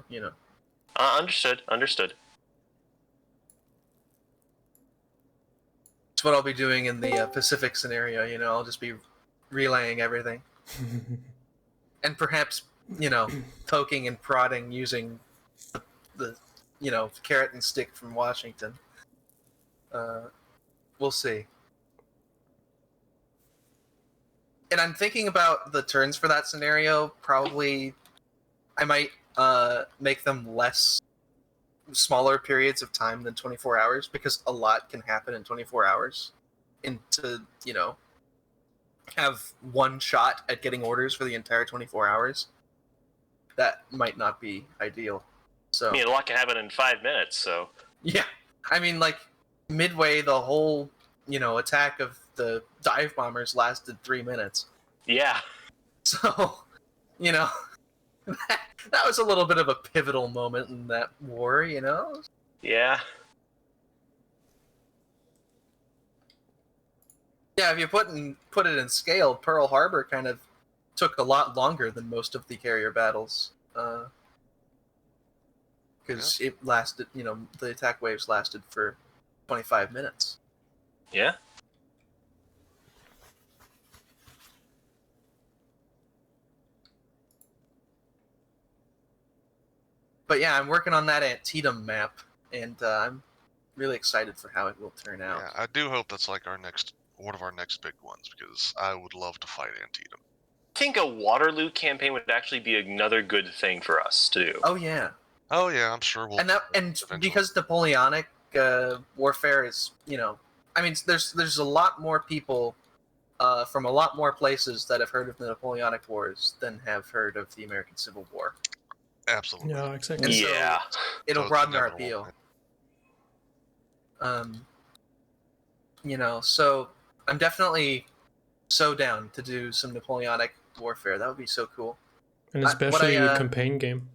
you know. Understood. It's what I'll be doing in the Pacific scenario, you know. I'll just be relaying everything. And perhaps, you know, poking and prodding using the you know, carrot and stick from Washington. We'll see. And I'm thinking about the turns for that scenario. Probably, I might make them smaller periods of time than 24 hours, because a lot can happen in 24 hours. And to, you know, have one shot at getting orders for the entire 24 hours, that might not be ideal. So I mean, a lot can happen in 5 minutes, so... Yeah. I mean, like, midway, the whole, you know, attack of the dive bombers lasted 3 minutes. Yeah. So, you know, that was a little bit of a pivotal moment in that war, you know? Yeah. Yeah, if you put it in scale, Pearl Harbor kind of took a lot longer than most of the carrier battles. Because it lasted, you know, the attack waves lasted for 25 minutes. Yeah. But yeah, I'm working on that Antietam map, and I'm really excited for how it will turn out. Yeah, I do hope that's like one of our next big ones, because I would love to fight Antietam. I think a Waterloo campaign would actually be another good thing for us to do. Oh yeah. Oh yeah, I'm sure we'll. And because Napoleonic warfare is, you know, I mean, there's a lot more people from a lot more places that have heard of the Napoleonic Wars than have heard of the American Civil War. Absolutely. Yeah, exactly. And Yeah. so it'll So broaden our inevitable. appeal. You know, so I'm definitely so down to do some Napoleonic warfare. That would be so cool. And especially a campaign game.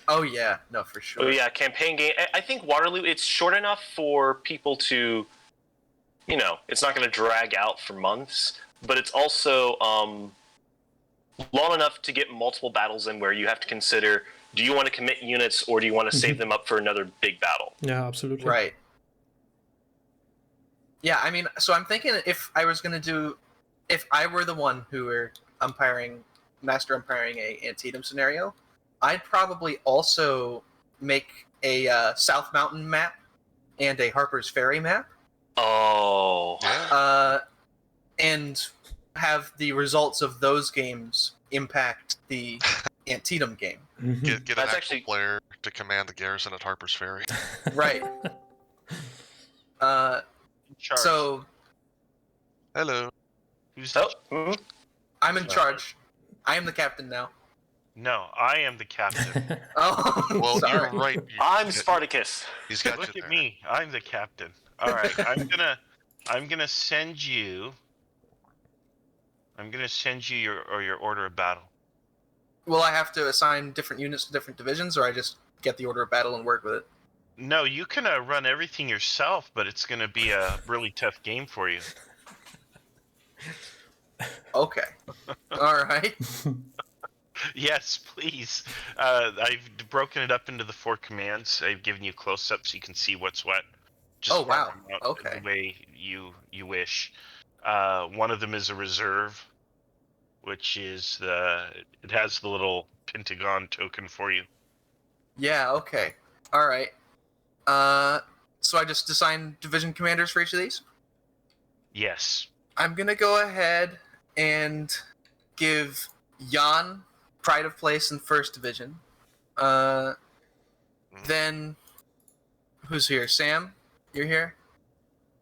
Oh yeah, no, for sure. Oh yeah, campaign game. I think Waterloo, it's short enough for people to, you know, it's not going to drag out for months, but it's also long enough to get multiple battles in where you have to consider, do you want to commit units or do you want to save them up for another big battle? Yeah, absolutely. Right. Yeah, I mean, so I'm thinking if I were the one who were master umpiring a Antietam scenario, I'd probably also make a South Mountain map and a Harper's Ferry map. Oh. And have the results of those games impact the Antietam game. Get an That's actual actually- player to command the garrison at Harper's Ferry. Right. Charge. So Hello. Who's I'm in charge. I am the captain now. No, I am the captain. Oh, Well, sorry. you're right. I'm Spartacus. He's got Look you at there. me. I'm the captain. All right, I'm gonna send you your order of battle. Will I have to assign different units to different divisions, or I just get the order of battle and work with it? No, you can run everything yourself, but it's gonna be a really tough game for you. Okay. All right. Yes, please. I've broken it up into the 4 commands. I've given you close-ups so you can see what's what. Just Oh, wow. farm them out Okay. The way you wish. One of them is a reserve, which is it has the little pentagon token for you. Yeah, okay. All right. So I just assign division commanders for each of these? Yes. I'm going to go ahead and give Jan pride of place in 1st Division. Then, who's here? Sam? You're here?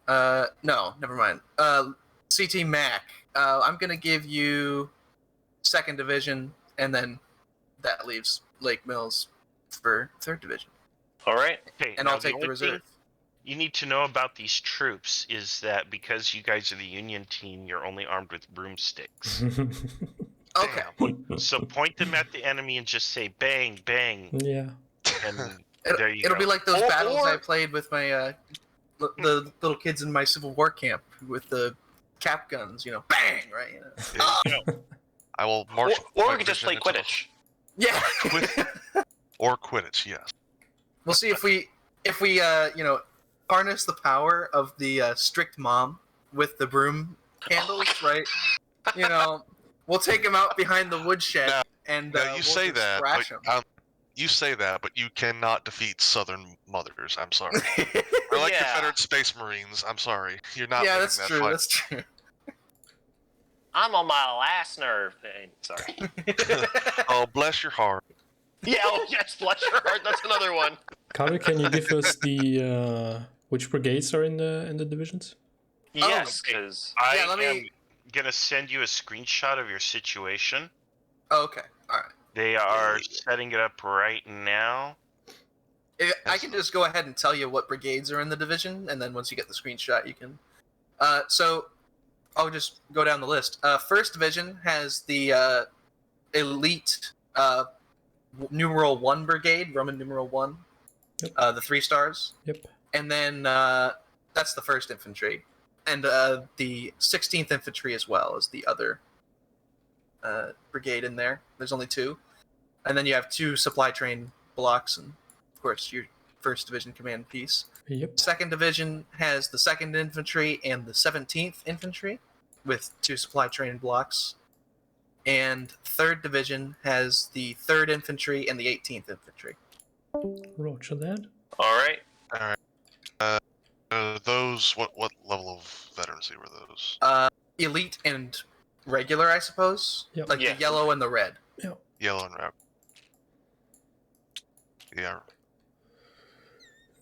No, never mind. CT Mac. I'm going to give you 2nd Division, and then that leaves Lake Mills for 3rd Division. All right. Okay. And now I'll take the only thing reserve. you need to know about these troops is that because you guys are the Union team, you're only armed with broomsticks. Okay. So point them at the enemy and just say bang, bang, Yeah. and there you It'll go. be like those Or- battles or- I played with my the little kids in my Civil War camp with the cap guns, you know, bang, right? You know. I will march. Or my we could just play division into Quidditch. Yeah. Or Quidditch, yes. We'll see if we harness the power of the strict mom with the broom handles, right? We'll take him out behind the woodshed and Now you we'll say just that, thrash but him. you say that, but you cannot defeat Southern mothers. I'm sorry. Or like Yeah. Confederate Space Marines. I'm sorry. You're not Yeah, winning that's that true. fight. That's true. I'm on my last nerve. Sorry. Oh, bless your heart. Yeah, oh yes, bless your heart. That's another one. Carter, can you give us the which brigades are in the divisions? Yes, okay. because I Yeah, let me- am gonna send you a screenshot of your situation. Okay, all right. They are setting it up right now. I can just go ahead and tell you what brigades are in the division, and then once you get the screenshot, you can. So I'll just go down the list. First division has the elite numeral 1 brigade, Roman numeral 1, Yep. the 3 stars, Yep. and then that's the 1st infantry, and the 16th infantry as well as the other brigade in there. There's only 2, and then you have 2 supply train blocks, and of course your 1st division command piece. Yep. 2nd division has the 2nd infantry and the 17th infantry with 2 supply train blocks. And 3rd division has the 3rd infantry and the 18th infantry. Roger that. all right. Those, what level of veterancy were those? Elite and regular, I suppose. Yep. Like Yeah. the yellow and the red. Yellow and red. Yeah.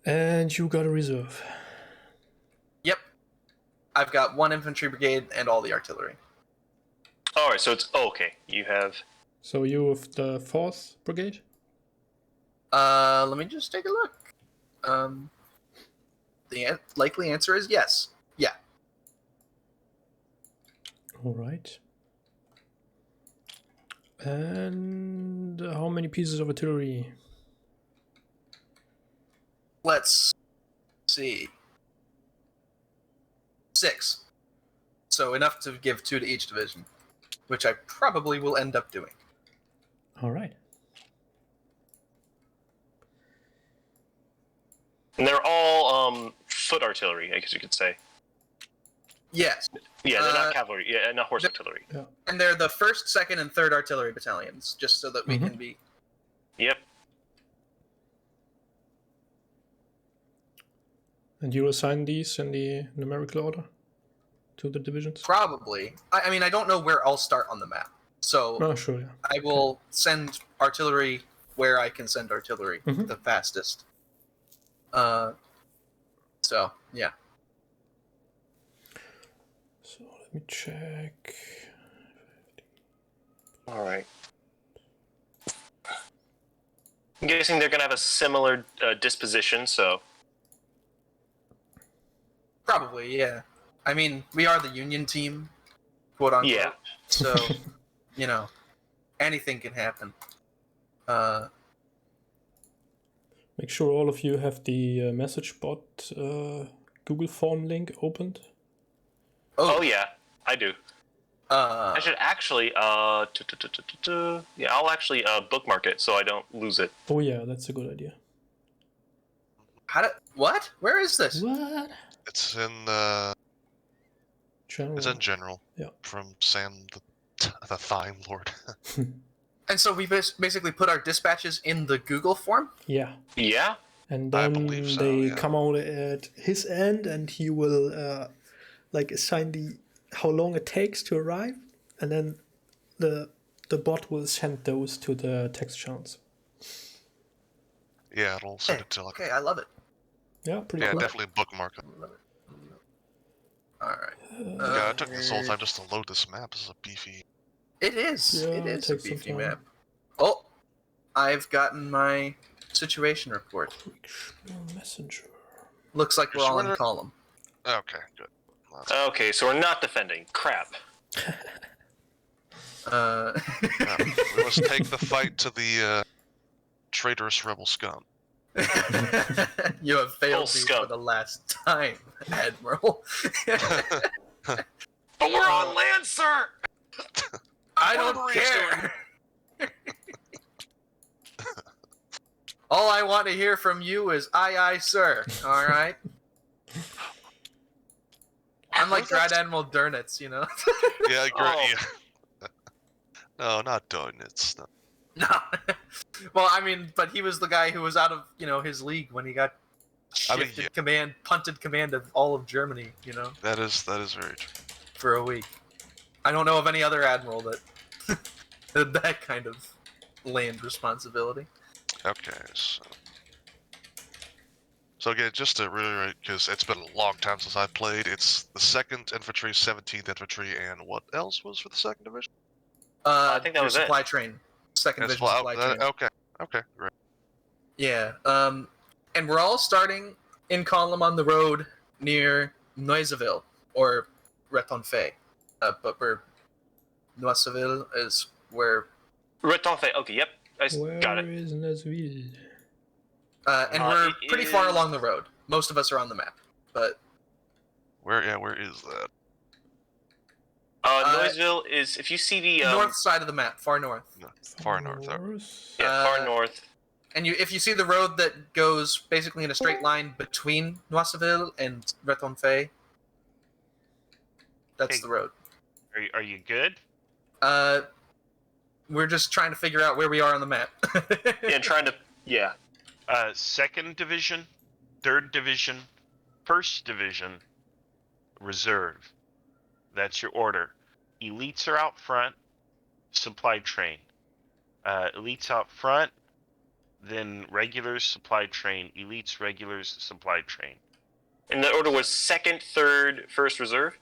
And you got a reserve. Yep. I've got 1 infantry brigade and all the artillery. All right, so it's okay. You have So you with the 4th brigade? Let me just take a look. The likely answer is yes. Yeah. All right. And how many pieces of artillery? Let's see. 6. So enough to give 2 to each division, which I probably will end up doing. All right. and they're all foot artillery, I guess you could say. Yes. Yeah, they're not cavalry. Yeah, not horse artillery. And they're the 1st, 2nd, and 3rd artillery battalions, just so that we can be... Yep. And you assign these in the numerical order to the divisions? Probably. I mean, I don't know where I'll start on the map. So Oh, sure, yeah. I will send artillery where I can send artillery Mhm. the fastest. So, yeah. So let me check. All right. I'm guessing they're going to have a similar disposition, so... Probably, yeah. I mean, we are the Union team, quote unquote. Yeah. So, anything can happen. Make sure all of you have the message bot Google form link opened. Oh, yeah, I do. I I should actually, yeah, I'll actually bookmark it so I don't lose it. Oh yeah, that's a good idea. What? Where is this? What? It's in the. General. It's in general. Yeah. From Sam the Thine Lord. And so we basically put our dispatches in the Google form? Yeah. Yeah? And I then believe so, they yeah. come out at his end, and he will assign how long it takes to arrive, and then the bot will send those to the text channels. Yeah, it'll send it to like. Okay, I love it. Yeah, pretty Yeah, cool. definitely bookmark it. Alright. Yeah, it took this whole time just to load this map. This is a beefy. It is. Yeah, It it is a takes some beefy time. map. Oh, I've gotten my situation report. Kriegsspiel Messenger. Looks like we're You're all in sure? column. Okay, good. Okay, so we're not defending. Crap. Yeah, we must take the fight to the traitorous rebel scum. You have failed me scum. for the last time, Admiral. But we're on land, sir! I Wanna don't breach care. All I want to hear from you is aye, aye, sir. All right? I'm like Grand Admiral Durnitz, you know? Yeah, Oh. yeah. No, not Donitz. No. No. Well, I mean, but he was the guy who was out of, his league when he got shifted punted command of all of Germany, That is very true. for a week. I don't know of any other admiral that had that kind of land responsibility. Okay, so again, just to reiterate, because it's been a long time since I played, it's the 2nd Infantry, 17th Infantry, and what else was for the 2nd Division? I think that your was it. supply train. 2nd Division supply train. Okay, great. Yeah, and we're all starting in column on the road near Noiseville, or Retonfe. But Noiseville is where... Retonfe. Okay, yep. Got it. Where is Nesville? And we're pretty far along the road. Most of us are on the map, but... Where is that? Noiseville is, if you see the... north side of the map, far north. No, far north. Yeah, far north. And if you see the road that goes basically in a straight line between Noiseville and Retonfe, that's the road. Are you good? We're just trying to figure out where we are on the map. Yeah. 2nd Division, 3rd Division, 1st Division, Reserve. That's your order. Elites are out front, supply train. Elites out front, then regulars, supply train. Elites, regulars, supply train. And the order was 2nd, 3rd, 1st Reserve?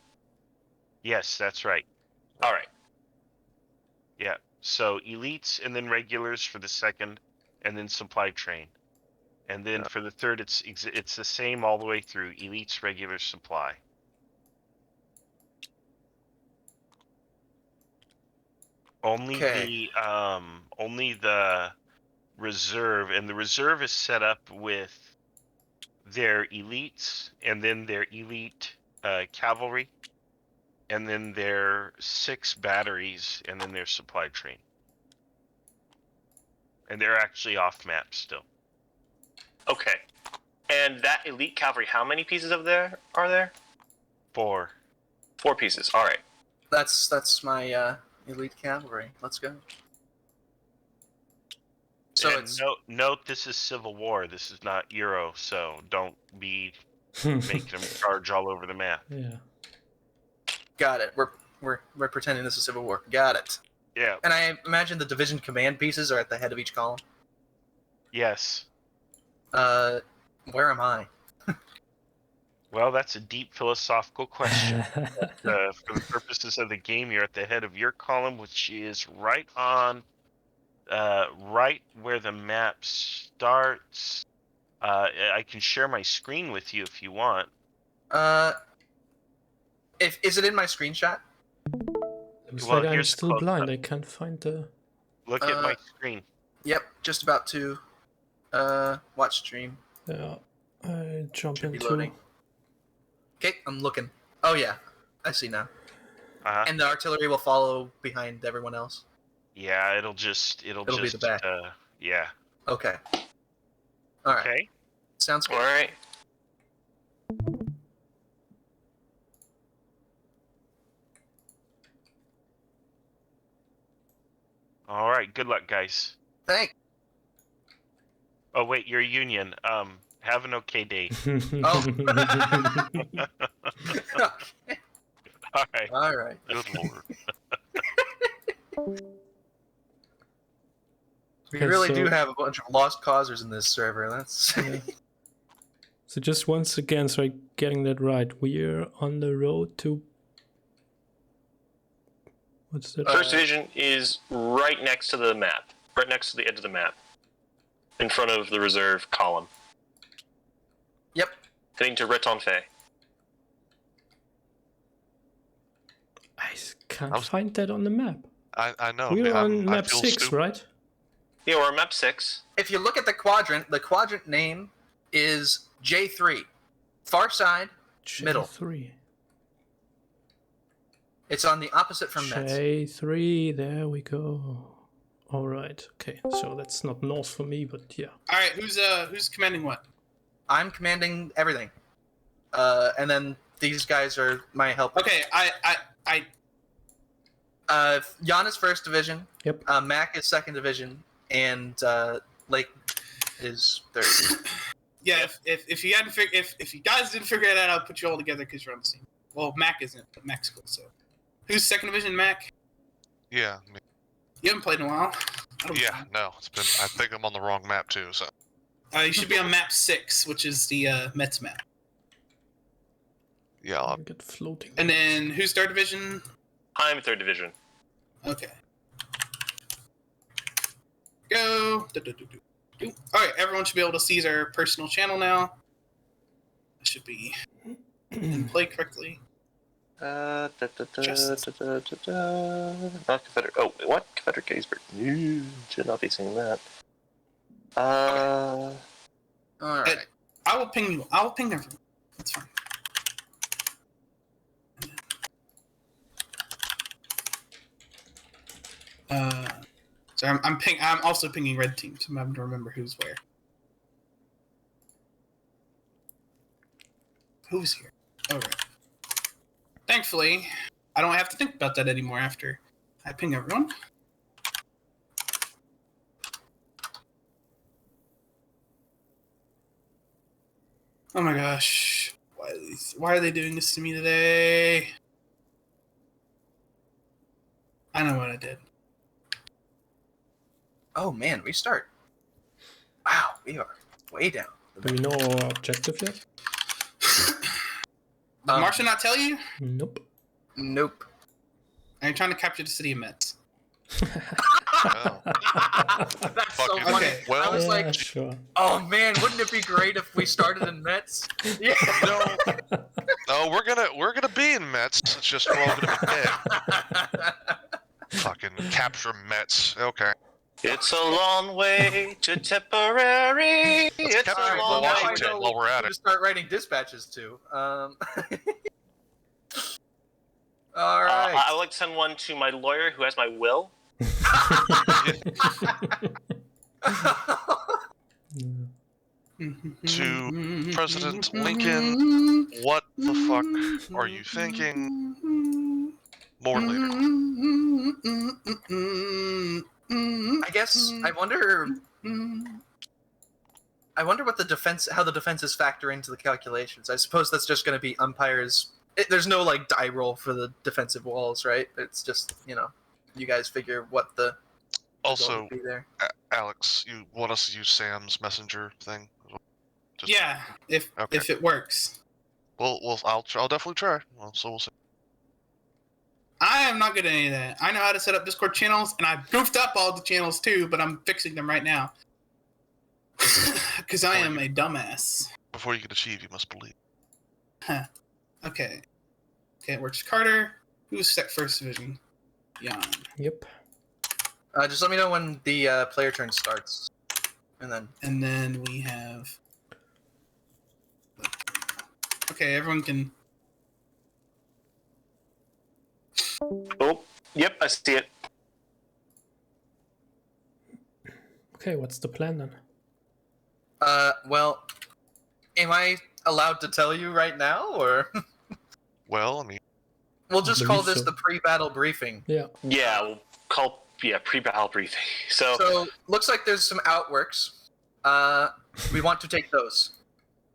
Yes, that's right. All right. Yeah. So elites and then regulars for the 2nd, and then supply train. And then for the 3rd, it's the same all the way through. Elites, regular, supply. Only the reserve, and the reserve is set up with their elites, and then their elite cavalry, and then their 6 batteries, and then their supply train. And they're actually off map still. Okay. And that elite cavalry, how many pieces of there are there? 4. 4 pieces. All right. That's my elite cavalry. Let's go. So And note this is Civil War. This is not Euro, so don't be making them charge all over the map. Yeah. Got it. We're pretending this is Civil War. Got it. Yeah. And I imagine the division command pieces are at the head of each column. Yes. Where am I? Well, that's a deep philosophical question. For the purposes of the game, you're at the head of your column, which is right on, right where the map starts. I can share my screen with you if you want. Is it in my screenshot? Looks Well, like I'm here's still close blind. up. I can't find the... Look at my screen. Yep, just about to watch stream. Yeah, I jump Should be into... loading. Okay, I'm looking. Oh yeah, I see now. Uh-huh. And the artillery will follow behind everyone else. Yeah, it'll be the back. Yeah. Okay. All right. Okay. Sounds good. All right. All right. Good luck, guys. Thanks. Oh wait, you're Union. Have an okay day. Oh. All right. All right. Good lord. We Okay, really so- do have a bunch of lost causers in this server. That's Yeah. So just once again, so I'm getting that right, we're on the road to... What's that? First Division is right next to the map. Right next to the edge of the map. In front of the reserve column. Yep. Heading to Retonfe. I can't find that on the map. I know. We're I on map feel 6, stupid. right? Yeah, we're on map 6. If you look at the quadrant name is J3. Far side, middle. J3. It's on the opposite from Metz. J3, there we go. All right. Okay. So that's not north for me, but yeah. All right, who's commanding what? I'm commanding everything. And then these guys are my helpers. Okay, I Jan is 1st Division. Yep. Mac is 2nd Division, and Lake is 3rd. yeah. If you hadn't if you guys didn't figure it out, I'll put you all together because you're on the same. Well, Mac isn't, but Mac's cool. So, who's 2nd Division, Mac? Yeah. Me. You haven't played in a while. Yeah. No. It's been. I think I'm on the wrong map too. So. You should be on map 6, which is the Metz map. Yeah. I'll get floating. And then who's 3rd Division? I'm 3rd Division. Okay. Go. All right, everyone should be able to see their personal channel now. It should be in play correctly. Not Confederate. Oh, what? Confederate Gettysburg. No, should not be saying that. All right. I will ping you. I will ping everyone. That's fine. So I'm also pinging red team, so I'm having to remember who's where. Who's here? All right. Thankfully, I don't have to think about that anymore after I ping everyone. Oh my gosh. Why are they doing this to me today? I know what I did. Oh man, we start. Wow, we are way down. Do we know our objective yet? Did Marcia not tell you? Nope. Nope. Are you trying to capture the city of Metz? Oh. That's so Fucking- funny. okay, well- I was Yeah, like, sure. oh man, wouldn't it be great if we started in Metz? Yeah. No, we're gonna be in Metz. It's just we're all gonna be dead. Fucking capture Metz. Okay. It's a long way to Tipperary. It's capture a long way. Washington while we're at to it. start writing dispatches to. All right. I would like to send one to my lawyer who has my will. To President Lincoln, what the fuck are you thinking? More later. I guess I wonder what the defense, how the defenses factor into the calculations. I suppose that's just going to be umpires. There's no like die roll for the defensive walls, right? It's just you guys figure what the result Also, would be there. Alex, you want us to use Sam's messenger thing? Just- Yeah, if it works. Well, I'll definitely try. Well, so we'll see. I am not good at any of that. I know how to set up Discord channels, and I goofed up all the channels too, but I'm fixing them right now. Because I am a dumbass. Before you can achieve, you must believe. Huh. Okay, it works. Carter, who's set 1st Division? Jan. Yep. Just let me know when the player turn starts, and then we have... Okay, everyone can... Oh, yep, I see it. Okay, what's the plan then? well, am I allowed to tell you right now, or Well, I mean, we'll just call believe this so. the pre-battle briefing? Yeah. Yeah, we'll call pre-battle briefing. So Looks like there's some outworks. We want to take those.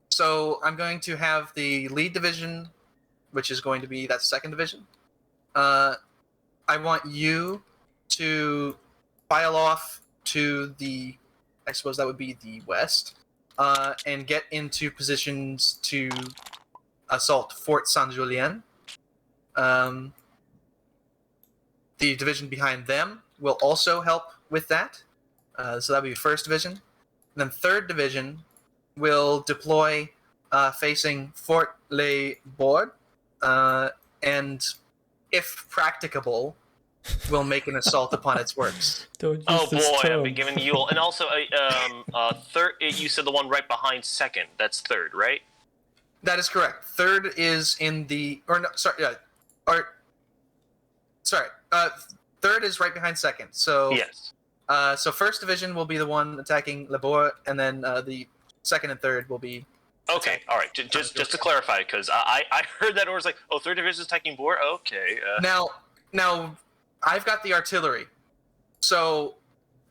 So I'm going to have the lead division, which is going to be that 2nd Division. I want you to file off to the, I suppose that would be the west, and get into positions to assault Fort Saint-Julien. The division behind them will also help with that. So that'll be 1st Division. And then 3rd Division will deploy facing Fort Les Bordes, and if practicable, will make an assault upon its works. Don't use oh this boy, term. I've been giving you, and also third. You said the one right behind 2nd. That's 3rd, right? That is correct. 3rd is in the, or no, sorry, yeah, or sorry, 3rd is right behind 2nd. So Yes. So first division will be the one attacking Labor, and then the second and third will be. Okay, all right. Just to clarify, because I heard that order's like, oh, third division is attacking Boer. Okay. Now, I've got the artillery, so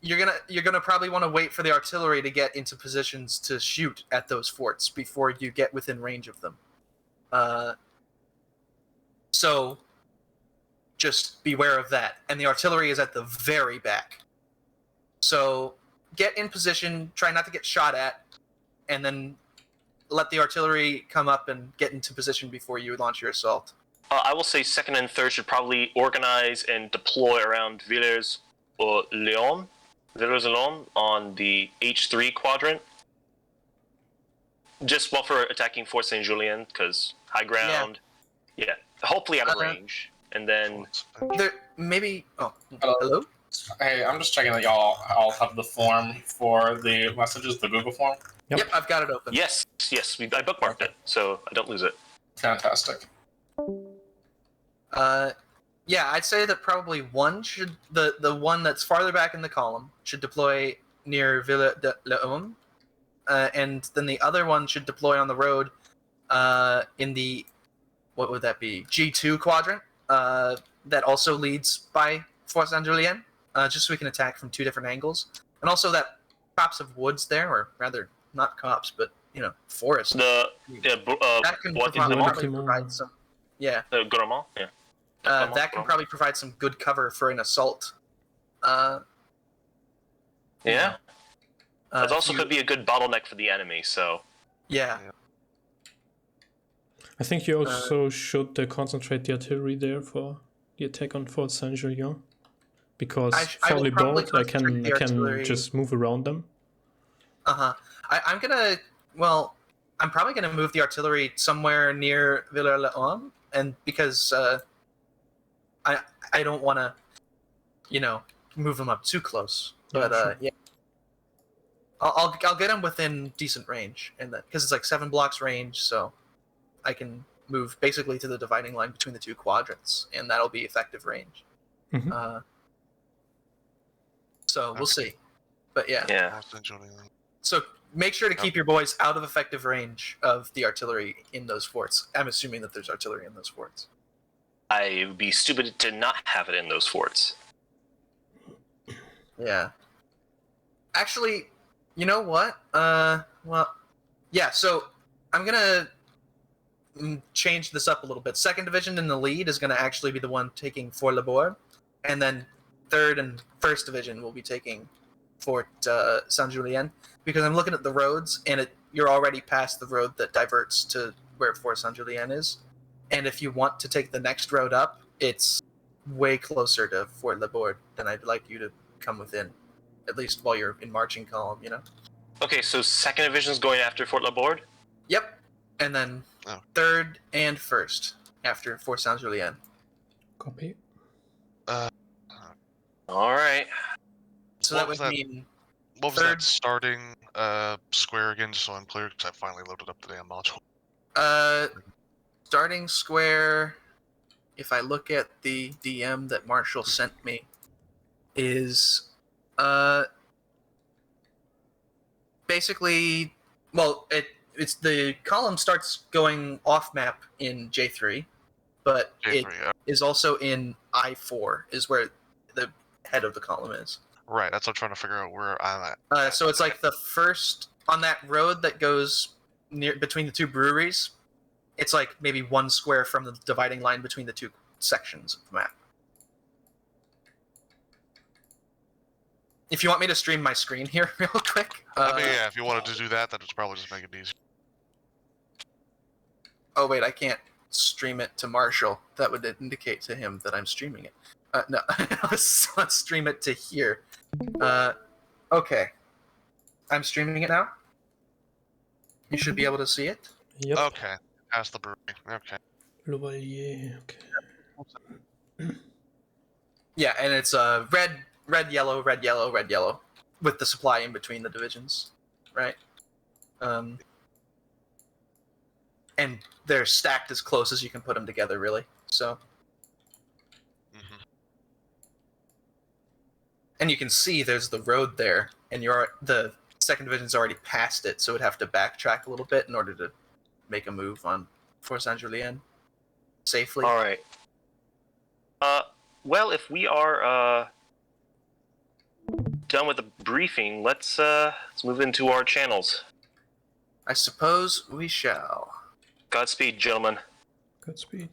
you're gonna probably want to wait for the artillery to get into positions to shoot at those forts before you get within range of them. So just beware of that. And the artillery is at the very back. So get in position, try not to get shot at, and then let the artillery come up and get into position before you launch your assault. I will say second and third should probably organize and deploy around Villers-Léon on the H3 quadrant. Just for attacking Fort Saint-Julien, because high ground. Yeah. Hopefully out of range. And then... There, maybe... Oh, Hello? hello? Hey, I'm just checking that y'all all have the form for the messages, the Google form. Yep, I've got it open. Yes, I bookmarked it, so I don't lose it. Fantastic. Yeah, I'd say that probably one should... The one that's farther back in the column should deploy near Villers-Léon, and then the other one should deploy on the road in the... What would that be? G2 quadrant, that also leads by Fort Saint-Julien, just so we can attack from two different angles. And also that copse of woods there, or rather, not copse, but, forest. That can probably provide some... Yeah. Gourmand? Yeah. That can probably provide some good cover for an assault. Yeah. That also could be a good bottleneck for the enemy, so... Yeah. I think you also should concentrate the artillery there for the attack on Fort Saint-Julien. Because for Les Bordes, I can just move around them. I'm probably gonna move the artillery somewhere near Villers-Léon, and because I don't want to, move them up too close. But sure. yeah, I'll get them within decent range, and because it's like 7 blocks range, so I can move basically to the dividing line between the two quadrants, and that'll be effective range. Mm-hmm. So we'll see, but yeah. Yeah. So make sure to keep your boys out of effective range of the artillery in those forts. I'm assuming that there's artillery in those forts. I would be stupid to not have it in those forts. Yeah. Actually, you know what? Yeah, so I'm going to change this up a little bit. Second division in the lead is going to actually be the one taking Fort Labor, and then third and first division will be taking Fort Saint-Julien, because I'm looking at the roads, and you're already past the road that diverts to where Fort Saint-Julien is. And if you want to take the next road up, it's way closer to Fort Labor than I'd like you to come within, at least while you're in marching column, Okay, so second division's going after Fort Laborde? Yep. And then third and first after Fort Saint-Julien. Copy. All right. So that would mean... What was that starting square again, just so I'm clear, because I finally loaded up the damn module. Starting square, if I look at the DM that Marshall sent me, is basically, well, it's the column starts going off map in J3, but it is also in I4 is where the head of the column is. Right, that's what I'm trying to figure out where I'm at. So it's like the first on that road that goes near between the two breweries. It's like maybe 1 square from the dividing line between the two sections of the map. If you want me to stream my screen here real quick. Yeah, if you wanted to do that, that would probably just make it easy. Oh wait, I can't stream it to Marshall. That would indicate to him that I'm streaming it. No, let's stream it to here. Okay. I'm streaming it now. You should be able to see it. Yep. Okay. Past the brewery. Okay. Louvalier, okay. Yeah, and it's red, yellow, red, yellow, red, yellow, with the supply in between the divisions, right? And they're stacked as close as you can put them together, really. So. and you can see there's the road there, and the second division's already past it, so it'd have to backtrack a little bit in order to make a move on Fort Saint-Julien safely. All right. Well, if we are done with the briefing, let's move into our channels. I suppose we shall. Godspeed, gentlemen. Godspeed.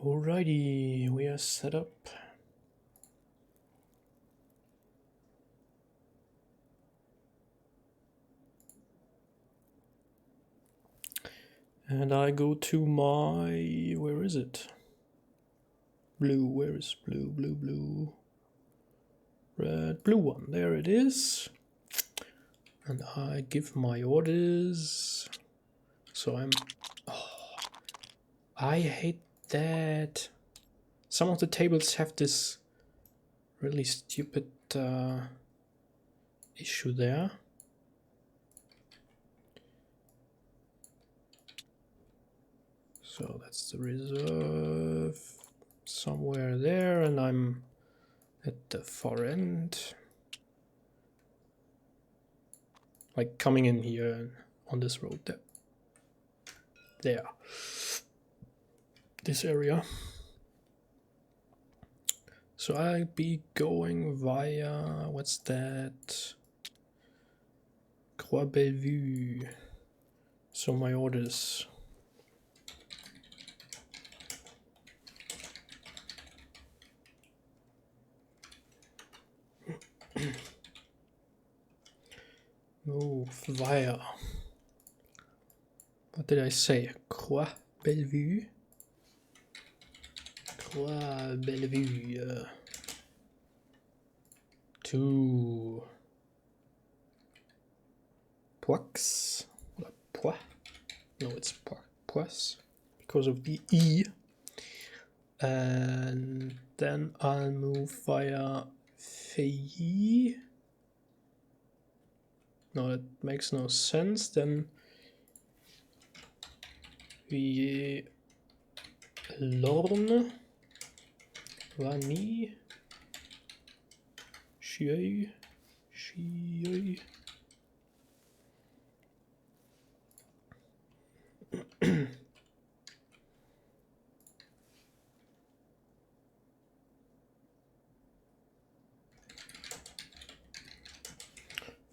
Alrighty, we are set up. And I go to my... where is it? Blue, where is blue, blue, blue? Red, blue one, there it is. And I give my orders. So I'm... oh, I hate that. Some of the tables have this really stupid issue there. So that's the reserve somewhere there, and I'm at the far end. Like coming in here on this road there. There. This area. So I'll be going via, what's that? Croix Bellevue. So my orders. Move via. What did I say? Croix Bellevue. Croix Bellevue. To Poix. Poix. No, it's Poix because of the E. And then I'll move via Feilly. No, that makes no sense. Then we Lorne, Vanille, Chieuil.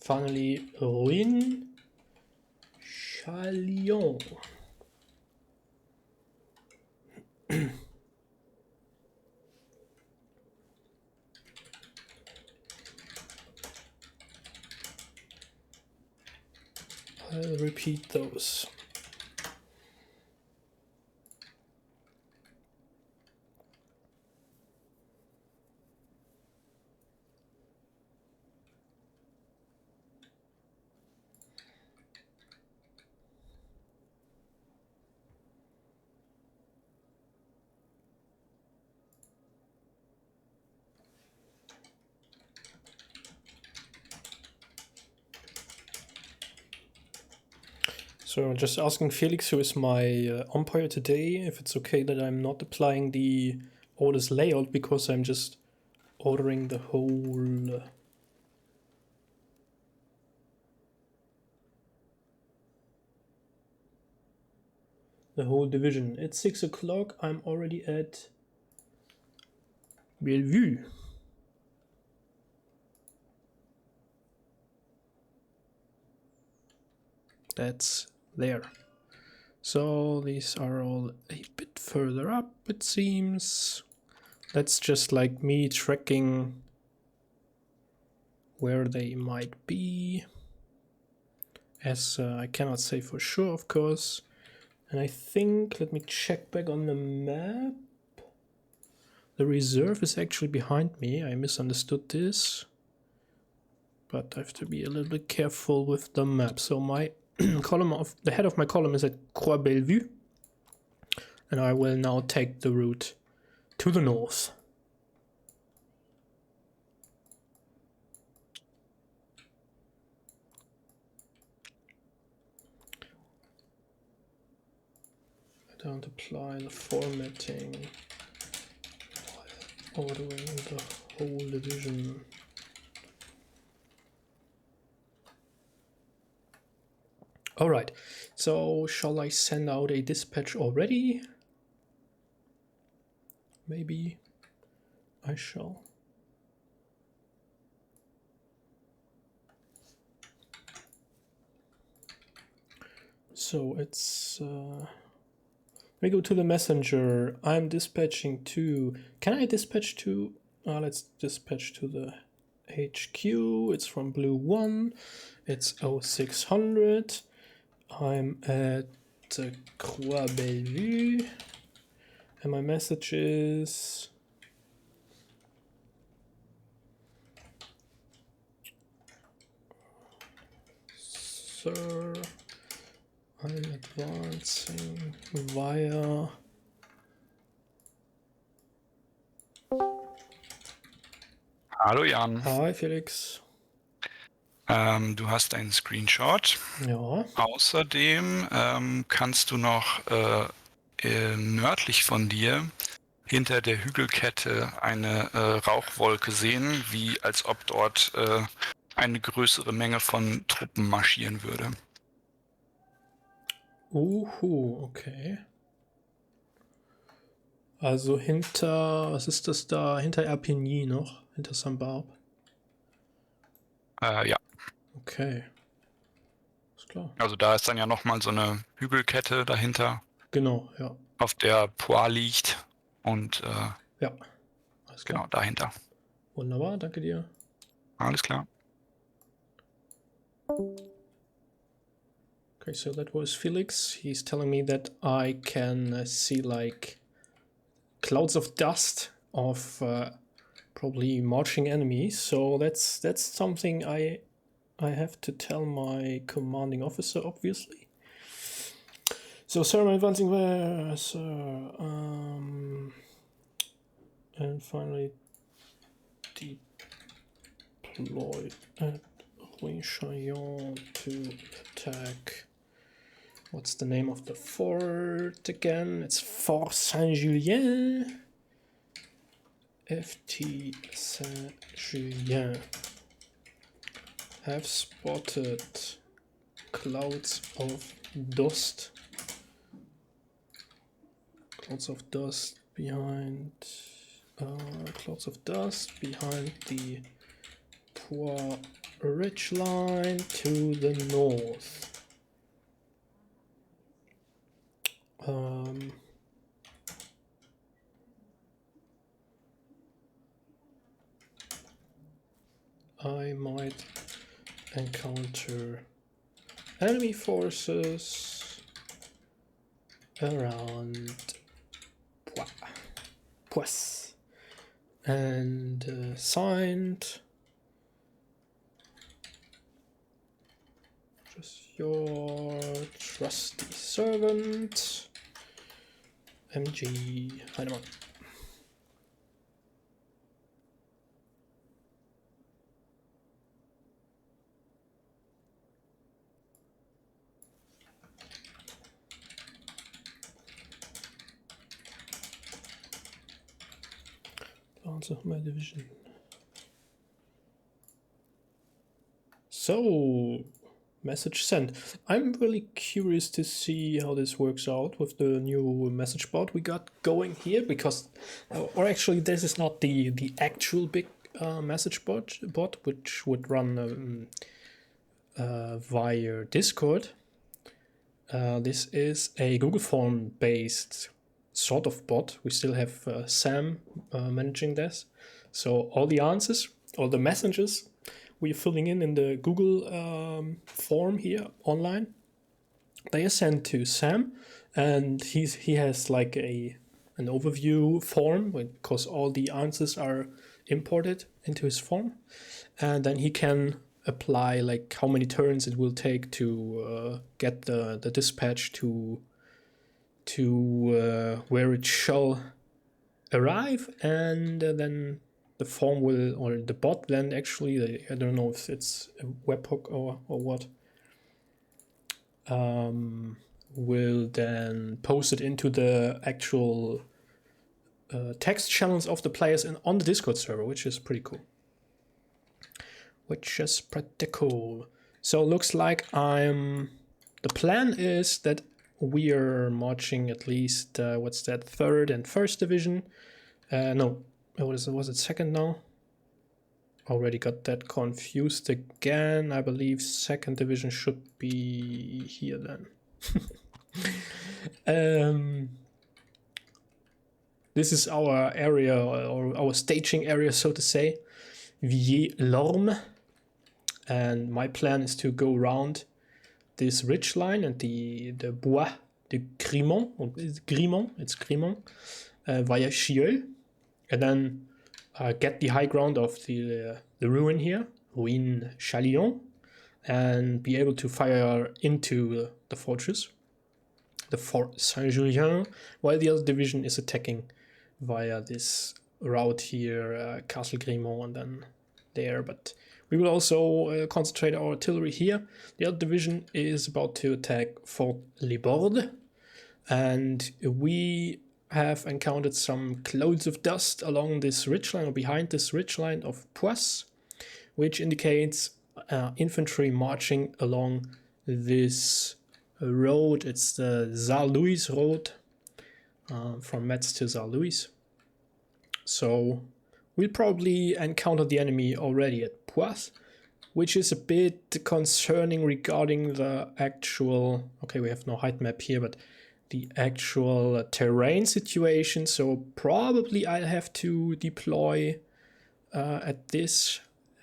Finally, Ruin, Chalion. I'll repeat those. So just asking Felix, who is my umpire today, if it's okay that I'm not applying the orders layout because I'm just ordering the whole division. It's 6 o'clock. I'm already at Bellevue. That's there. So these are all a bit further up, it seems. That's just like me tracking where they might be, as I cannot say for sure, of course. And I think, let me check back on the map. The reserve is actually behind me. I misunderstood this, but I have to be a little bit careful with the map. So my column of the head of my column is at Croix Bellevue, and I will now take the route to the north. Don't apply the formatting while ordering the whole division. Alright, so shall I send out a dispatch already? Maybe I shall. So it's we go to the messenger. I'm dispatching to. Can I dispatch to? Let's dispatch to the HQ. It's from Blue 1. It's 0600. I'm at Croix Bellevue. And my message is. Sir, I'm advancing via. Hallo Jan, Hi Felix. du hast einen Screenshot. Ja. Außerdem kannst du noch nördlich von dir hinter der Hügelkette eine Rauchwolke sehen, wie als ob dort eine größere Menge von Truppen marschieren würde. Okay. Also hinter, was ist das da? Hinter Erpigny noch? Hinter Saint-Barbe? Ja. Okay. Ist klar. Also da ist dann ja nochmal so eine Hügelkette dahinter. Genau, ja. Auf der Poix liegt und ja. Alles klar. Genau, dahinter. Wunderbar, danke dir. Alles klar. Okay, so that was Felix. He's telling me that I can see like clouds of dust of probably marching enemies. So that's something I have to tell my commanding officer, obviously. So, sir, I'm advancing where, sir? And finally deployed at Richelieu to attack. What's the name of the fort again? It's Fort Saint-Julien. FT Saint-Julien. Have spotted clouds of dust. Clouds of dust behind. Clouds of dust behind the Poix Ridge line to the north. I might encounter enemy forces around Poix. And signed, just your trusty servant, MG Heinemann. Advance of my division. So, message sent. I'm really curious to see how this works out with the new message bot we got going here, because, or actually this is not the actual big message bot which would run via Discord. This is a Google form based sort of bot. We still have Sam managing this, so all the answers, all the messages we're filling in the Google form here online, they are sent to Sam, and he has like an overview form because all the answers are imported into his form, and then he can apply like how many turns it will take to get the dispatch to where it shall arrive, and then the form will, or the bot then actually, I don't know if it's a webhook or what, will then post it into the actual text channels of the players on the Discord server, which is pretty cool. So looks like the plan is that we are marching at least, what's that, 3rd and 1st division. No, was it 2nd now? Already got that confused again. I believe 2nd division should be here then. This is our area, or our staging area, so to say, Vier-Lorme. And my plan is to go around this ridge line and the Bois de Grimont, it's Grimont, via Chieul, and then get the high ground of the ruin here, Ruine Chalion, and be able to fire into the fortress, the Fort Saint-Julien, while the other division is attacking via this route here, Castle Grimont, and then there. But we will also concentrate our artillery here. The other division is about to attack Fort Les Bordes, and we have encountered some clouds of dust along this ridgeline, or behind this ridgeline of Poisse, which indicates infantry marching along this road. It's the Saarlouis road, from Metz to Saarlouis. So we'll probably encounter the enemy already at Poisse, which is a bit concerning regarding the actual, okay, we have no height map here, but the actual terrain situation. So probably I'll have to deploy at this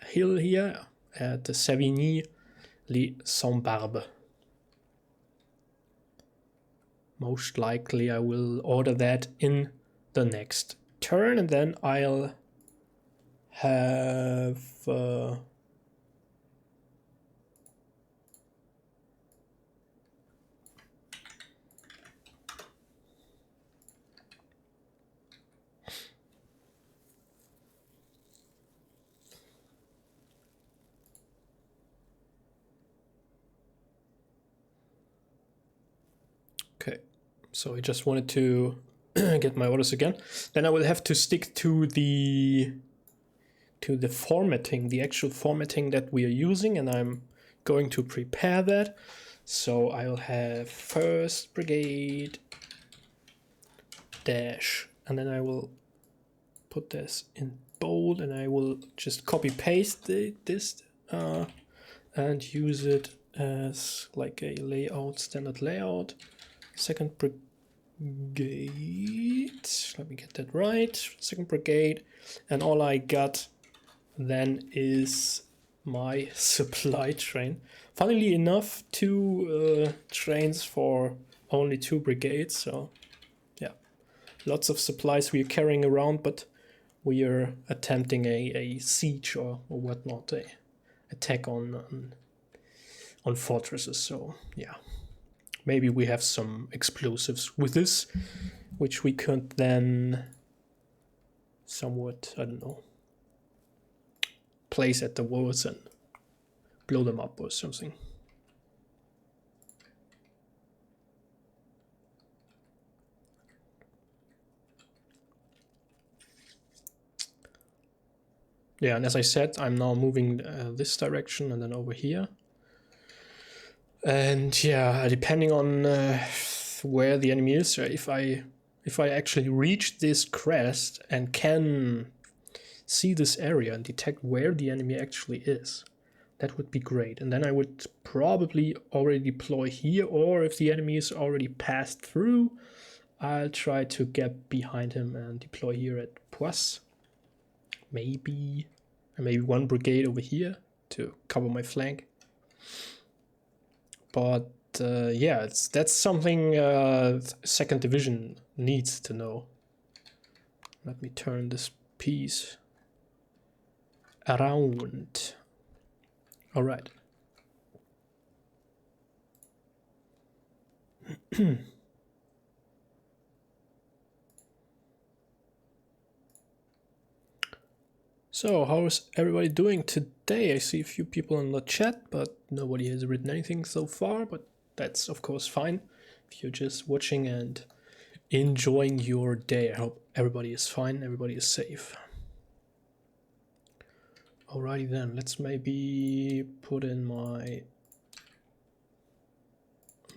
hill here at the Savigny-les-Sans-Barbes. Most likely I will order that in the next turn, and then I'll have okay, so I just wanted to get my orders again. Then I will have to stick to the formatting, the actual formatting that we are using, and I'm going to prepare that. So I'll have 1st Brigade dash, and then I will put this in bold, and I will just copy paste this and use it as like a layout, standard layout. 2nd Brigade, let me get that right, 2nd Brigade, and all I got then is my supply train. Funnily enough, 2 trains for only 2 brigades, so yeah, lots of supplies we are carrying around, but we are attempting a siege or whatnot, a attack on fortresses. So yeah, maybe we have some explosives with this, which we could then somewhat, I don't know, place at the walls and blow them up or something. Yeah, and as I said, I'm now moving this direction and then over here. And yeah, depending on where the enemy is, if I actually reach this crest and can see this area and detect where the enemy actually is, that would be great. And then I would probably already deploy here, or if the enemy is already passed through, I'll try to get behind him and deploy here at Poisse. Maybe 1 brigade over here to cover my flank. But yeah, that's something 2nd Division needs to know. Let me turn this piece around. All right. So, how's everybody doing today? I see a few people in the chat, but nobody has written anything so far, but that's of course fine. if you're just watching and enjoying your day. I hope everybody is fine, everybody is safe. Alrighty then, let's maybe put in my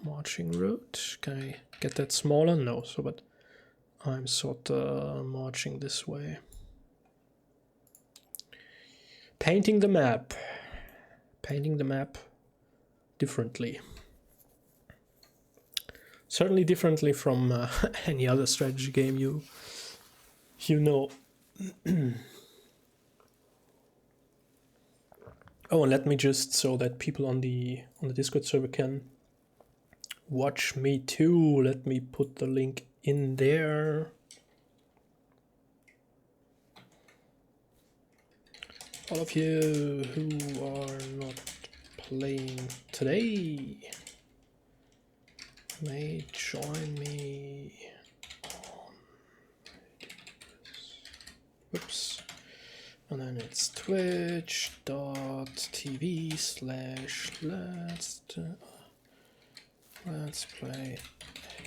marching route. Can I get that smaller? No, so but I'm sort of marching this way. Painting the map. Painting the map differently. Certainly differently from any other strategy game you know. Oh, and let me just, so that people on the Discord server can watch me too, let me put the link in there. All of you who are not playing today may join me on, whoops, and then it's twitch.tv/let's play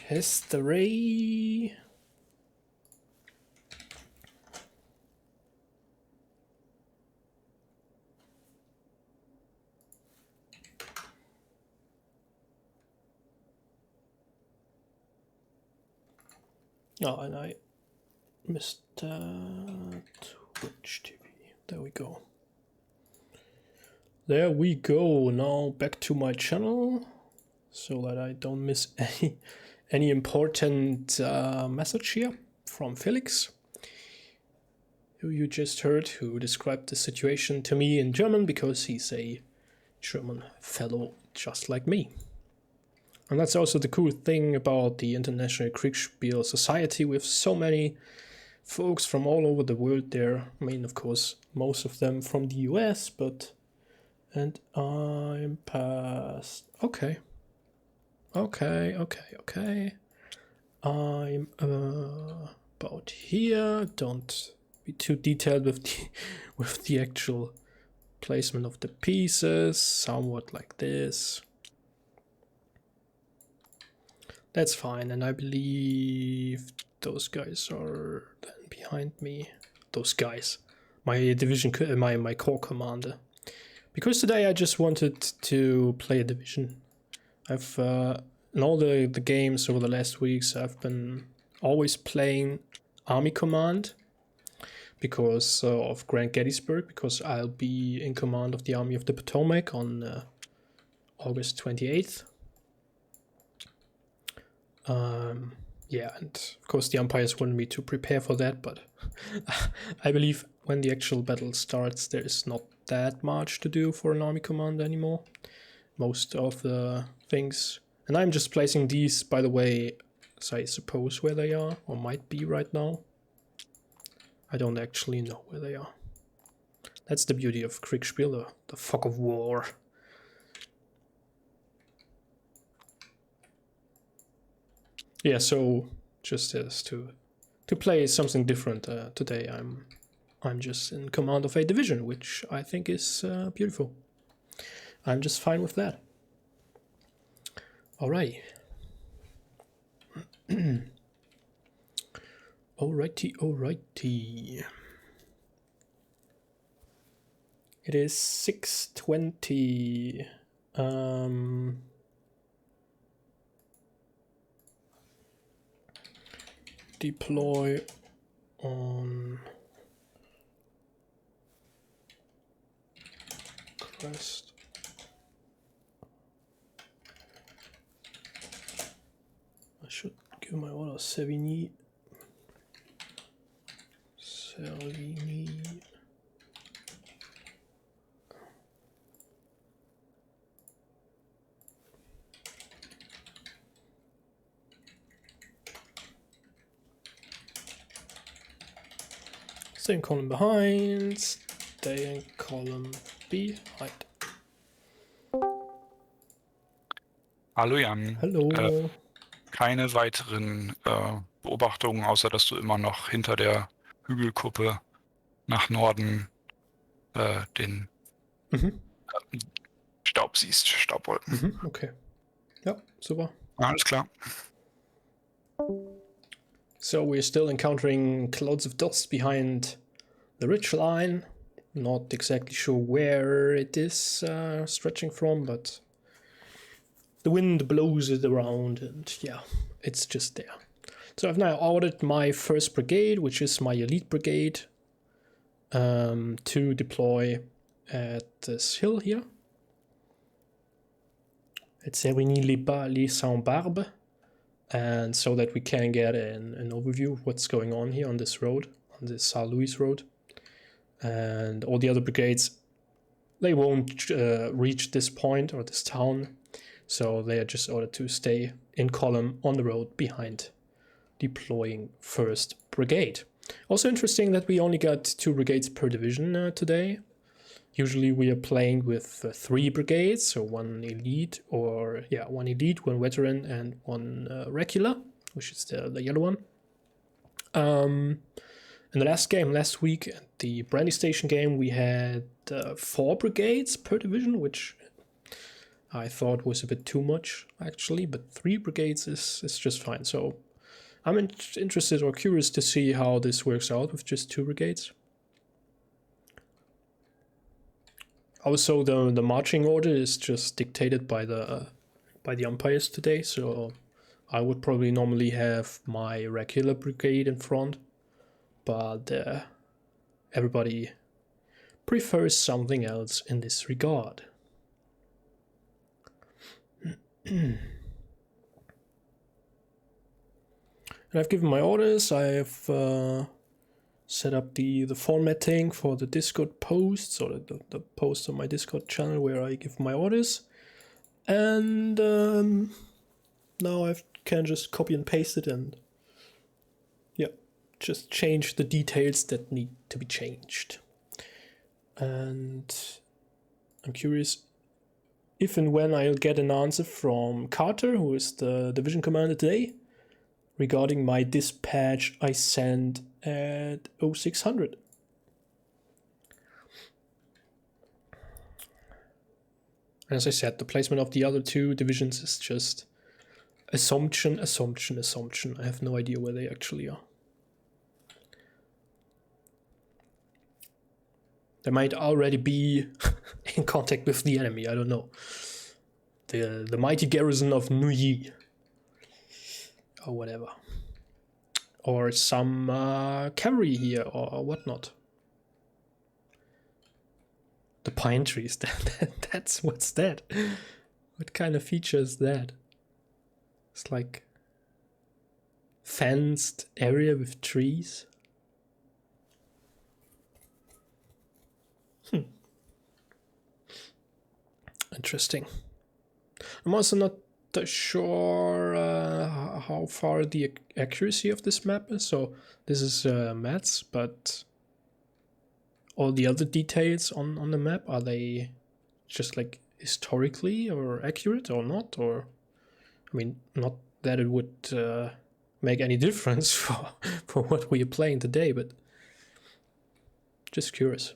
history. Oh, and I missed Twitch TV. There we go. There we go. Now back to my channel, so that I don't miss any important message here from Felix, who you just heard, who described the situation to me in German because he's a German fellow just like me. And that's also the cool thing about the International Kriegsspiel Society. We have so many folks from all over the world there. I mean, of course, most of them from the US, but... And I'm past... Okay. I'm about here. Don't be too detailed with the actual placement of the pieces. Somewhat like this. That's fine, and I believe those guys are then behind me. Those guys, my division, my corps commander. Because today I just wanted to play a division. I've in all the games over the last weeks, I've been always playing Army Command because of Grand Gettysburg, because I'll be in command of the Army of the Potomac on August 28th. Yeah, and of course the umpires wanted me to prepare for that, but I believe when the actual battle starts, there's not that much to do for an army commander anymore. Most of the things, and I'm just placing these, by the way, as I suppose where they are, or might be right now. I don't actually know where they are. That's the beauty of Kriegsspiel, the fog of war. Yeah, so just as to play something different today, I'm just in command of a division, which I think is beautiful. I'm just fine with that. Alrighty. Alrighty. It is 6:20. Deploy on crest. I should give my order Savigny. Stay in column behind, stay in column behind. Hallo Jan. Hallo. Keine weiteren Beobachtungen, außer dass du immer noch hinter der Hügelkuppe nach Norden den Staub siehst, Staubwolken. Okay. Ja, super. Alles klar. So we're still encountering clouds of dust behind the ridge line. Not exactly sure where it is stretching from, but the wind blows it around, and yeah, it's just there. So I've now ordered my first brigade, which is my elite brigade, to deploy at this hill here. It's Sevigny-les-Saint-Barbe, and so that we can get an overview of what's going on here on this road, on this Saint-Louis road. And all the other brigades, they won't reach this point or this town, so they are just ordered to stay in column on the road behind deploying 1st Brigade. Also interesting that we only got 2 brigades per division today. Usually we are playing with 3 brigades, so 1 elite, 1 elite, 1 veteran, and 1 regular, which is the yellow one. In the last game, last week, at the Brandy Station game, we had 4 brigades per division, which I thought was a bit too much, actually, but 3 brigades is just fine. So I'm interested or curious to see how this works out with just 2 brigades. Also, the marching order is just dictated by the umpires today, so I would probably normally have my regular brigade in front, but everybody prefers something else in this regard. And I've given my orders. I've set up the formatting for the Discord posts, or the post on my Discord channel where I give my orders. And now I can just copy and paste it and just change the details that need to be changed. And I'm curious if and when I'll get an answer from Carter, who is the division commander today, regarding my dispatch I sent at 0600. As I said, the placement of the other 2 divisions is just assumption. I have no idea where they actually are. They might already be in contact with the enemy, I don't know. The mighty garrison of Neuilly. Or whatever. Or some cavalry here, or whatnot. The pine trees, what's that? What kind of feature is that? It's like fenced area with trees. Interesting. I'm also not sure how far the accuracy of this map is. So this is Metz, but all the other details on the map, are they just like historically or accurate or not? Or I mean, not that it would make any difference for what we are playing today, but just curious.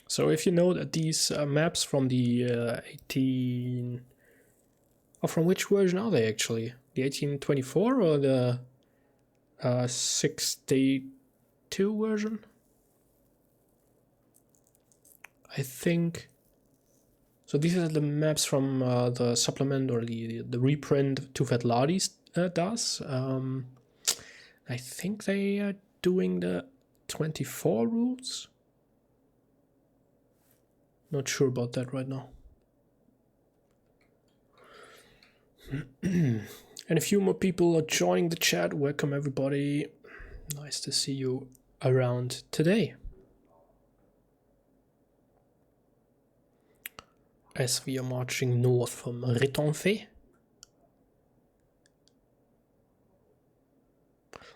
So if you know that these maps from the 18... Or from which version are they actually? The 1824 or the 62 version? I think... So these are the maps from the supplement or the reprint Tufet Ladis does. I think they are doing the 24 rules. Not sure about that right now. And a few more people are joining the chat. Welcome everybody. Nice to see you around today. As we are marching north from Rétonfay.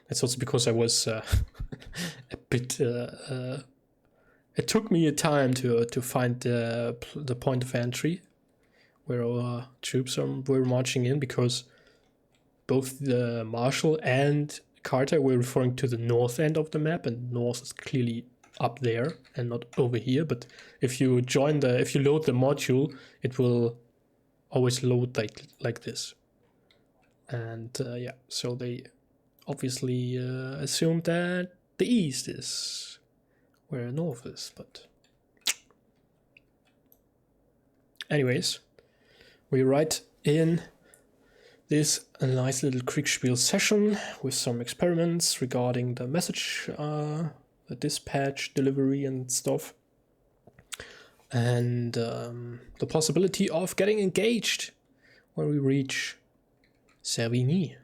That's also because I was a bit... it took me a time to find the point of entry where our troops were marching in, because both the Marshal and Carter were referring to the north end of the map, and north is clearly up there and not over here. But if you load the module, it will always load like this. And yeah, so they obviously assumed that the east is where north is, but anyways, we're right in this nice little Kriegsspiel session with some experiments regarding the message, the dispatch, delivery and stuff. And the possibility of getting engaged when we reach Servigny.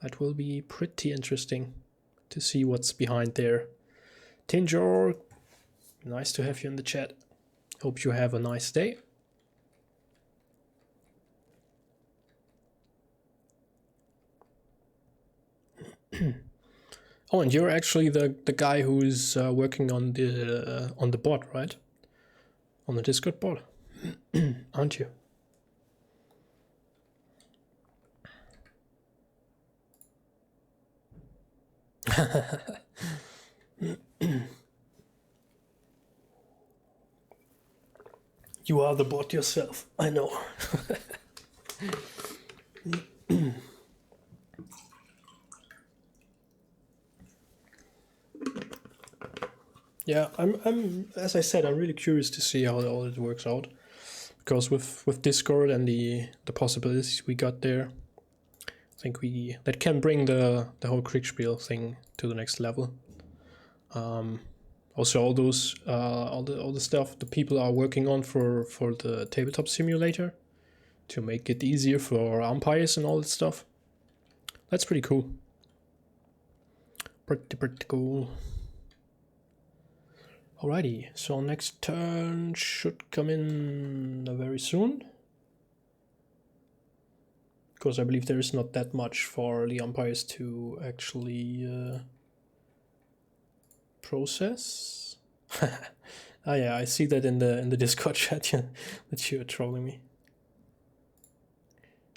That will be pretty interesting to see what's behind there. Tinjor, nice to have you in the chat. Hope you have a nice day. Oh, and you're actually the guy who's working on the bot, right? On the Discord bot, aren't you? You are the bot yourself, I know. Yeah, I'm as I said, I'm really curious to see how all it works out, because with Discord and the possibilities we got there, I think that can bring the whole Kriegsspiel thing to the next level. Also, all those all the stuff the people are working on for the tabletop simulator to make it easier for umpires and all that stuff. That's pretty cool. Pretty cool. Alrighty, so next turn should come in very soon, because I believe there is not that much for the umpires to actually process. Ah yeah, I see that in the Discord chat, yeah, that you're trolling me.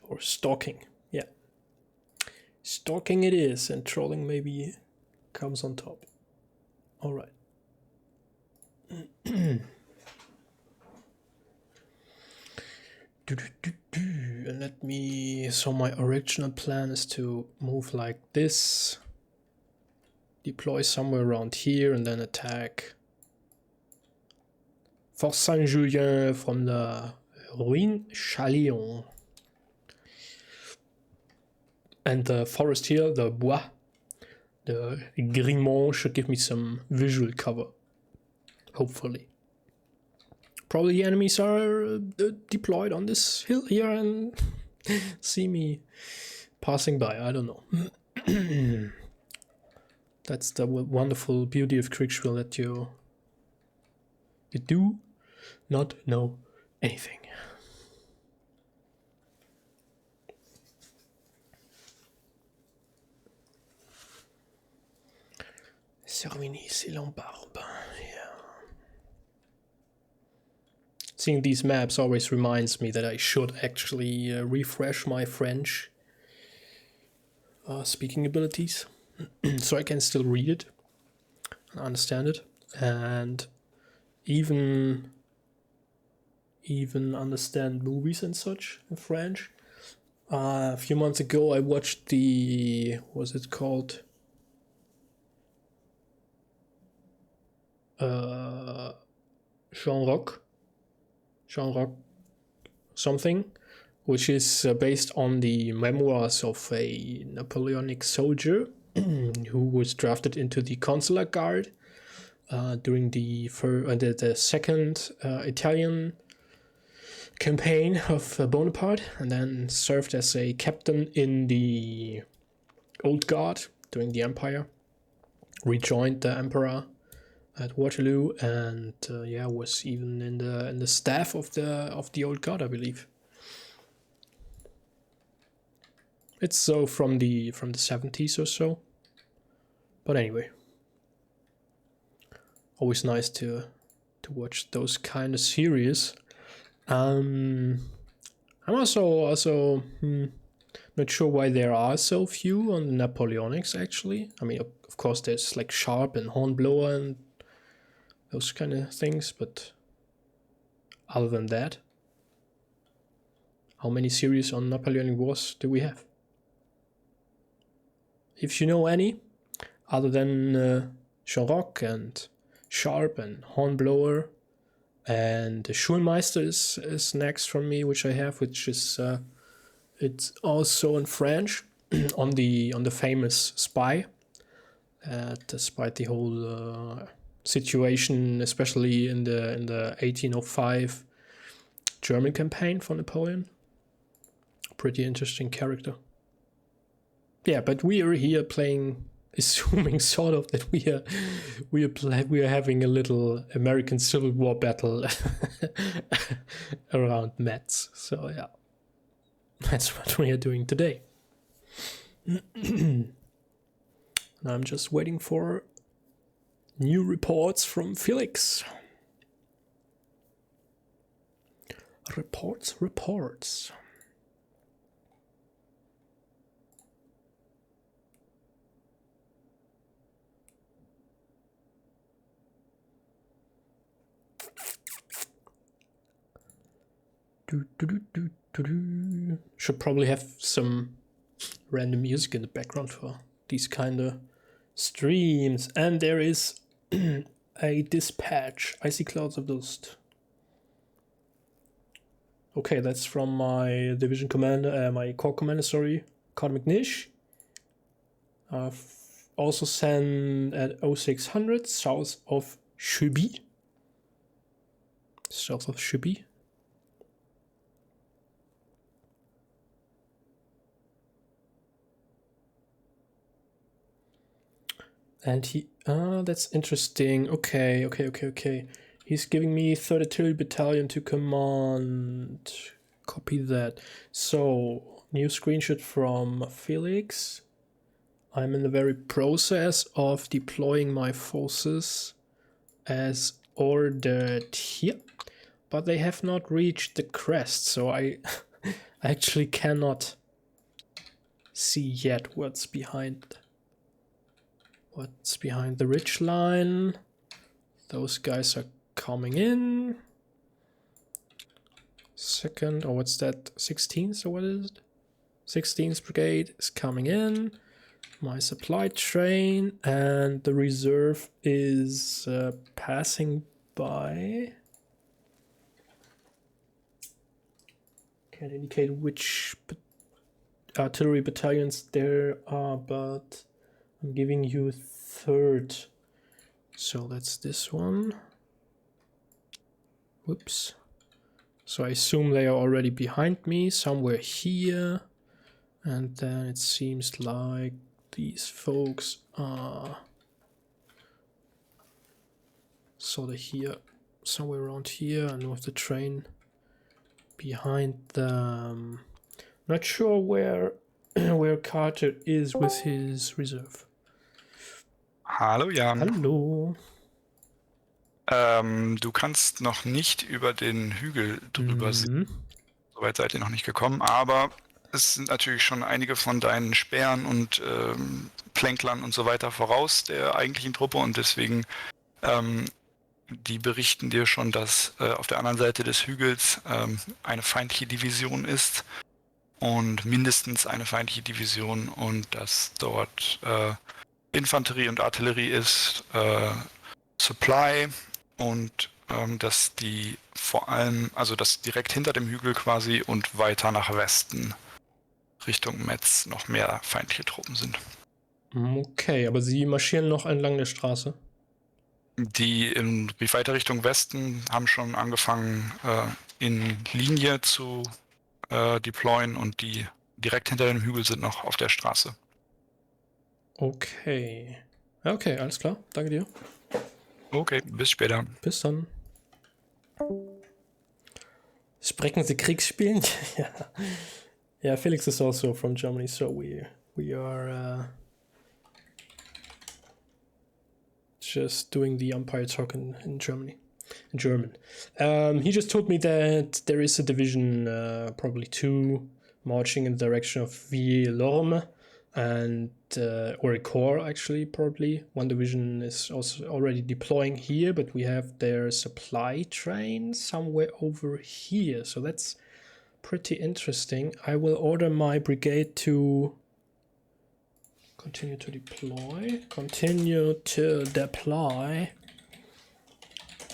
Or stalking, yeah. Stalking it is, and trolling maybe comes on top. Alright. And let me, so my original plan is to move like this, deploy somewhere around here, and then attack Fort Saint-Julien from the Ruine Chalion. And the forest here, the Bois, the Grimont, should give me some visual cover. Hopefully. Probably the enemies are deployed on this hill here and see me passing by. I don't know. That's the wonderful beauty of Kriegsspiel, that you do not know anything. Servigny, c'est Lambarbe. Yeah. Seeing these maps always reminds me that I should actually refresh my French speaking abilities, so I can still read it, understand it, and even understand movies and such in French. A few months ago I watched the, what's it called? Jean Roch something, which is based on the memoirs of a Napoleonic soldier who was drafted into the consular guard during the second Italian campaign of Bonaparte, and then served as a captain in the Old Guard during the Empire, rejoined the Emperor at Waterloo, and yeah, was even in the staff of the Old Guard, I believe. It's so from the 70s or so. But anyway, always nice to watch those kind of series. I'm also not sure why there are so few on the Napoleonics, actually. I mean, of course, there's like Sharp and Hornblower and those kind of things, but other than that, how many series on Napoleonic Wars do we have? if you know any, other than Sharok and Sharp and Hornblower, and the Schulmeister is next from me, which I have, which is it's also in French on the famous Spy. Despite the whole situation, especially in the 1805 German campaign for Napoleon. Pretty interesting character. Yeah, but we are here playing, assuming sort of that we are having a little American Civil War battle around Metz. So yeah, that's what we are doing today. And I'm just waiting for new reports from Felix. Reports. Should probably have some random music in the background for these kind of streams. And there is a dispatch. Icy clouds of dust. Okay, that's from my division commander, my corps commander, sorry, Carter McNish. I've also sent at 0600 south of Chubby. And he, that's interesting. Okay. He's giving me 3rd Artillery Battalion to command. Copy that. So, new screenshot from Felix. I'm in the very process of deploying my forces as ordered here. But they have not reached the crest, so I actually cannot see yet what's behind the ridge line. Those guys are coming in. Second, or what's that? 16th, or what is it? 16th Brigade is coming in. My supply train and the reserve is passing by. Can't indicate which artillery battalions there are, but I'm giving you 3rd. So that's this one. Whoops. So I assume they are already behind me, somewhere here. And then it seems like these folks are sort of here, somewhere around here, and with the train behind them. Not sure where Carter is with his reserve. Hallo Jan. Hallo. Du kannst noch nicht über den Hügel drüber sehen. Soweit seid ihr noch nicht gekommen, aber es sind natürlich schon einige von deinen Spähern und Plänklern und so weiter voraus der eigentlichen Truppe und deswegen die berichten dir schon, dass auf der anderen Seite des Hügels eine feindliche Division ist und mindestens eine feindliche Division und dass dort Infanterie und Artillerie ist, Supply und dass die vor allem, also dass direkt hinter dem Hügel quasi und weiter nach Westen Richtung Metz noch mehr feindliche Truppen sind. Okay, aber sie marschieren noch entlang der Straße? Die weiter Richtung Westen haben schon angefangen in Linie zu deployen und die direkt hinter dem Hügel sind noch auf der Straße. Okay. Okay, alles klar. Danke dir. Okay, bis später. Bis dann. Sprechen Sie Kriegsspielen? Yeah. Yeah, Felix is also from Germany, so we are just doing the Empire talk in German. He just told me that there is a division, probably 2, marching in the direction of Villorme, and or a corps actually, probably. One division is also already deploying here, but we have their supply train somewhere over here, so that's pretty interesting. I will order my brigade to Continue to deploy. Continue to deploy.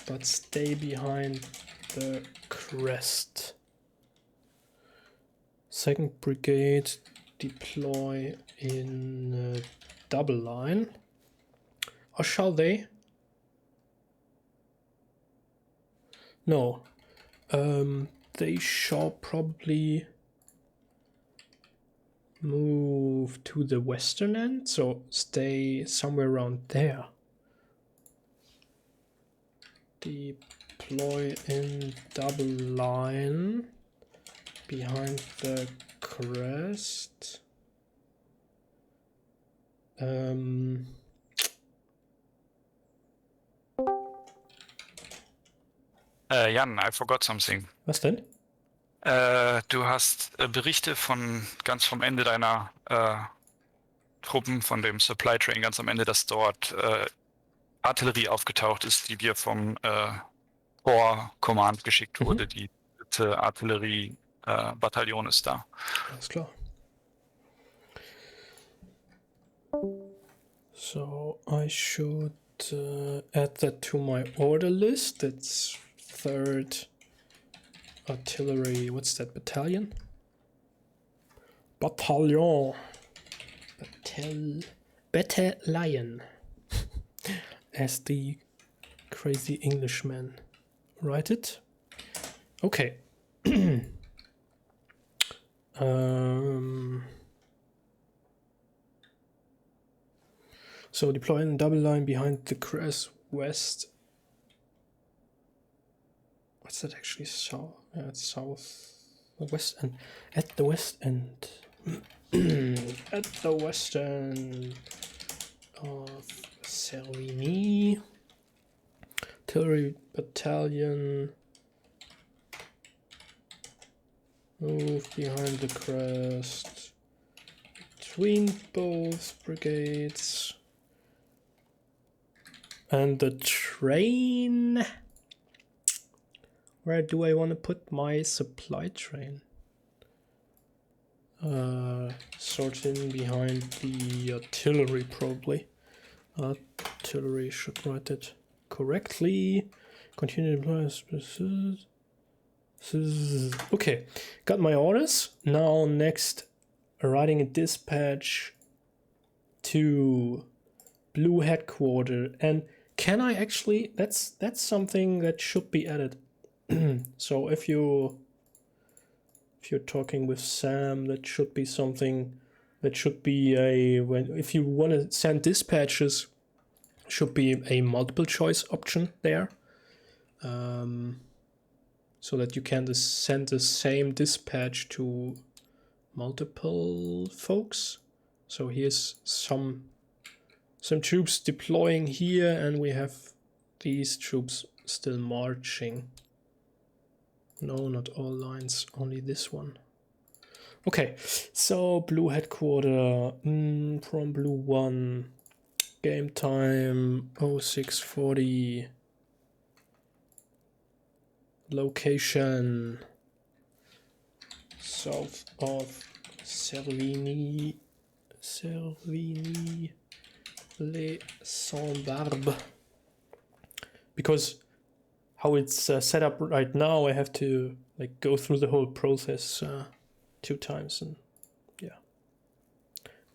But stay behind the crest. 2nd Brigade deploy in double line. Or shall they? No. They shall probably move to the western end, so stay somewhere around there. Deploy in double line behind the crest. Jan, I forgot something. Was denn? Du hast Berichte von ganz vom Ende deiner Truppen, von dem Supply Train ganz am Ende, dass dort Artillerie aufgetaucht ist, die dir vom Corps Command geschickt wurde. Die 3. Artillerie-Bataillon ist da. Alles klar. So I should add that to my order list. That's 3rd Artillery. What's that battalion? Battalion. Battalion. As the crazy Englishman write it. Okay. So deploy in double line behind the crest west. What's that actually? South? Yeah, it's south. West end. At the west end. At the west end of Servini. Artillery battalion. Move behind the crest. Between both brigades. And the train. Where do I want to put my supply train? Sort in behind the artillery, probably. Artillery should write it correctly. Continue to deploy. Okay, got my orders. Now next, writing a dispatch to Blue Headquarter. And can I actually? That's something that should be added. So if you're talking with Sam, that should be something that should be if you want to send dispatches, should be a multiple choice option there, so that you can send the same dispatch to multiple folks. So here's some troops deploying here, and we have these troops still marching. No, not all lines, only this one. Okay, so Blue Headquarter from Blue 1. Game time 0640. Location south of Servini. Les Sans-Barbes. Because how it's set up right now, I have to like go through the whole process 2 times, and yeah,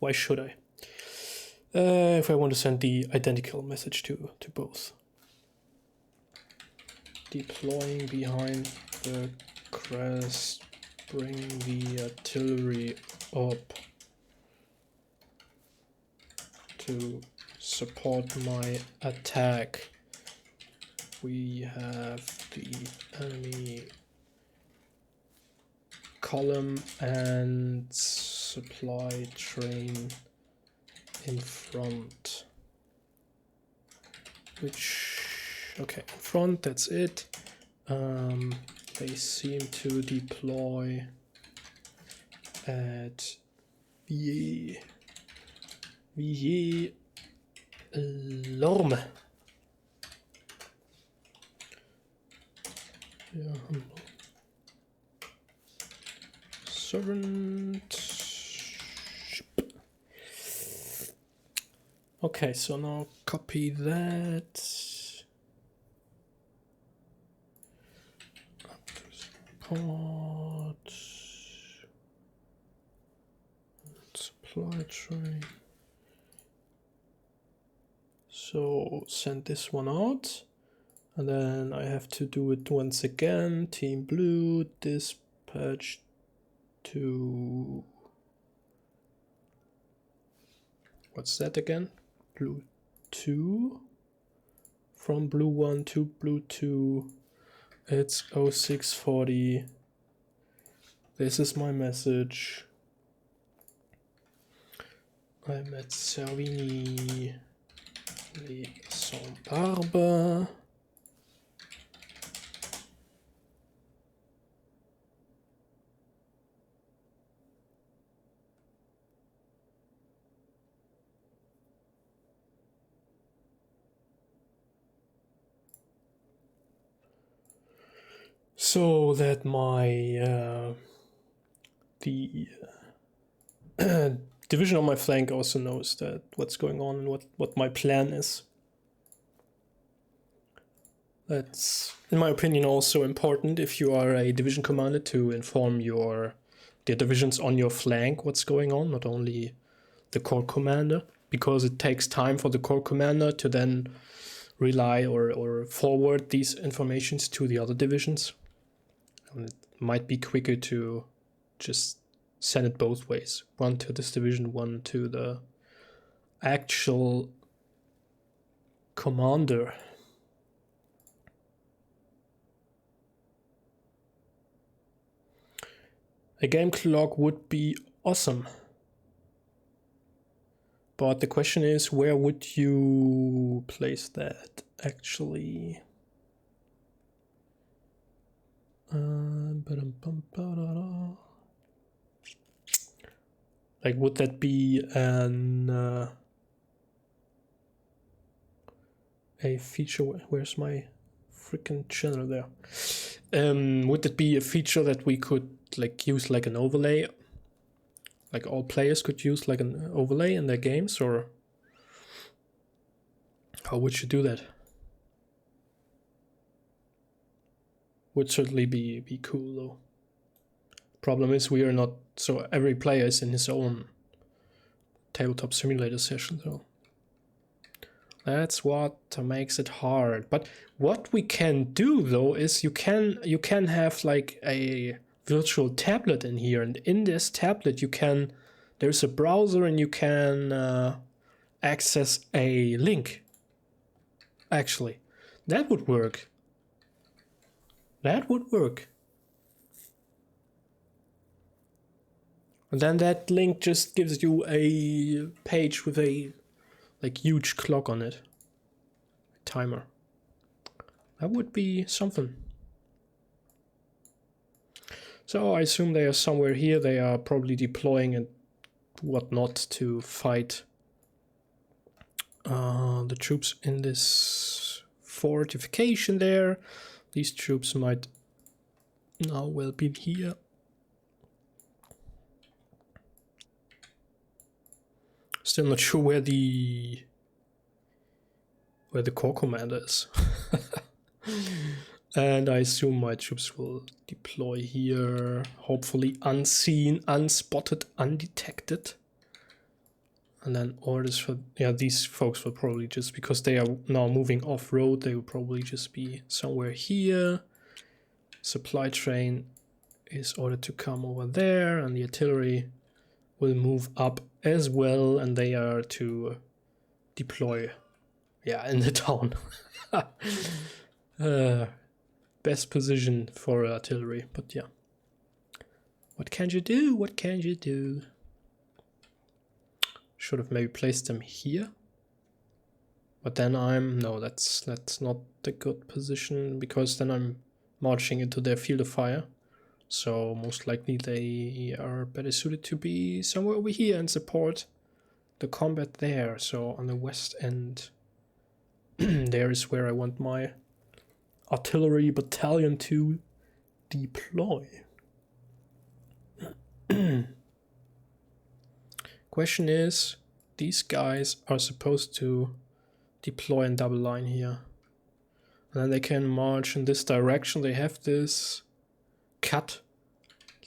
why should I? If I want to send the identical message to both. Deploying behind the crest, bring the artillery up to support my attack. We have the enemy column and supply train in front. Okay, in front, that's it. They seem to deploy at Villers-Lorme. Yeah. Servant. Okay, so now copy that. Support. Supply train. So send this one out. And then I have to do it once again. Team Blue, dispatch to... What's that again? Blue 2. From Blue 1 to Blue 2. It's 0640. This is my message. I'm at Servini Les Sans Barbe. So that my the division on my flank also knows that what's going on and what my plan is. That's, in my opinion, also important if you are a division commander to inform the divisions on your flank what's going on, not only the corps commander, because it takes time for the corps commander to then rely or forward these informations to the other divisions. And it might be quicker to just send it both ways. One to this division, one to the actual commander. A game clock would be awesome. But the question is, where would you place that actually? Like, would that be a feature? Where's my freaking channel there? Would it be a feature that we could like use like an overlay? Like all players could use like an overlay in their games, or how would you do that? Would certainly be cool though. Problem is we are not, so every player is in his own tabletop simulator session, so that's what makes it hard. But what we can do though is you can have like a virtual tablet in here, and in this tablet there's a browser and you can access a link. Actually, that would work. That would work. And then that link just gives you a page with a like huge clock on it. A timer. That would be something. So I assume they are somewhere here. They are probably deploying and whatnot to fight the troops in this fortification there. These troops might now well be here. Still not sure where the corps commander is. And I assume my troops will deploy here, hopefully unseen, unspotted, undetected. And then orders for, yeah, these folks will probably just, because they are now moving off-road, they will probably just be somewhere here. Supply train is ordered to come over there, and the artillery will move up as well, and they are to deploy, yeah, in the town. Best position for artillery, but yeah. What can you do? What can you do? Should have maybe placed them here. But then no, that's not the good position, because then I'm marching into their field of fire. So most likely they are better suited to be somewhere over here and support the combat there. So on the west end, there is where I want my artillery battalion to deploy. Question is, these guys are supposed to deploy in double line here. And then they can march in this direction. They have this cut,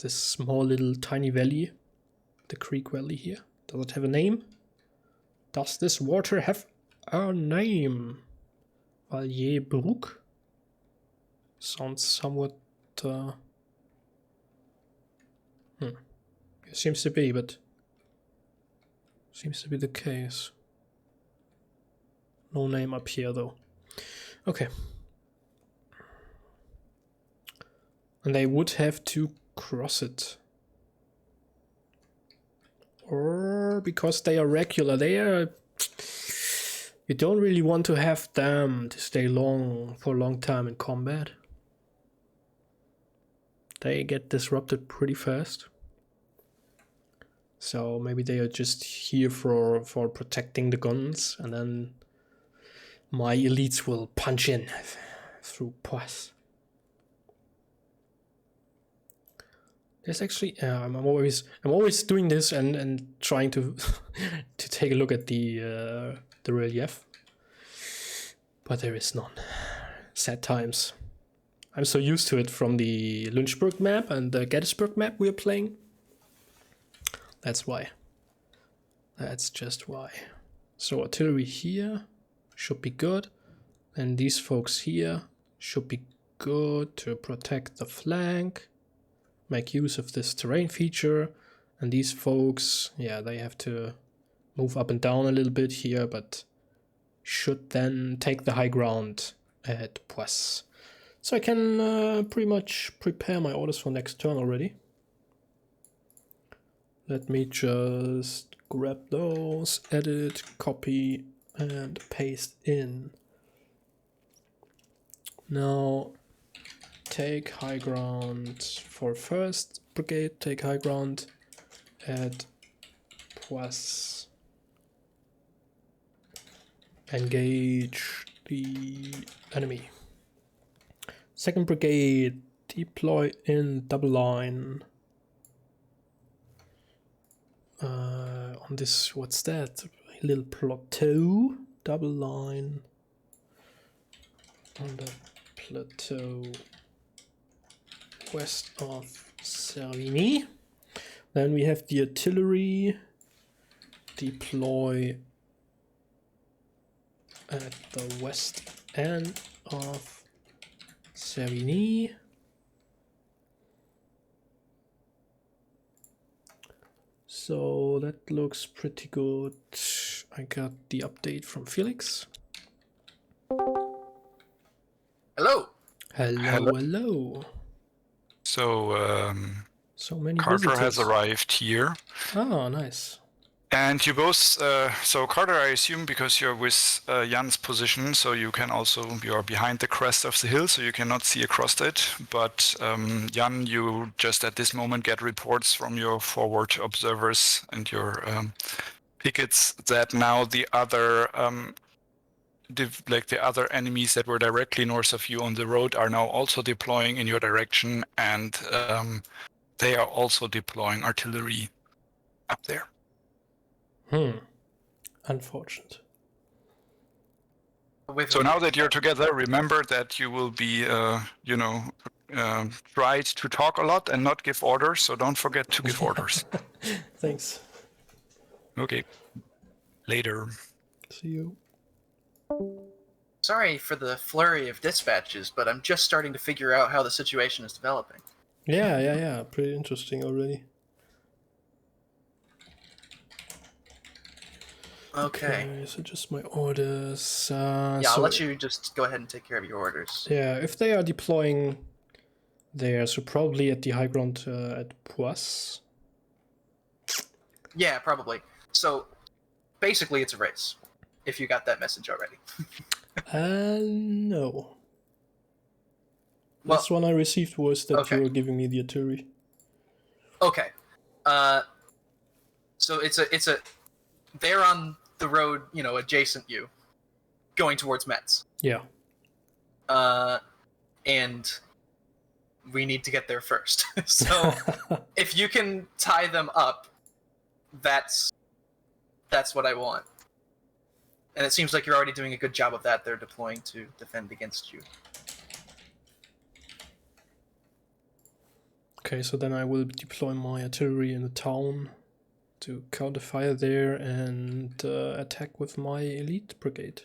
this small little tiny valley, the creek valley here. Does it have a name? Does this water have a name? Valjerbroek? Sounds somewhat... It seems to be, but... Seems to be the case. No name up here, though. Okay. And they would have to cross it. Or because they are regular, they are... You don't really want to have them to stay for a long time in combat. They get disrupted pretty fast. So maybe they are just here for protecting the guns, and then my elites will punch in through Poise. There's actually I'm always doing this and trying to to take a look at the relief, but there is none. Sad times. I'm so used to it from the Lynchburg map and the Gettysburg map we are playing. That's why. That's just why. So artillery here should be good, and these folks here should be good to protect the flank. Make use of this terrain feature, and these folks, yeah, they have to move up and down a little bit here, but should then take the high ground at Poisse. So I can pretty much prepare my orders for next turn already. Let me just grab those, edit, copy, and paste in. Now take high ground for 1st Brigade, take high ground at Poisse. Engage the enemy. 2nd Brigade, deploy in double line. On this, what's that? A little plateau, double line. On the plateau west of Servigny. Then we have the artillery deploy at the west end of Servigny. So that looks pretty good. I got the update from Felix. Hello. Hello. So, So many Carter visitors. has arrived here. Oh, nice. And you both, so Carter, I assume, because you're with Jan's position, so you are behind the crest of the hill, so you cannot see across it. But Jan, you just at this moment get reports from your forward observers and your pickets that now the other, the other enemies that were directly north of you on the road are now also deploying in your direction, and they are also deploying artillery up there. Unfortunate. So now that you're together, remember that you will be, tried to talk a lot and not give orders. So don't forget to give orders. Thanks. Okay. Later. See you. Sorry for the flurry of dispatches, but I'm just starting to figure out how the situation is developing. Yeah. Pretty interesting already. Okay. So just my orders. Yeah, I'll let you just go ahead and take care of your orders. Yeah, if they are deploying there, so probably at the high ground at Poisse. Yeah, probably. So, basically, it's a race. If you got that message already. No. Well, Last one I received was that okay. you were giving me the artillery. Okay. So it's a. They're on the road, adjacent you, going towards Metz. Yeah. And we need to get there first. So if you can tie them up, that's that's what I want. And it seems like you're already doing a good job of that. They're deploying to defend against you. Okay, so then I will deploy my artillery in the town to counter fire there and attack with my elite brigade.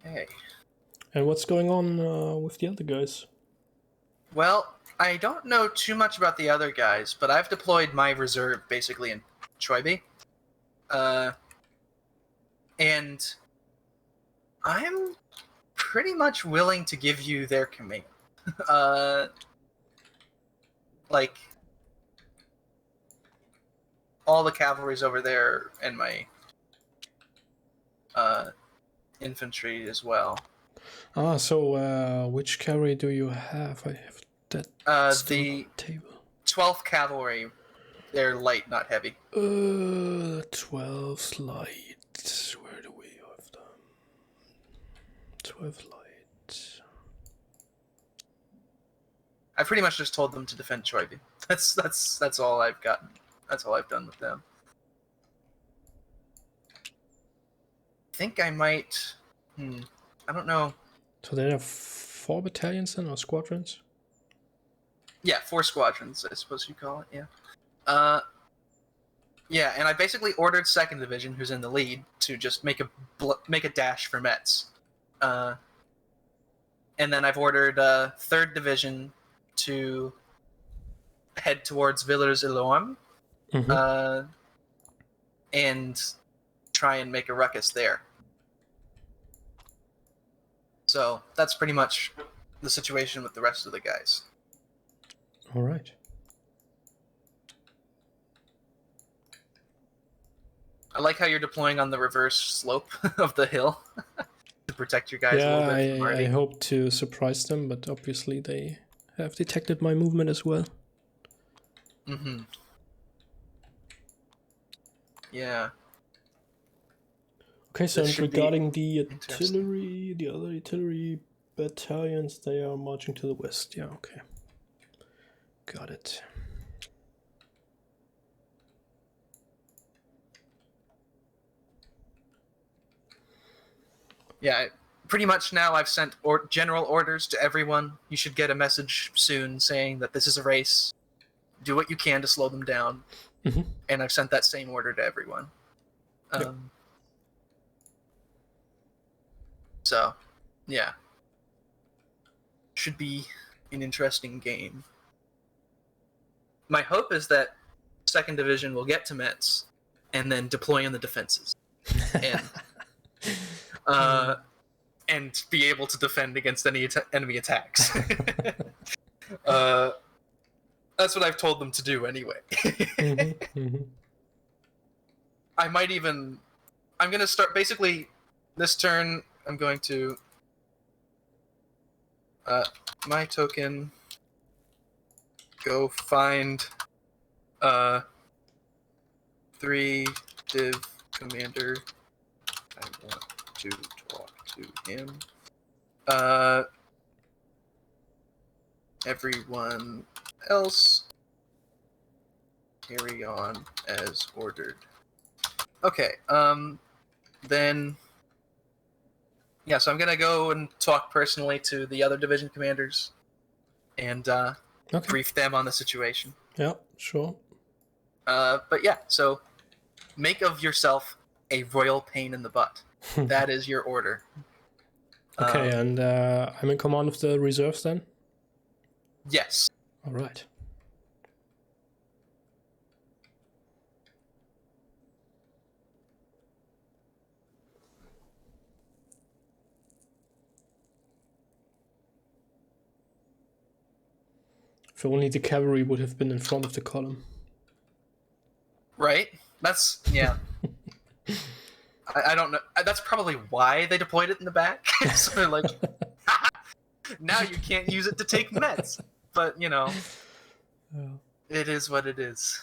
Okay. And what's going on with the other guys? Well, I don't know too much about the other guys, but I've deployed my reserve basically in Choiby. And I'm pretty much willing to give you their command. Like, all the cavalry's over there and my infantry as well. Ah, so which cavalry do you have? I have that still on The table. 12th Cavalry, they're light, not heavy. 12 light. Where do we have them? 12 light. I pretty much just told them to defend Choiby. That's all I've gotten. That's all I've done with them. I think I might. I don't know. So there are 4 battalions then, or squadrons? Yeah, 4 squadrons, I suppose you call it. Yeah. Yeah, and I basically ordered 2nd Division, who's in the lead, to just make a dash for Metz. And then I've ordered 3rd Division to head towards Villers-Ilorme, and try and make a ruckus there. So that's pretty much the situation with the rest of the guys. All right. I like how you're deploying on the reverse slope of the hill to protect your guys a little bit from I Marty. hope to surprise them, but obviously they have detected my movement as well. Mm-hmm. Yeah. Okay, so This should be regarding the interesting. artillery, the other artillery battalions, they are marching to the west. Yeah, okay. Got it. Yeah, pretty much now I've sent general orders to everyone. You should get a message soon saying that this is a race. Do what you can to slow them down. Mm-hmm. And I've sent that same order to everyone. Yep. So, yeah. Should be an interesting game. My hope is that 2nd Division will get to Metz and then deploy in the defenses. And be able to defend against any enemy attacks. That's what I've told them to do anyway. I might even... I'm going to start... Basically, this turn, I'm going to... my token... Go find... 3 div commander. I want to talk to him. Everyone else, carry on as ordered. Okay, then... Yeah, so I'm gonna go and talk personally to the other division commanders and brief them on the situation. Yeah, sure. But yeah, so make of yourself a royal pain in the butt. That is your order. Okay, and I'm in command of the reserves then? Yes. All right. If only the cavalry would have been in front of the column. Right? That's, yeah. I don't know. That's probably why they deployed it in the back. So they're like, now you can't use it to take Metz. But, you know, it is what it is.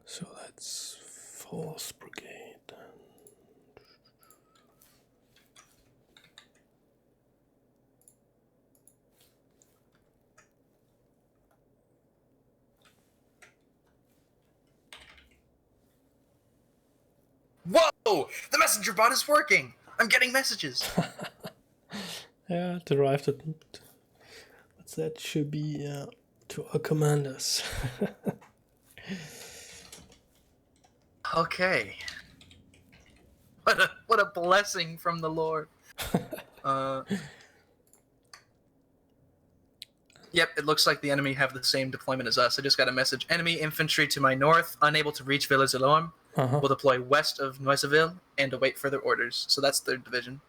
So that's 4th Brigade. Whoa! The messenger bot is working! I'm getting messages! Yeah, it arrived at... What's that? Should be to our commanders. Okay. What a blessing from the Lord. Yep, it looks like the enemy have the same deployment as us. I just got a message. Enemy infantry to my north, unable to reach Villers-Alarm. Will deploy west of Noiseville and await further orders. So that's 3rd Division.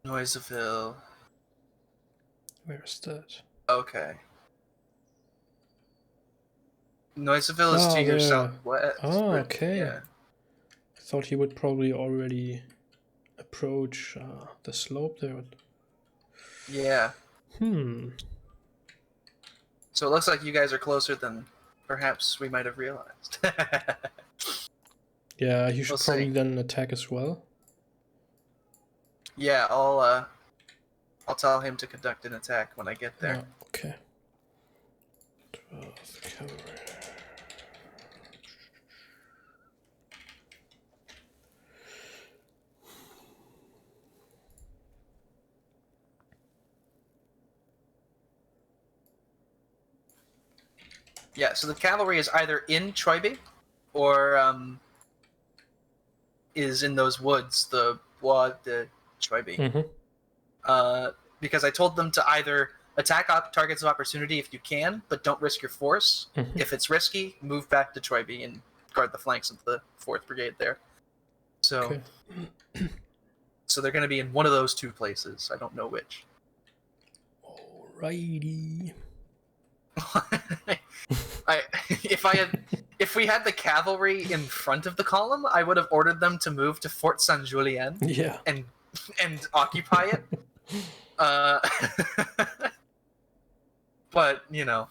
Noiseville. Where's that? Okay. Noiseville is to your there. southwest. Oh, right? okay. Yeah. I thought he would probably already approach the slope there. Yeah. So it looks like you guys are closer than perhaps we might have realized. Yeah, he should We'll probably see. then attack as well. Yeah, I'll tell him to conduct an attack when I get there. Okay. 12th cavalry. Yeah, so the cavalry is either in Troiby or is in those woods, the Bois de Troiby. Because I told them to either attack targets of opportunity if you can, but don't risk your force. If it's risky, move back to Troiby and guard the flanks of the 4th Brigade there. So, so they're going to be in one of those 2 places. I don't know which. Alrighty. If we had the cavalry in front of the column, I would have ordered them to move to Fort Saint Julien and occupy it. But you know,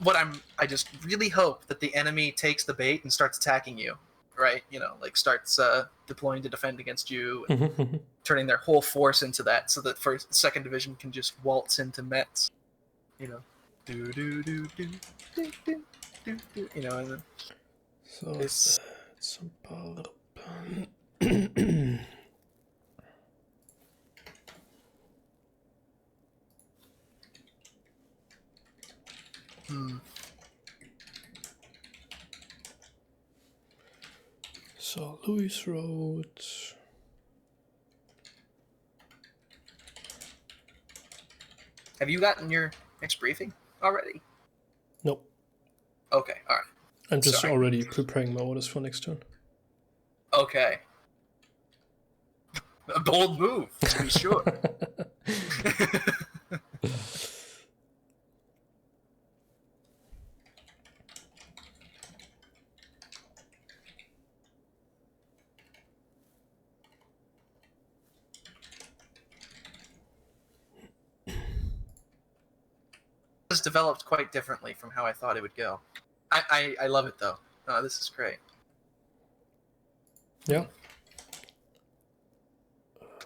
I just really hope that the enemy takes the bait and starts attacking you, right? You know, like starts deploying to defend against you, and turning their whole force into that, so that 2nd Division can just waltz into Metz. You know, do do do do do do do do. You know, and then so it's about So Louis Road. Have you gotten your next briefing already? Nope. Okay, all right. I'm just Sorry. already preparing my orders for next turn. Okay. A bold move, to be sure. This developed quite differently from how I thought it would go. I love it though. This is great. Yeah.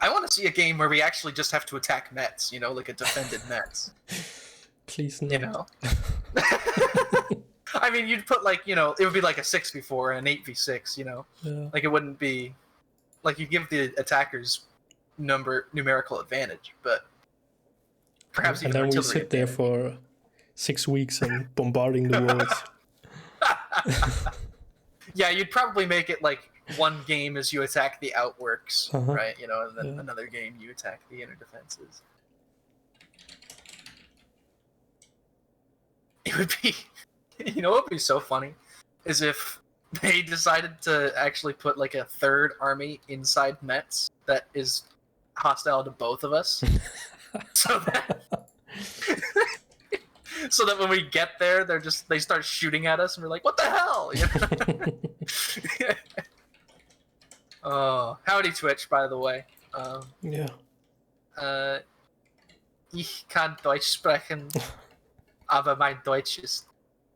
I want to see a game where we actually just have to attack Metz, you know, like a defended Metz. Please no. You know? I mean, you'd put like, you know, it would be like a 6v4 and an 8v6, you know? Yeah. Like it wouldn't be, like you give the attackers numerical advantage, but perhaps And even then we artillery sit there for 6 weeks and bombarding the world. Yeah, you'd probably make it like one game is you attack the outworks, Uh-huh. right? You know, and then Yeah. another game you attack the inner defenses. It would be, you know, what would be so funny is if they decided to actually put like a third army inside Metz that is hostile to both of us, so that so that when we get there, they start shooting at us, and we're like, "What the hell?" You know? Oh, howdy, Twitch! By the way, Yeah. Ich kann Deutsch sprechen, aber mein Deutsch ist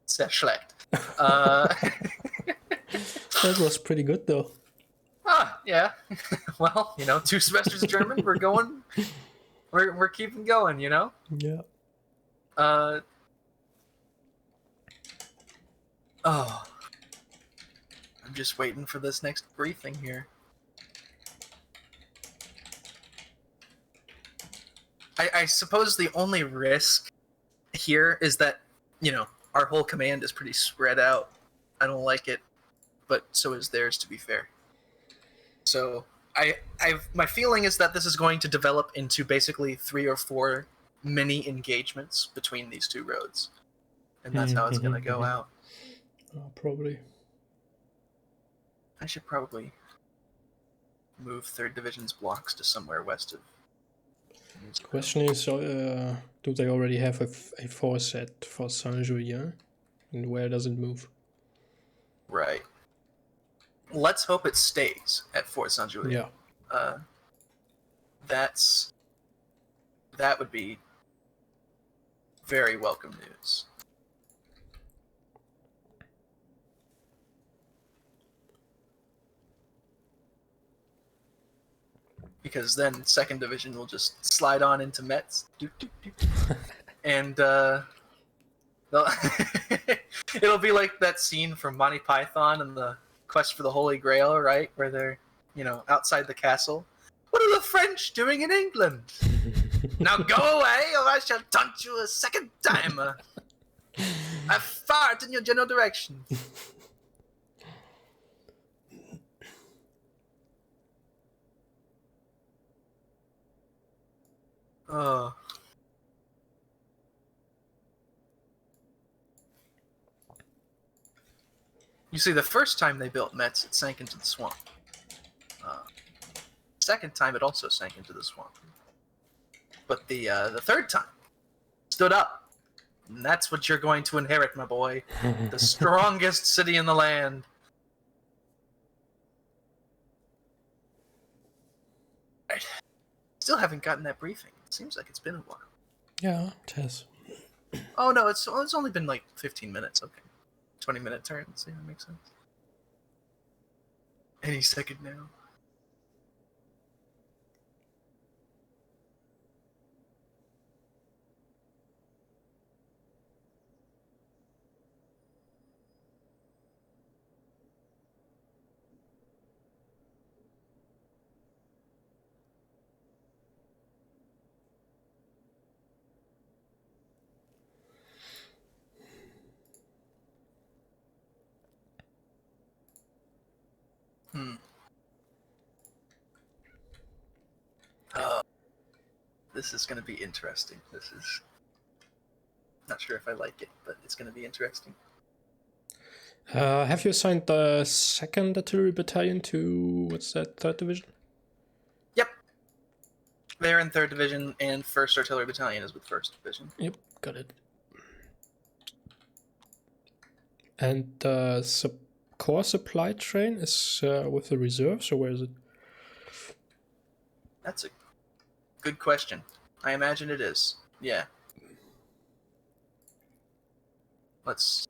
sehr schlecht. That was pretty good though. Yeah. Well, you know, 2 semesters of German. We're going. We're keeping going. You know. Yeah. Oh. I'm just waiting for this next briefing here. I suppose the only risk here is that, you know, our whole command is pretty spread out. I don't like it, but so is theirs, to be fair. So my feeling is that this is going to develop into basically 3 or 4 mini engagements between these 2 roads, and that's how it's going to go out. Probably. I should probably move 3rd Division's blocks to somewhere west of. Question is, do they already have a force at for Saint-Julien? And where does it move? Right. Let's hope it stays at Fort Saint-Julien. Yeah. That would be very welcome news. Because then 2nd Division will just slide on into Metz. And it'll be like that scene from Monty Python and the Quest for the Holy Grail, right? Where they're, you know, outside the castle. What are the French doing in England? Now go away, or I shall taunt you a second time. I fart in your general direction. Oh. You see, the first time they built Metz, it sank into the swamp. Second time, it also sank into the swamp. But the 3rd time, stood up. And that's what you're going to inherit, my boy. The strongest city in the land. Right. Still haven't gotten that briefing. It seems like it's been a while. Yeah, it has. Oh no, it's only been like 15 minutes. Okay, 20-minute turn. See, that makes sense. Any second now. This is going to be interesting. This is not sure if I like it, but it's going to be interesting. Have you assigned the 2nd Artillery Battalion to, what's that, 3rd Division? Yep. They're in 3rd Division, and 1st Artillery Battalion is with 1st Division. Yep, got it. And the core supply train is with the reserves, or where is it? That's a good question. I imagine it is. Yeah. Let's.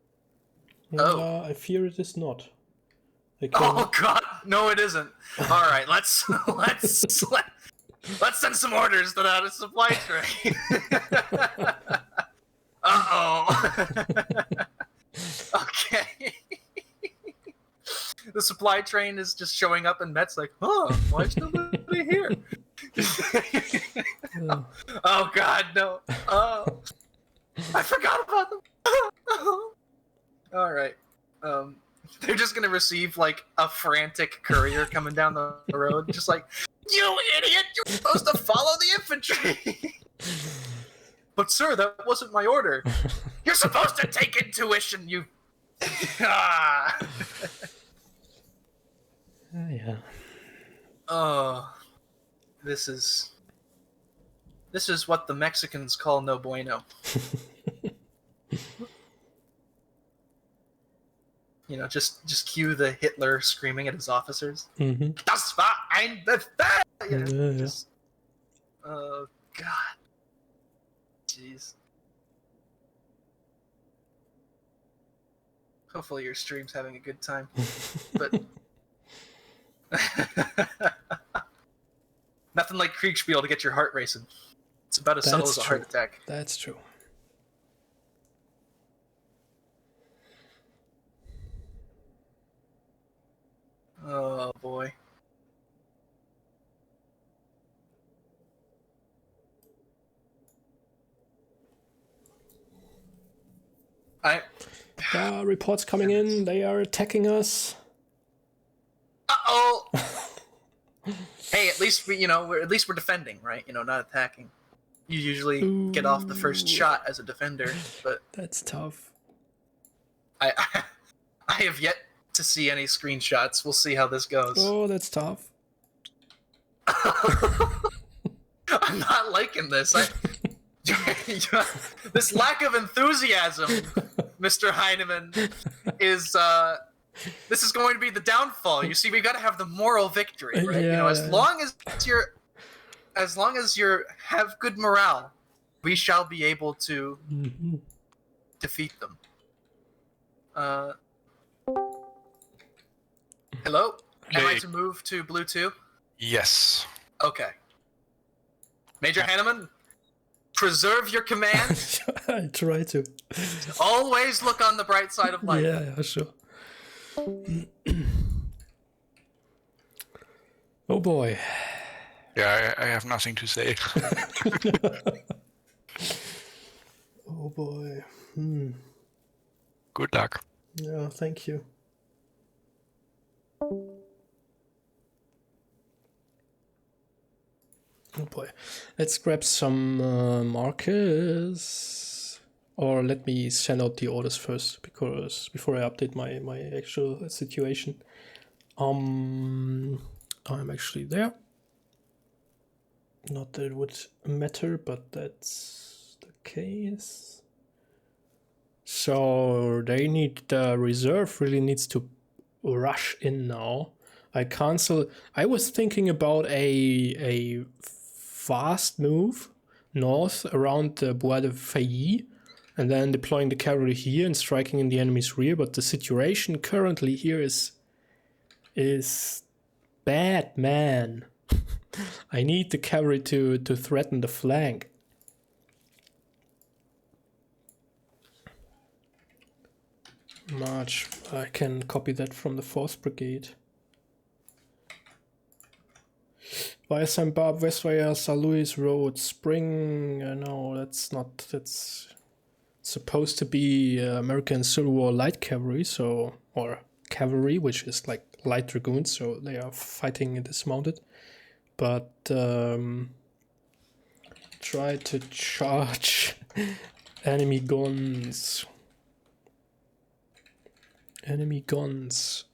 Oh. I fear it is not. Oh God! No, it isn't. All right, let's send some orders to that supply train. Uh-oh. Okay. The supply train is just showing up in Metz like, huh, why is nobody here? Oh God, no. Oh, I forgot about them. All right. They're just gonna receive like a frantic courier coming down the road, just like, "You idiot! You're supposed to follow the infantry." But sir, that wasn't my order. You're supposed to take intuition. You. Yeah. Oh, this is what the Mexicans call no bueno. You know, just cue the Hitler screaming at his officers. Mm-hmm. Das war ein Befehl! You know, Yeah. just, oh, God. Jeez. Hopefully your stream's having a good time. But nothing like Kriegsspiel to get your heart racing. It's about as subtle That's as a heart true. attack. That's true. Oh, boy. Reports coming in. They are attacking us. Uh-oh! Hey, at least we're defending, right? You know, not attacking. You usually get off the first shot as a defender, but That's tough. I have yet to see any screenshots. We'll see how this goes. Oh, that's tough. I'm not liking this. This lack of enthusiasm, Mr. Heinemann, is this is going to be the downfall. You see, we got to have the moral victory, right? You know, as long as you have good morale, we shall be able to defeat them. Hello? Am I Hey. to move to Blue 2? Yes. Okay. Major Hanneman, preserve your command. I try to. Always look on the bright side of life. Yeah, sure. Oh boy. Yeah, I have nothing to say. Oh boy. Good luck. Yeah, thank you. Oh boy. Let's grab some markers. Or let me send out the orders first, because before I update my actual situation. I'm actually there. Not that it would matter, but that's the case. So they need, the reserve really needs to rush in now. I was thinking about a fast move north around the Bois de Failly, and then deploying the cavalry here and striking in the enemy's rear, but the situation currently here is bad, man. I need the cavalry to threaten the flank. March. I can copy that from the 4th Brigade. Via St. Barb, West via St. Louis Road, Spring. No, that's supposed to be American Civil War light cavalry, or cavalry, which is like light dragoons, so they are fighting dismounted. But try to charge enemy guns. Enemy guns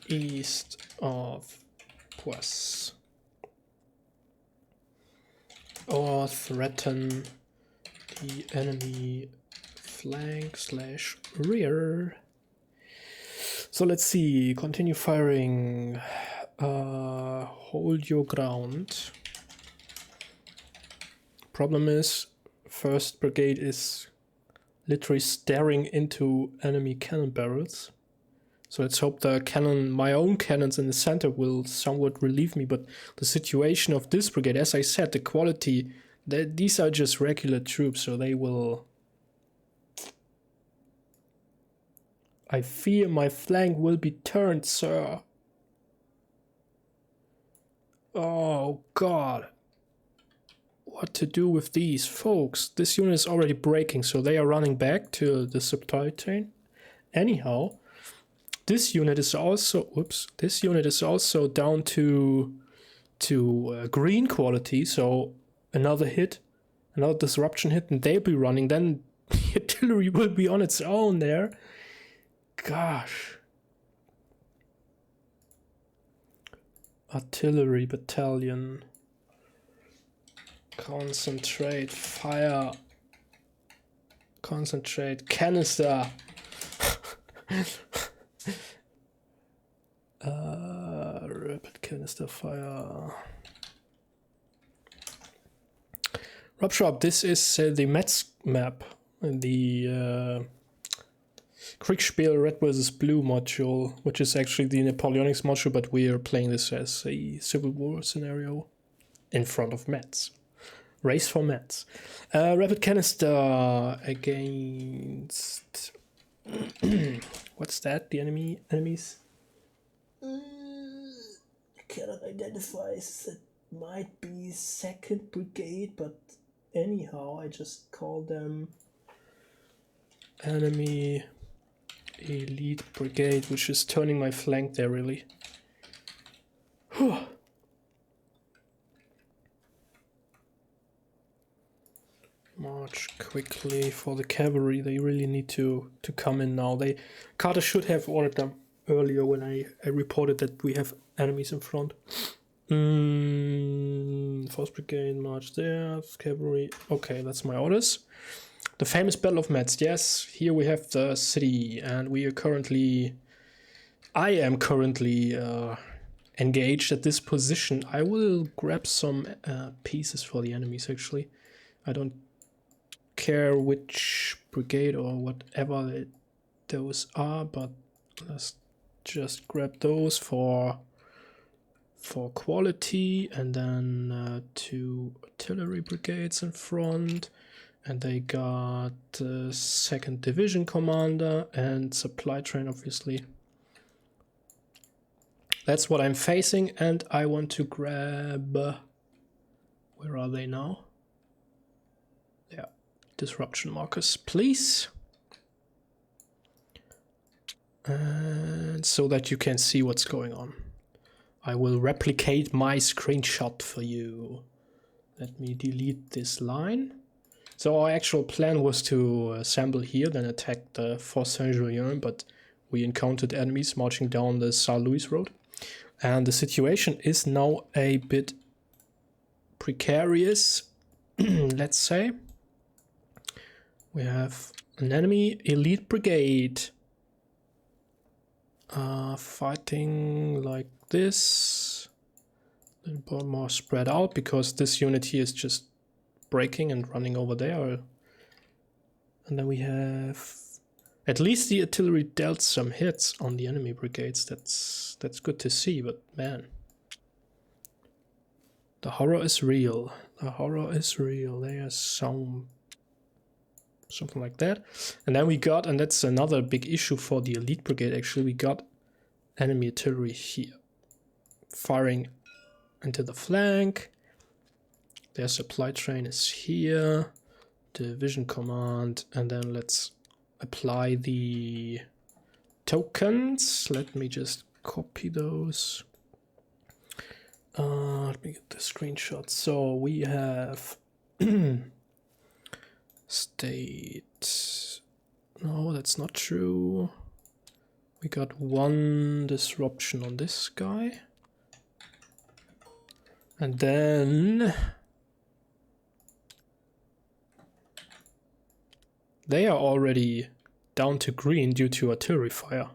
east of Poisse, or threaten the enemy flank / rear. So let's see, continue firing, hold your ground. Problem is, 1st Brigade is literally staring into enemy cannon barrels. So let's hope my own cannons in the center will somewhat relieve me, but the situation of this brigade, as I said, the quality, these are just regular troops, so they will... I fear my flank will be turned, sir. Oh, God. What to do with these folks? This unit is already breaking, so they are running back to the supply chain. Anyhow, this unit is also down to green quality, so another hit, another disruption hit, and they'll be running. Then the artillery will be on its own there. Gosh. Artillery battalion. Concentrate, fire. Concentrate, canister. Rapid canister fire. Rob Schwab, this is the Metz map, the Kriegsspiel Red vs. Blue module, which is actually the Napoleonics module, but we are playing this as a Civil War scenario in front of Metz. Race for Metz. Rapid canister against... What's that? The enemies? I cannot identify. It might be 2nd Brigade, but anyhow, I just call them enemy elite brigade, which is turning my flank there, really. Whew. March quickly for the cavalry. They really need to come in now. Carter should have ordered them earlier when I reported that we have enemies in front. 4th Brigade, march there. Cavalry. Okay, that's my orders. The famous Battle of Metz. Yes, here we have the city, and I am currently engaged at this position. I will grab some pieces for the enemies, actually. I don't care which brigade or whatever those are, but let's just grab those for quality, and then 2 artillery brigades in front, and they got 2nd Division commander and supply train, obviously. That's what I'm facing, and I want to grab... where are they now? Yeah, disruption markers, please. And so that you can see what's going on. I will replicate my screenshot for you. Let me delete this line. So our actual plan was to assemble here, then attack the Fort Saint-Julien, but we encountered enemies marching down the Saint-Louis road. And the situation is now a bit precarious, let's say. We have an enemy elite brigade fighting like this, a little bit more spread out, because this unit here is just breaking and running over there. And then we have, at least the artillery dealt some hits on the enemy brigades. That's good to see, but man, the horror is real. The horror is real. There's something like that. And then we got, and that's another big issue for the elite brigade actually, we got enemy artillery here, firing into the flank. Their supply train is here, division command, and then let's apply the tokens. Let me just copy those. Let me get the screenshot. So we have state. No, that's not true. We got 1 disruption on this guy. And then they are already down to green due to artillery fire.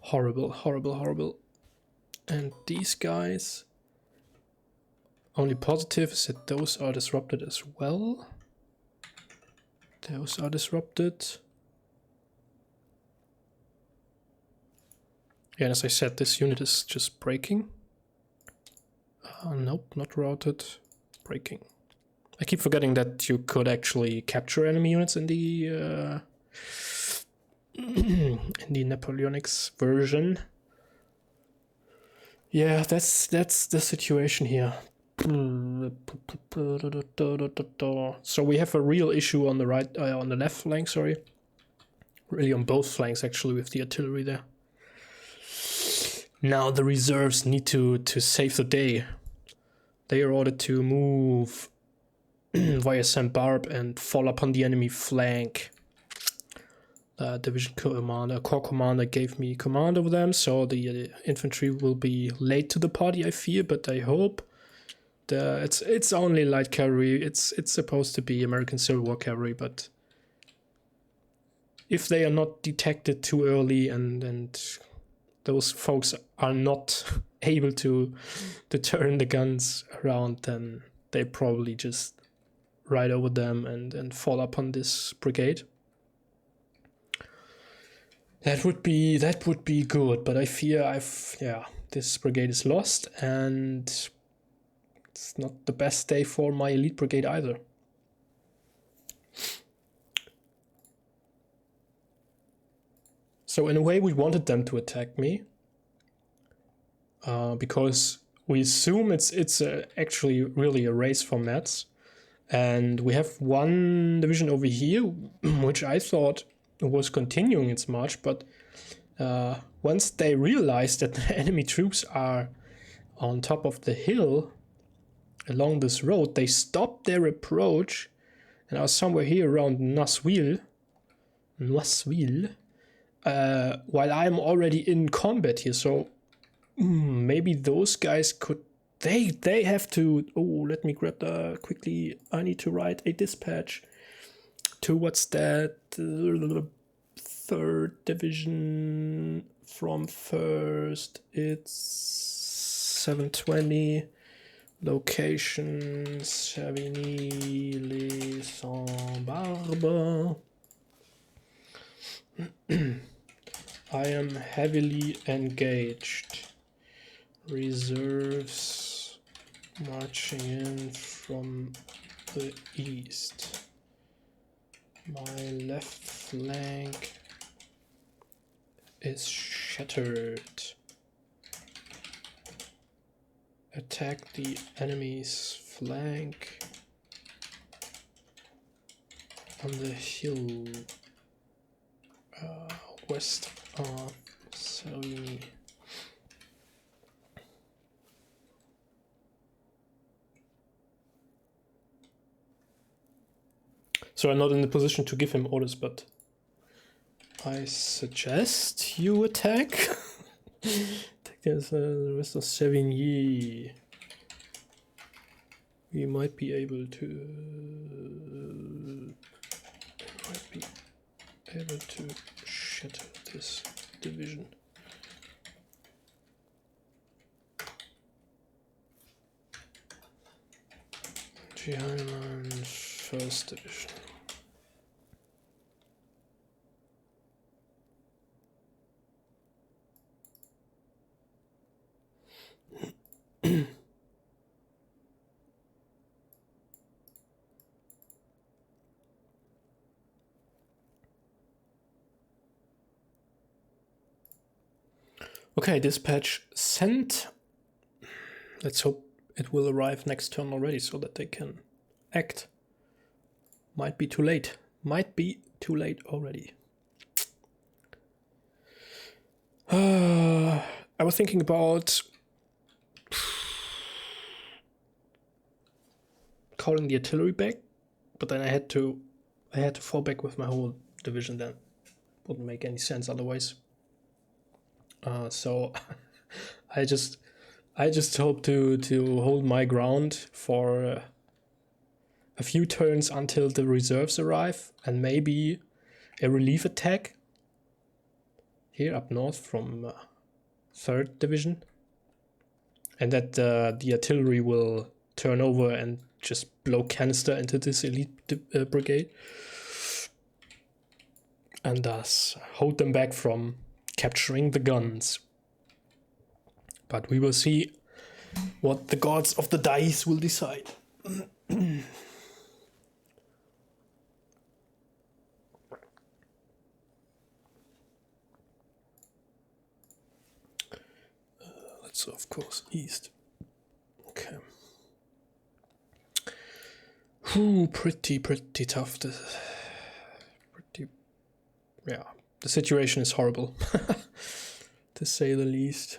Horrible, horrible, horrible. And these guys, only positive is that those are disrupted as well. Those are disrupted. Yeah, and as I said, this unit is just breaking. Nope, not routed. Breaking. I keep forgetting that you could actually capture enemy units in the Napoleonics version. Yeah, that's the situation here. So we have a real issue on the right, on the left flank. Sorry, really on both flanks actually with the artillery there. Now the reserves need to save the day. They are ordered to move via St. Barb and fall upon the enemy flank. Division corps commander gave me command over them, so the infantry will be late to the party, I fear, but I hope. It's only light cavalry. It's supposed to be American Civil War cavalry, but if they are not detected too early and those folks are not able to turn the guns around, then they probably just ride over them and fall upon this brigade. That would be good, but I fear this brigade is lost, and it's not the best day for my elite brigade either. So in a way we wanted them to attack me, because we assume it's actually really a race for Metz, and we have one division over here which I thought was continuing its march, but once they realized that the enemy troops are on top of the hill along this road, they stopped their approach and are somewhere here around Noisville, while I'm already in combat here. So maybe those guys could, they have to, let me grab quickly, I need to write a dispatch to what's that, 3rd division from 1st, it's 720, location Savigny-les-Saint-Barbe. I am heavily engaged. Reserves marching in from the east. My left flank is shattered. Attack the enemy's flank on the hill west of Savigny. So I'm not in the position to give him orders, but I suggest you attack. Take the rest of Savigny. We might be able to shatter this division. German 1st Division. Okay, dispatch sent. Let's hope it will arrive next turn already so that they can act. Might be too late. Might be too late already. I was thinking about calling the artillery back, but then I had to fall back with my whole division. Then wouldn't make any sense otherwise. So I just hope to hold my ground for a few turns until the reserves arrive, and maybe a relief attack here up north from 3rd Division, and that the artillery will turn over and just blow canister into this elite brigade, and thus hold them back from capturing the guns. But we will see what the gods of the dice will decide. Let's of course east. Okay. Pretty tough. the situation is horrible, to say the least.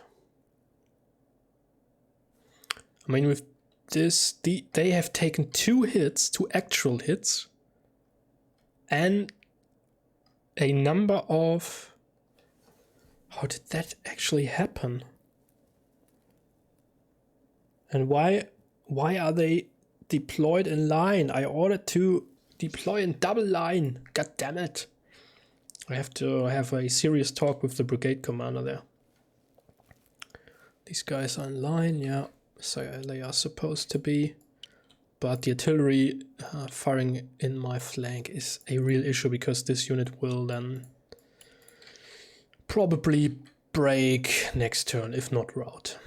I mean, with this, they have taken 2 hits, 2 actual hits, and a number of... How did that actually happen? And why are they deployed in line? I ordered to deploy in double line. God damn it. I have to have a serious talk with the brigade commander there. These guys are in line, yeah. So they are supposed to be. But the artillery firing in my flank is a real issue, because this unit will then probably break next turn, if not rout.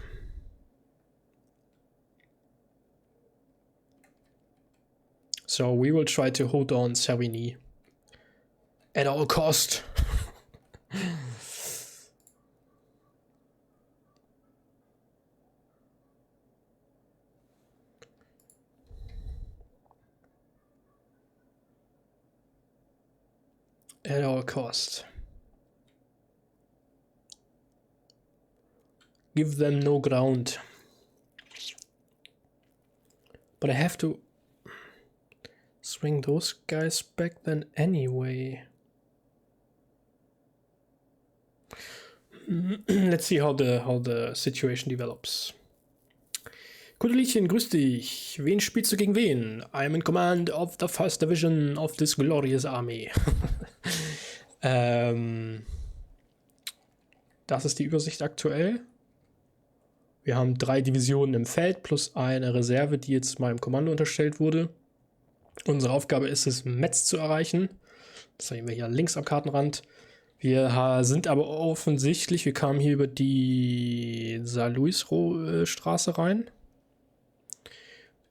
So we will try to hold on Savigny at all cost. At all cost. Give them no ground. But I have to swing those guys back then anyway. Let's see how the situation develops. Kudelchen, grüß dich. Wen spielst du gegen wen? I am in command of the 1st Division of this glorious army. Das ist die Übersicht aktuell. Wir haben 3 Divisionen im Feld plus eine Reserve, die jetzt meinem Kommando unterstellt wurde. Unsere Aufgabe ist es, Metz zu erreichen. Das sehen wir hier links am Kartenrand. Wir sind aber offensichtlich, wir kamen hier über die Saarlouis-Straße rein.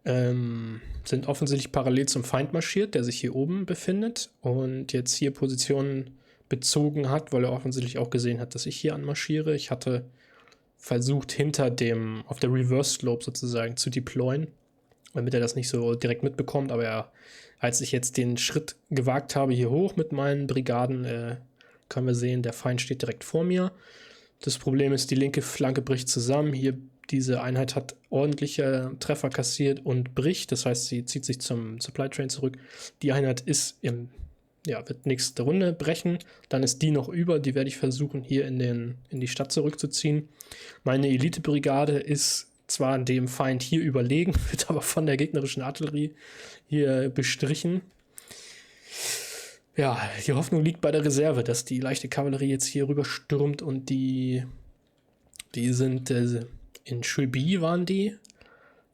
Sind offensichtlich parallel zum Feind marschiert, der sich hier oben befindet und jetzt hier Positionen bezogen hat, weil er offensichtlich auch gesehen hat, dass ich hier anmarschiere. Ich hatte versucht, auf der Reverse Slope sozusagen zu deployen, damit er das nicht so direkt mitbekommt, aber als ich jetzt den Schritt gewagt habe hier hoch mit meinen Brigaden, können wir sehen, der Feind steht direkt vor mir. Das Problem ist, die linke Flanke bricht zusammen. Hier, diese Einheit hat ordentliche Treffer kassiert und bricht. Das heißt, sie zieht sich zum Supply Train zurück. Die Einheit wird nächste Runde brechen. Dann ist die noch über. Die werde ich versuchen, hier in die Stadt zurückzuziehen. Meine Elite-Brigade ist zwar dem Feind hier überlegen, wird aber von der gegnerischen Artillerie hier bestrichen. Ja, die Hoffnung liegt bei der Reserve, dass die leichte Kavallerie jetzt hier rüber stürmt und die sind in Cheby waren die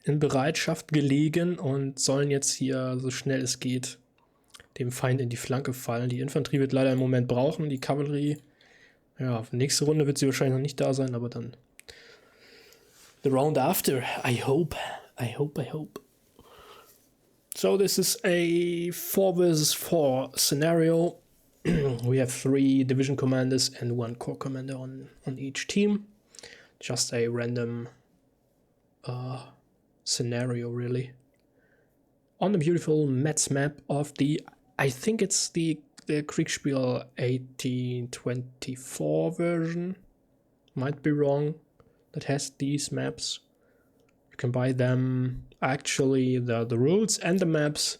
in Bereitschaft gelegen und sollen jetzt hier so schnell es geht dem Feind in die Flanke fallen. Die Infanterie wird leider einen Moment brauchen, die Kavallerie, ja, nächste Runde wird sie wahrscheinlich noch nicht da sein, aber dann the round after, I hope. So this is a 4 versus 4 scenario. We have 3 division commanders and 1 corps commander on each team. Just a random scenario, really. On the beautiful Metz map of I think it's the Kriegsspiel 1824 version. Might be wrong. That has these maps. You can buy them, actually, the rules and the maps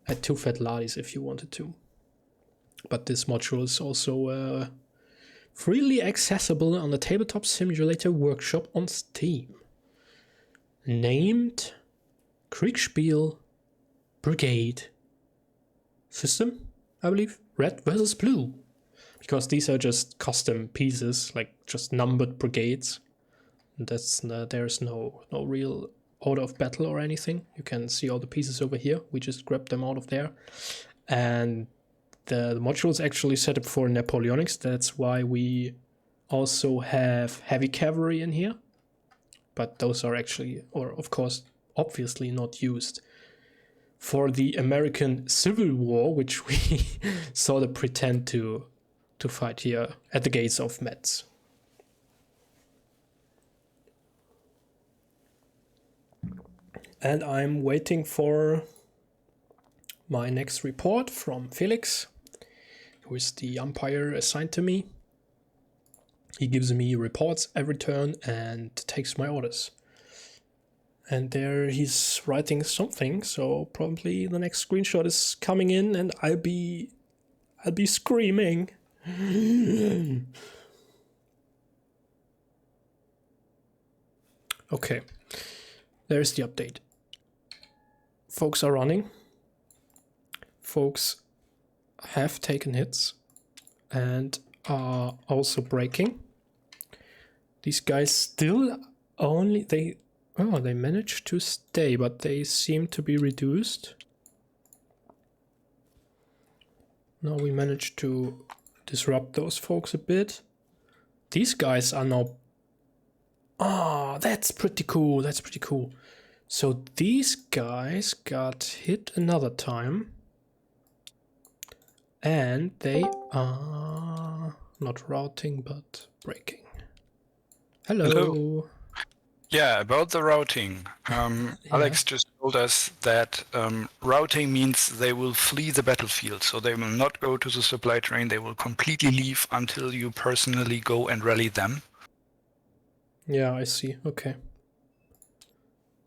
at 2 Fat Ladis if you wanted to. But this module is also freely accessible on the Tabletop Simulator Workshop on Steam. Named Kriegsspiel Brigade System, I believe. Red versus blue. Because these are just custom pieces, like just numbered brigades. There's no real order of battle or anything. You can see all the pieces over here. We just grabbed them out of there. And the module is actually set up for Napoleonics. That's why we also have heavy cavalry in here. But those are actually, or of course, obviously not used for the American Civil War, which we sort of pretend to fight here at the gates of Metz. And I'm waiting for my next report from Felix, who is the umpire assigned to me. He gives me reports every turn and takes my orders. And there he's writing something, so probably the next screenshot is coming in and I'll be screaming. Okay, there's the update. Folks are running. Folks have taken hits and are also breaking. These guys still only they managed to stay, but they seem to be reduced. Now we managed to disrupt those folks a bit. These guys are now... Ah, that's pretty cool. That's pretty cool. So these guys got hit another time. And they are not routing, but breaking. Hello. Hello. Yeah, about the routing. Alex just told us that routing means they will flee the battlefield. So they will not go to the supply train. They will completely leave until you personally go and rally them. Yeah, I see. Okay.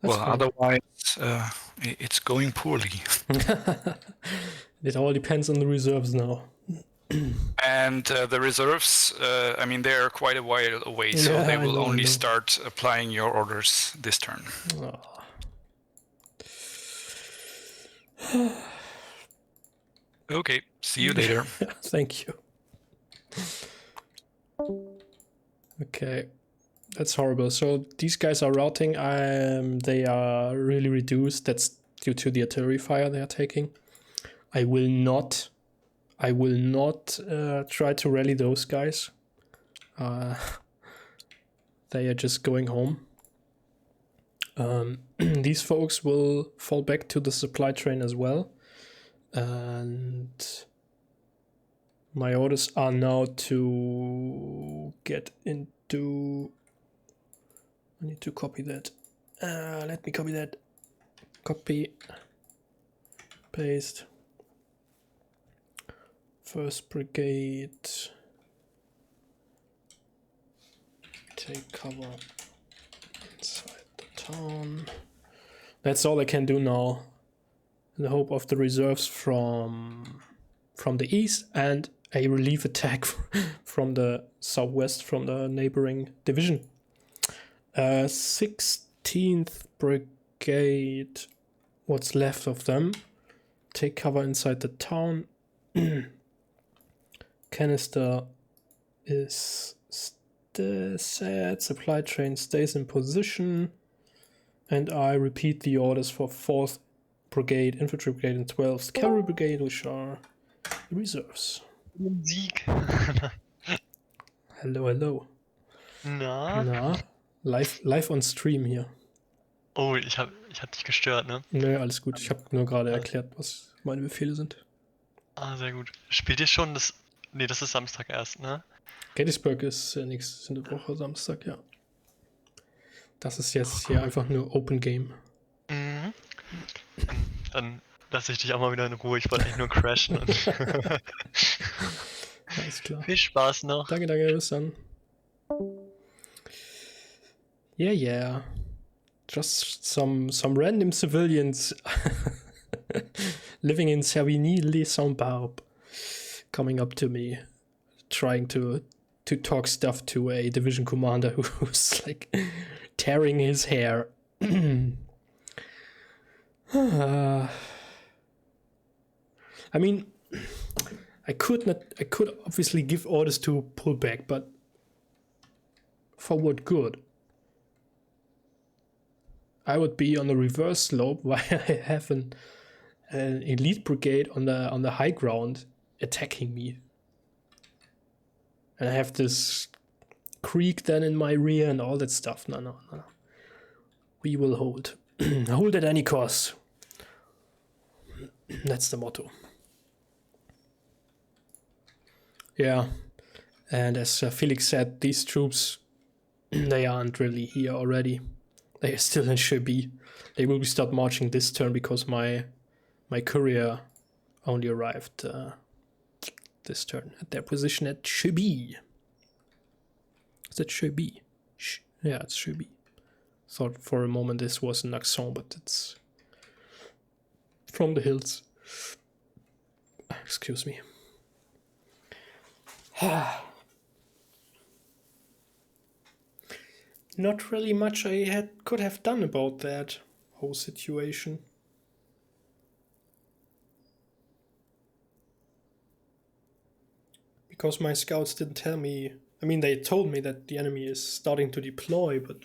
That's well, fine. Otherwise, it's going poorly. It all depends on the reserves now. And the reserves, I mean, they are quite a while away, so Yeah, they I will know, only I know. start applying your orders this turn. Oh. Okay, see you later. Thank you. Okay, that's horrible. So these guys are routing. They are really reduced. That's due to the artillery fire they are taking. I will not try to rally those guys. They are just going home. These folks will fall back to the supply train as well. And my orders are now to get into... I need to copy that. Let me copy that. Copy. Paste. First Brigade. Take cover inside the town. That's all I can do now. In the hope of the reserves from the east and a relief attack from the southwest from the neighboring division. 16th Brigade, what's left of them, take cover inside the town. Canister is set, supply train stays in position, and I repeat the orders for 4th Brigade, Infantry Brigade, and 12th Cavalry Brigade, which are the reserves. Sieg. Hello, hello. Na? Live on Stream hier. Oh, ich hab dich gestört, ne? Nö, alles gut. Ich habe nur gerade erklärt, was meine Befehle sind. Ah, sehr gut. Spielt ihr schon das... Nee, das ist Samstag erst, ne? Gettysburg ist nächste Woche Samstag, ja. Das ist jetzt hier einfach nur Open Game. Mhm. Dann lasse ich dich auch mal wieder in Ruhe. Ich wollte eigentlich nur crashen. Und Alles klar. viel Spaß noch. Danke, bis dann. Yeah. Just some random civilians living in Savigny-les-Saint-Barbe coming up to me, trying to talk stuff to a division commander who's like tearing his hair. I mean, I could obviously give orders to pull back, but for what good? I would be on the reverse slope while I have an elite brigade on the high ground attacking me. And I have this creek then in my rear and all that stuff. No. We will hold. Hold at any cost. That's the motto. Yeah. And as Felix said, these troops, they aren't really here already. They are still in Chebi. They will start marching this turn because my courier only arrived this turn at their position at Cheby. Is it Cheby? Yeah, it's Cheby. Thought for a moment this was an accent, but it's from the hills. Excuse me. Not really much I could have done about that whole situation. Because my scouts didn't tell me. I mean, they told me that the enemy is starting to deploy, but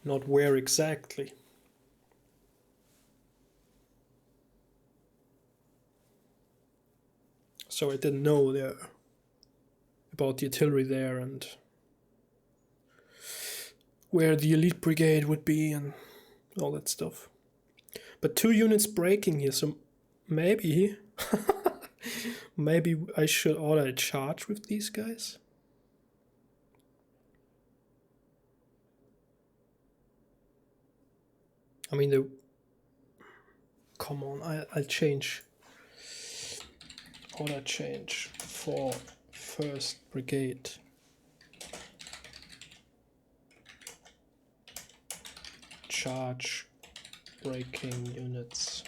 not where exactly. So I didn't know about the artillery there and where the elite brigade would be and all that stuff. But 2 units breaking here, so maybe maybe I should order a charge with these guys. I mean, come on, I'll change. Order change for 1st Brigade. Charge breaking units.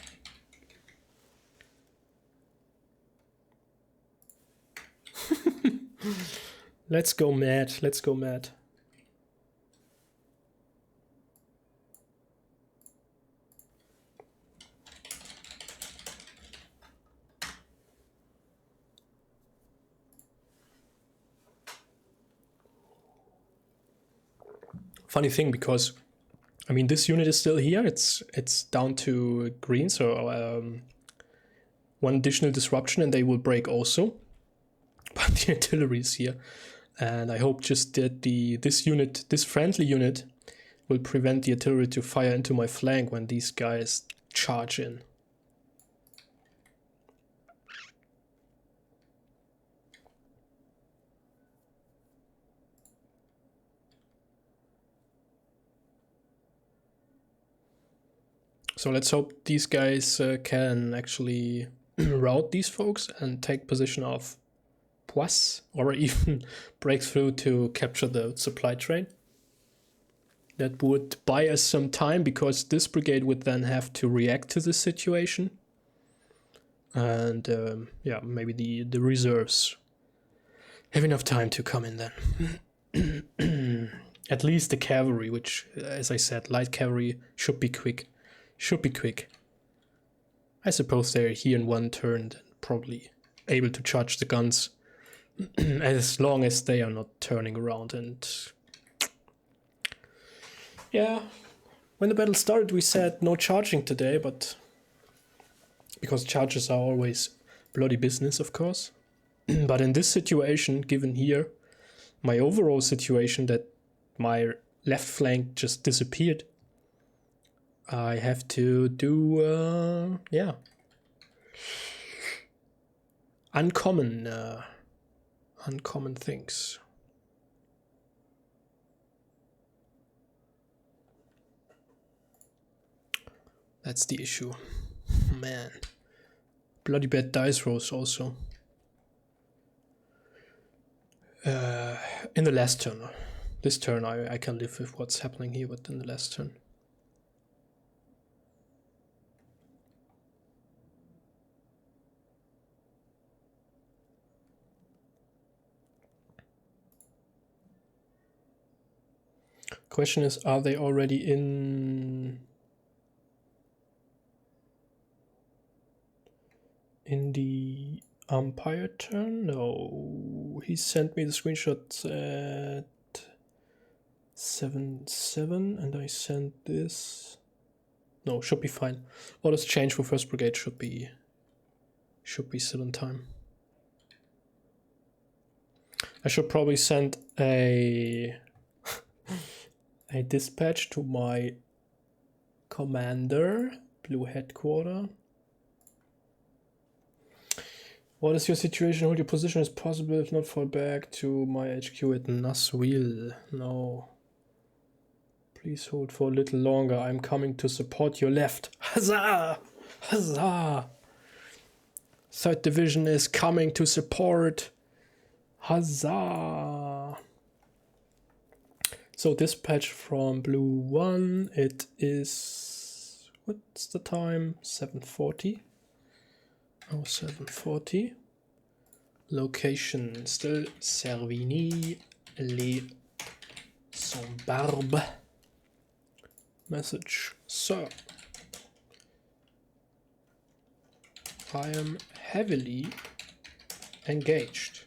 Let's go mad. Let's go mad. Funny thing, because I mean this unit is still here. It's down to green, so 1 additional disruption and they will break also. But the artillery is here, and I hope just that this friendly unit will prevent the artillery to fire into my flank when these guys charge in. So let's hope these guys can actually rout these folks and take position of Poisse, or even break through to capture the supply train. That would buy us some time, because this brigade would then have to react to the situation. And yeah, maybe the reserves have enough time to come in then. At least the cavalry, which, as I said, light cavalry should be quick. Should be quick. I suppose they're here in 1 turn, and probably able to charge the guns. As long as they are not turning around. And yeah, when the battle started we said no charging today, but because charges are always bloody business, of course. But in this situation, given here my overall situation that my left flank just disappeared, I have to do yeah, uncommon things. That's the issue. Man. Bloody bad dice rolls also. In the last turn. This turn I can live with what's happening here, but in the last turn. Question is, are they already in the umpire turn? No, he sent me the screenshots at 7-7 and I sent this. No, should be fine. Orders change for 1st Brigade should be still in time. I should probably send a dispatch to my commander, Blue Headquarter. What is your situation? Hold your position as possible, if not fall back to my HQ at Naswil. No. Please hold for a little longer. I'm coming to support your left. Huzzah! Huzzah! 3rd Division is coming to support. Huzzah! So dispatch from Blue 1, it is, what's the time? 7:40. Oh, 7:40. Location still Servigny-les-Sambarbe. Message, sir. I am heavily engaged.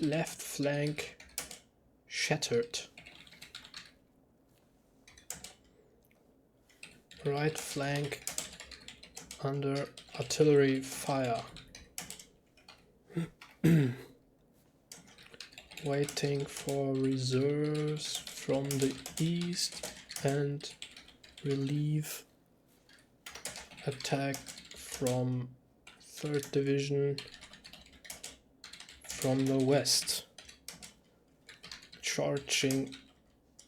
Left flank shattered. Right flank under artillery fire. Waiting for reserves from the east and relieve attack from 3rd Division from the west. Charging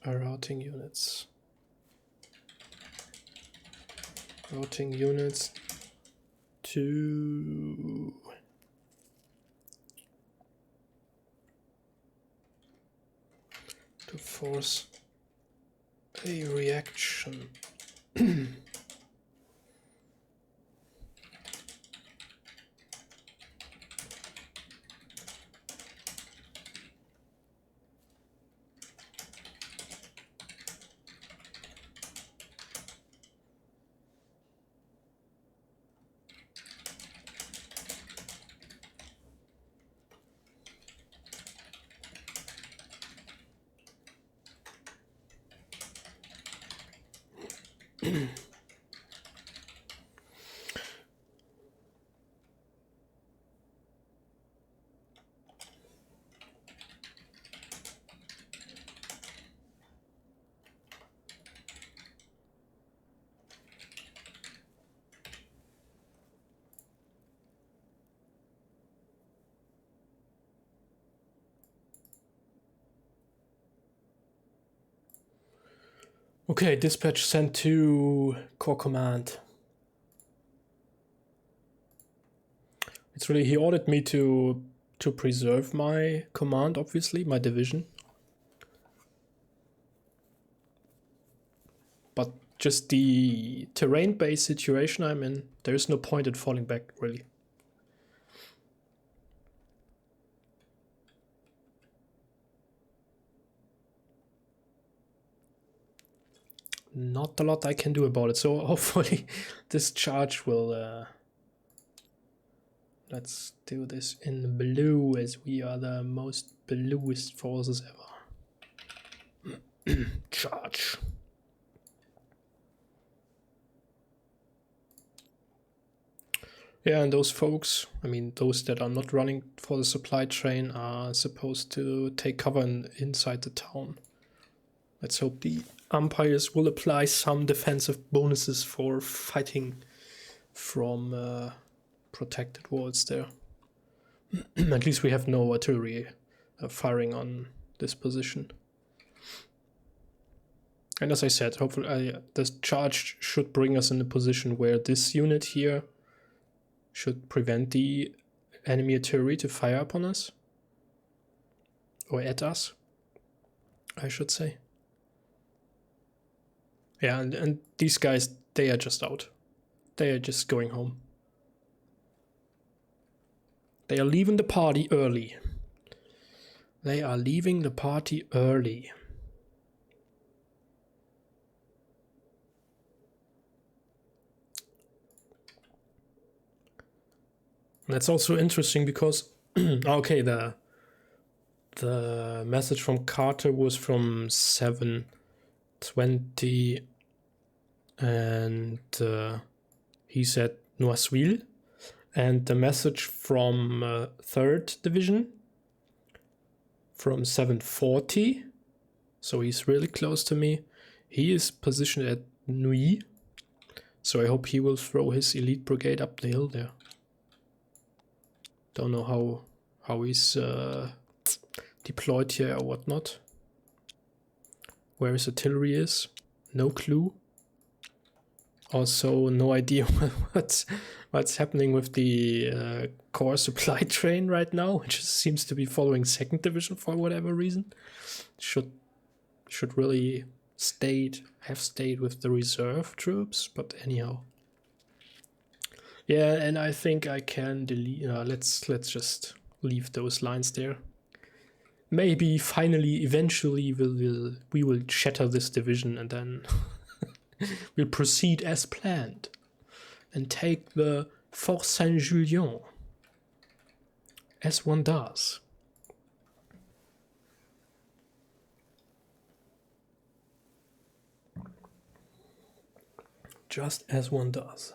routing units. Routing units to force a reaction. Okay, dispatch sent to Corps Command. It's really, he ordered me to preserve my command, obviously, my division. But just the terrain-based situation I'm in, there is no point in falling back, really. Not a lot I can do about it, so hopefully this charge will... let's do this in blue, as we are the most bluest forces ever. Charge. Yeah, and those folks, I mean, those that are not running for the supply train are supposed to take cover inside the town. Let's hope the umpires will apply some defensive bonuses for fighting from protected walls there. At least we have no artillery firing on this position. And as I said, hopefully this charge should bring us in a position where this unit here should prevent the enemy artillery to fire upon us. Or at us, I should say. Yeah, and these guys, they are just out. They are just going home. They are leaving the party early. They are leaving the party early. That's also interesting because, okay, the message from Carter was from 7:20, and he said Noisville, and the message from 3rd Division from 7:40, so he's really close to me. He is positioned at Neuilly, so I hope he will throw his elite brigade up the hill there. Don't know how he's deployed here or whatnot. Where his artillery is, no clue. Also, no idea what's happening with the core supply train right now, which seems to be following 2nd Division for whatever reason. Should really have stayed with the reserve troops, but anyhow. Yeah, and I think I can delete. Let's just leave those lines there. Maybe finally, eventually, we will shatter this division and then we'll proceed as planned and take the Fort Saint-Julien, as one does. Just as one does.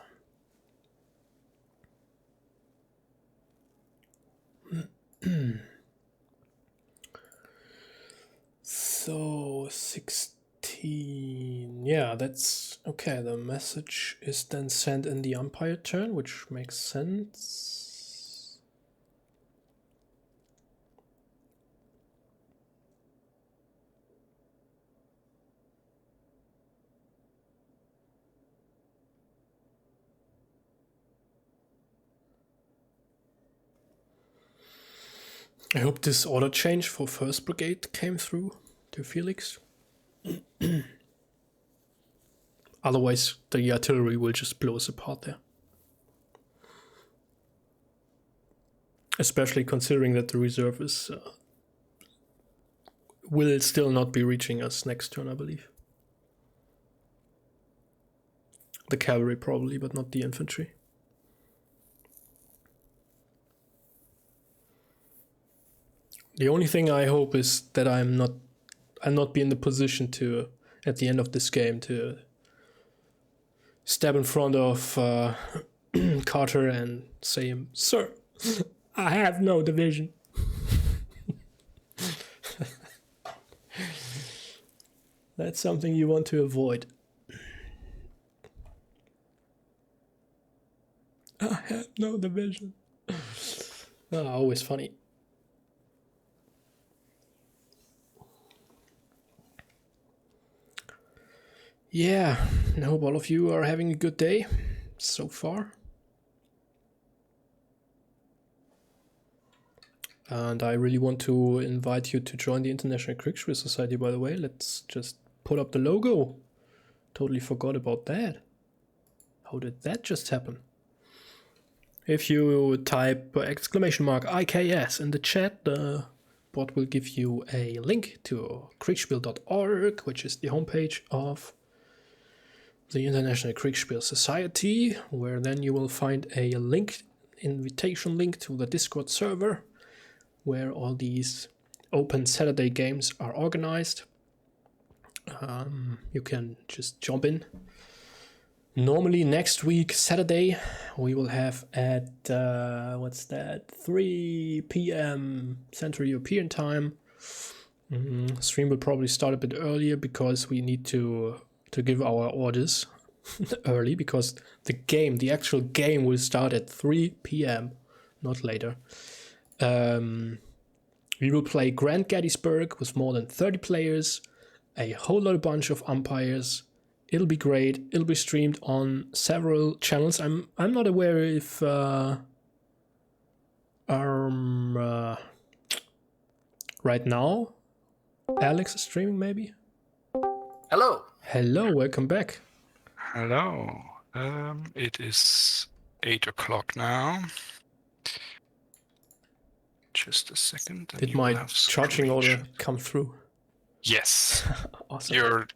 So 16, yeah, that's okay. The message is then sent in the umpire turn, which makes sense. I hope this order change for 1st Brigade came through to Felix. Otherwise, the artillery will just blow us apart there. Especially considering that the reserve is will still not be reaching us next turn, I believe. The cavalry probably, but not the infantry. The only thing I hope is that I'll not be in the position to, at the end of this game, to step in front of Carter and say, "Sir, I have no division." That's something you want to avoid. I have no division. Always funny. Yeah, I hope all of you are having a good day so far. And I really want to invite you to join the International Kriegsspiel Society, by the way. Let's just put up the logo. Totally forgot about that. How did that just happen? If you type !IKS in the chat, the bot will give you a link to kriegsspiel.org, which is the homepage of the International Kriegsspiel Society, where then you will find a invitation link to the Discord server, where all these open Saturday games are organized. You can just jump in. Normally next week, Saturday, we will have at, 3 p.m. Central European time. Stream will probably start a bit earlier because we need to give our orders early, because the actual game will start at 3 p.m, not later. We will play Grand Gettysburg with more than 30 players, a whole lot of bunch of umpires. It'll be great. It'll be streamed on several channels. I'm not aware if right now Alex is streaming, maybe. Hello. Hello, welcome back. Hello. It is 8 o'clock now. Just a second. Did my charging order come through? Yes. Awesome. Your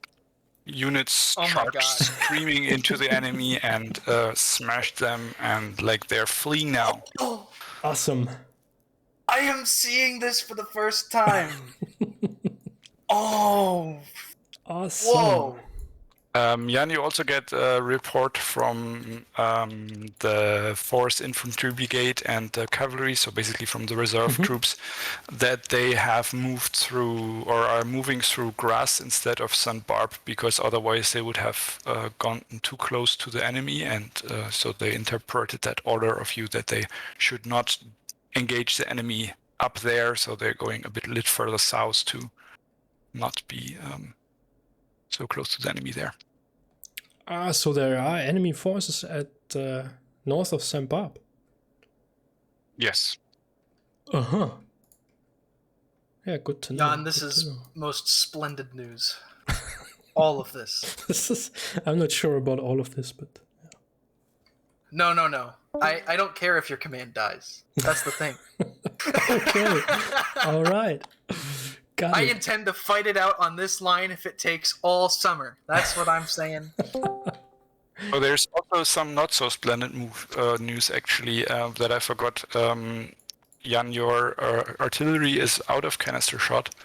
units charged screaming into the enemy and smashed them, and like they're fleeing now. Oh, awesome. I am seeing this for the first time. Oh. Awesome. Whoa. Jan, you also get a report from the 4th Infantry Brigade and the cavalry, so basically from the reserve troops, that they have moved through or are moving through grass instead of St. Barb, because otherwise they would have gone too close to the enemy, and so they interpreted that order of you that they should not engage the enemy up there, so they're going a bit further south to not be so close to the enemy there. So there are enemy forces at north of St. Barb. Yes. Uh-huh. Yeah, good to know. Jan, this is most splendid news. All of this. I'm not sure about all of this, but... No. I don't care if your command dies. That's the thing. Okay. All right. Got I it. intend to fight it out on this line if it takes all summer. That's what I'm saying. Oh, there's also some not so splendid news actually that I forgot. Jan, your artillery is out of canister shot,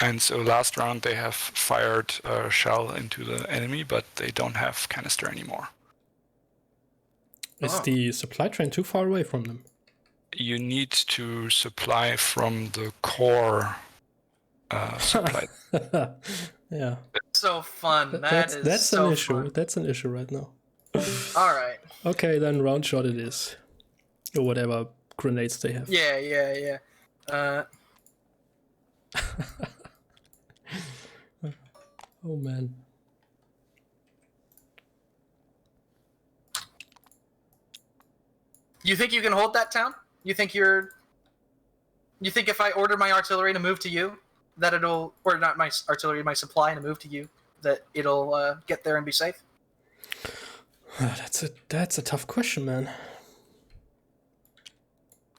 and so last round they have fired a shell into the enemy, but they don't have canister anymore. Is the supply train too far away from them? You need to supply from the core supply. Yeah. So fun. That's so an issue. fun. That's an issue right now. All right. Okay, then round shot it is. Or whatever grenades they have. Yeah. Oh man. You think you can hold that town? You think if I order my artillery to move to you, that it'll, or not my artillery, my supply to move to you, that it'll get there and be safe? That's a tough question, man.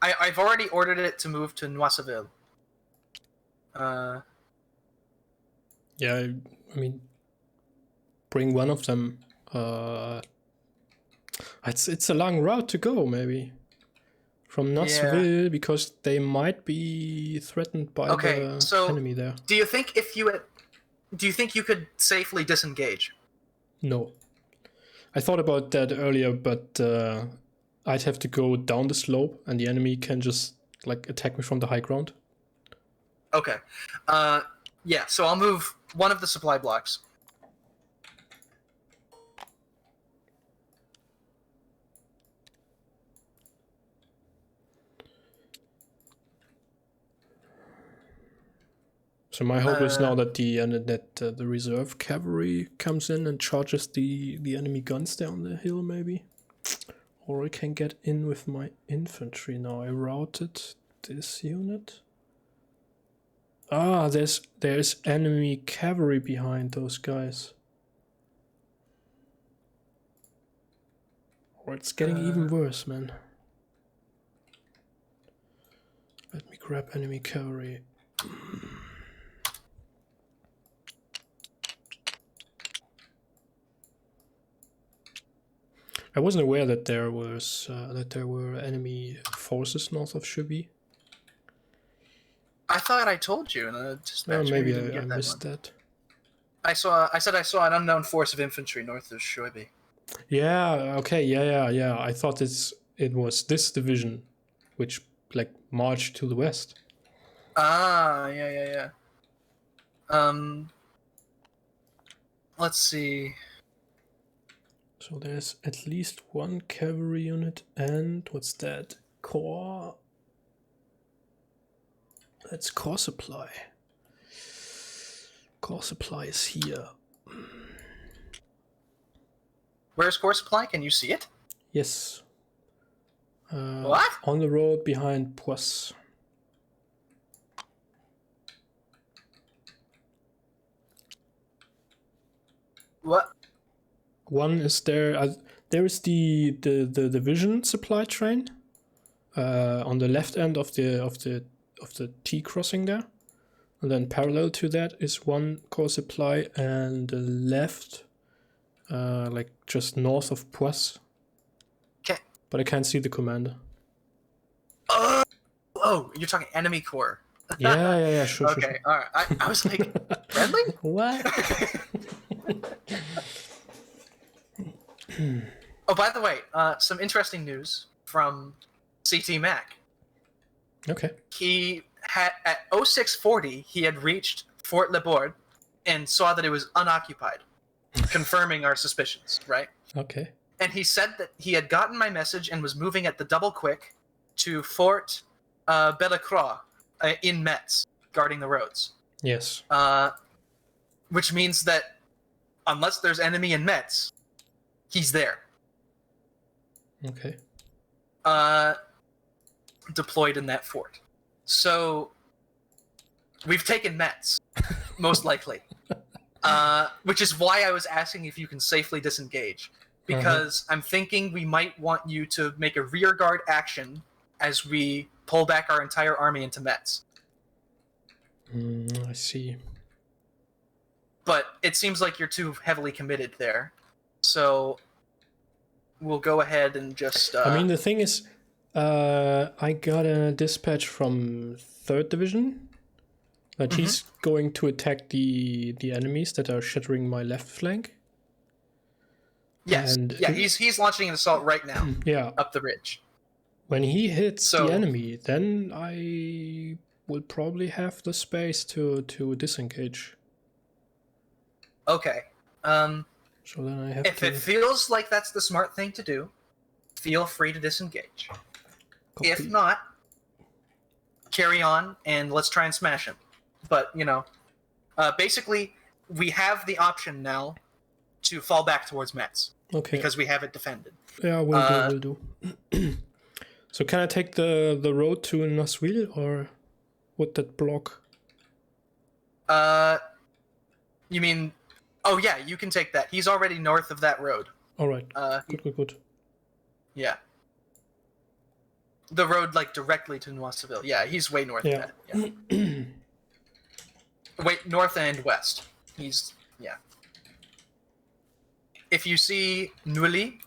I've already ordered it to move to Noiseville. Yeah, I mean, bring one of them. It's a long route to go, maybe. From Knoxville, because they might be threatened by the enemy there. Do you think you could safely disengage? No. I thought about that earlier, but I'd have to go down the slope, and the enemy can just like attack me from the high ground. Okay. Yeah, so I'll move one of the supply blocks. So my hope is now that the reserve cavalry comes in and charges the enemy guns down the hill, maybe. Or I can get in with my infantry now. I routed this unit. Ah, there's enemy cavalry behind those guys. Or it's getting even worse, man. Let me grab enemy cavalry. I wasn't aware that there were enemy forces north of Chevy. I thought I told you, and Maybe I missed that. I said I saw an unknown force of infantry north of Shoibi. Yeah. Okay. Yeah. I thought it was this division, which like marched to the west. Ah. Yeah. Let's see. So there's at least one cavalry unit and what's that? Core. That's core supply. Core supply is here. Where's core supply? Can you see it? Yes. What? On the road behind Poisse. What? One is there. There is the division supply train on the left end of the T crossing there, and then parallel to that is one core supply, and the left, like just north of Poisse. Okay. But I can't see the commander. Oh, you're talking enemy core. Yeah. Sure. Okay, Sure. all right. I was like, Brabbling? What? Oh, by the way, some interesting news from CT Mac. Okay. He had at 0640 he had reached Fort Le Bourg and saw that it was unoccupied, confirming our suspicions, right? Okay. And he said that he had gotten my message and was moving at the double quick to Fort Bellecroix in Metz, guarding the roads. Yes. Which means that unless there's enemy in Metz, He's there. Okay. Deployed in that fort. So we've taken Metz, most likely. Which is why I was asking if you can safely disengage. Because I'm thinking we might want you to make a rearguard action as we pull back our entire army into Metz. I see. But it seems like you're too heavily committed there. So we'll go ahead and just... I mean, the thing is, I got a dispatch from 3rd Division that he's going to attack the enemies that are shattering my left flank. Yes. And yeah, he's launching an assault right now. Yeah. Up the ridge. When he hits the enemy, then I will probably have the space to disengage. Okay. So then I have if it feels like that's the smart thing to do, feel free to disengage. Copy. If not, carry on and let's try and smash him. But, basically, we have the option now to fall back towards Metz. Okay. Because we have it defended. Yeah, will do. So can I take the road to Naswil, or would that block? You mean... Oh, yeah, you can take that. He's already north of that road. All right. Good. Yeah. The road, directly to Noiseville. Yeah, he's way north of that. Yeah. Wait, north and west. Yeah. If you see Neuilly,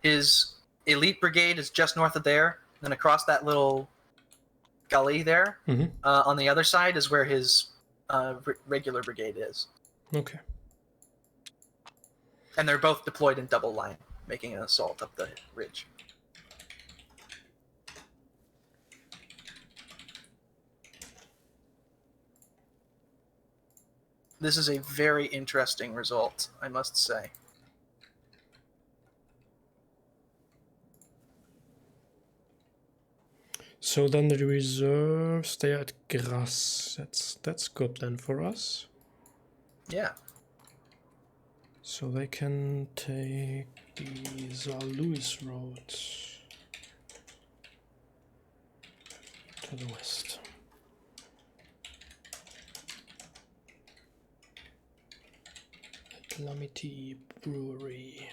his elite brigade is just north of there. Then across that little gully there, on the other side is where his regular brigade is. Okay. And they're both deployed in double line, making an assault up the ridge. This is a very interesting result, I must say. So then the reserves, they are at Grasse. That's good then for us. Yeah. So they can take the Saar-Louis road to the west. Calamity Brewery.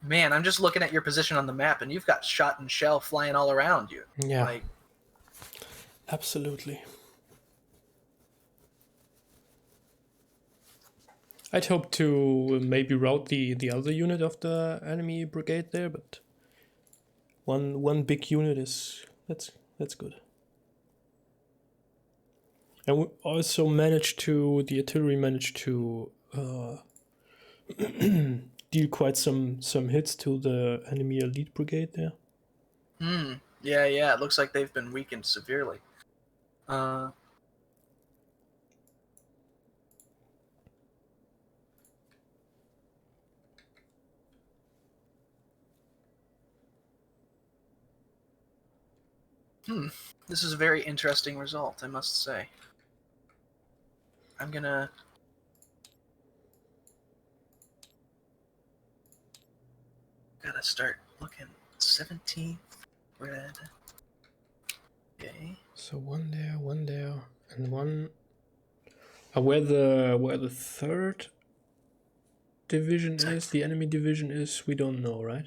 Man, I'm just looking at your position on the map, and you've got shot and shell flying all around you. Yeah. Absolutely. I'd hope to maybe rout the other unit of the enemy brigade there, but one big unit is that's good. And we also the artillery managed to deal quite some hits to the enemy elite brigade there. Yeah, it looks like they've been weakened severely. This is a very interesting result, I must say. I'm gonna... Gotta start looking. 17th red. Okay. So one there, and one. Where the 3rd division is, the enemy division is, we don't know, right?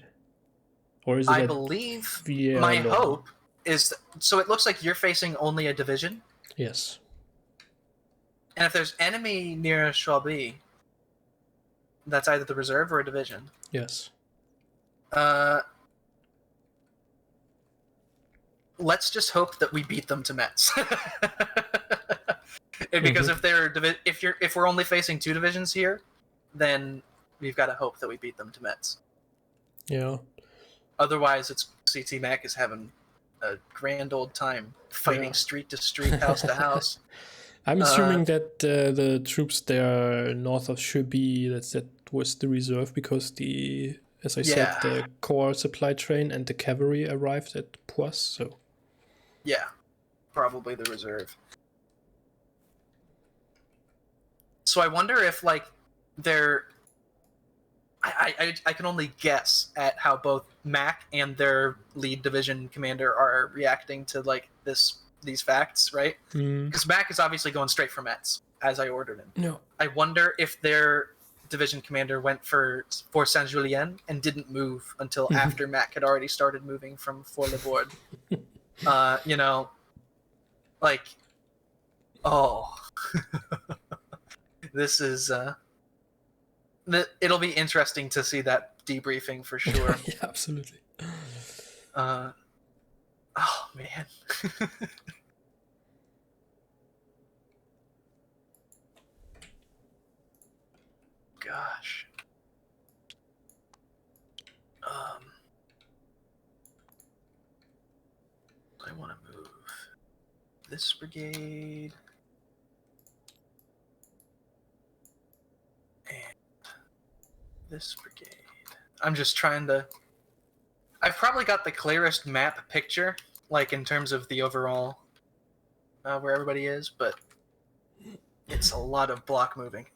Or is it? I believe. My hope is. So it looks like you're facing only a division. Yes. And if there's enemy near Schwalbe, that's either the reserve or a division. Yes. Let's just hope that we beat them to Metz. Because if we're only facing 2 divisions here, then we've got to hope that we beat them to Metz. Yeah. Otherwise, it's CT Mac is having a grand old time fighting street to street, house to house. I'm assuming that the troops there north of Shubi, that was the reserve, because as I said, the core supply train and the cavalry arrived at Poisse, so... Yeah, probably the reserve. So I wonder if, like, they're... I can only guess at how both Mac and their lead division commander are reacting to, like, these facts, right? Because Mac is obviously going straight for Metz, as I ordered him. No. I wonder if their division commander went for Saint-Julien and didn't move until after Mac had already started moving from Fort-le-Bourg. You know, like, oh, this is, it'll be interesting to see that debriefing for sure. Yeah, absolutely. Oh, man. Gosh. I want to move this brigade and this brigade. I'm just trying to... I've probably got the clearest map picture, like in terms of the overall where everybody is, but it's a lot of block moving.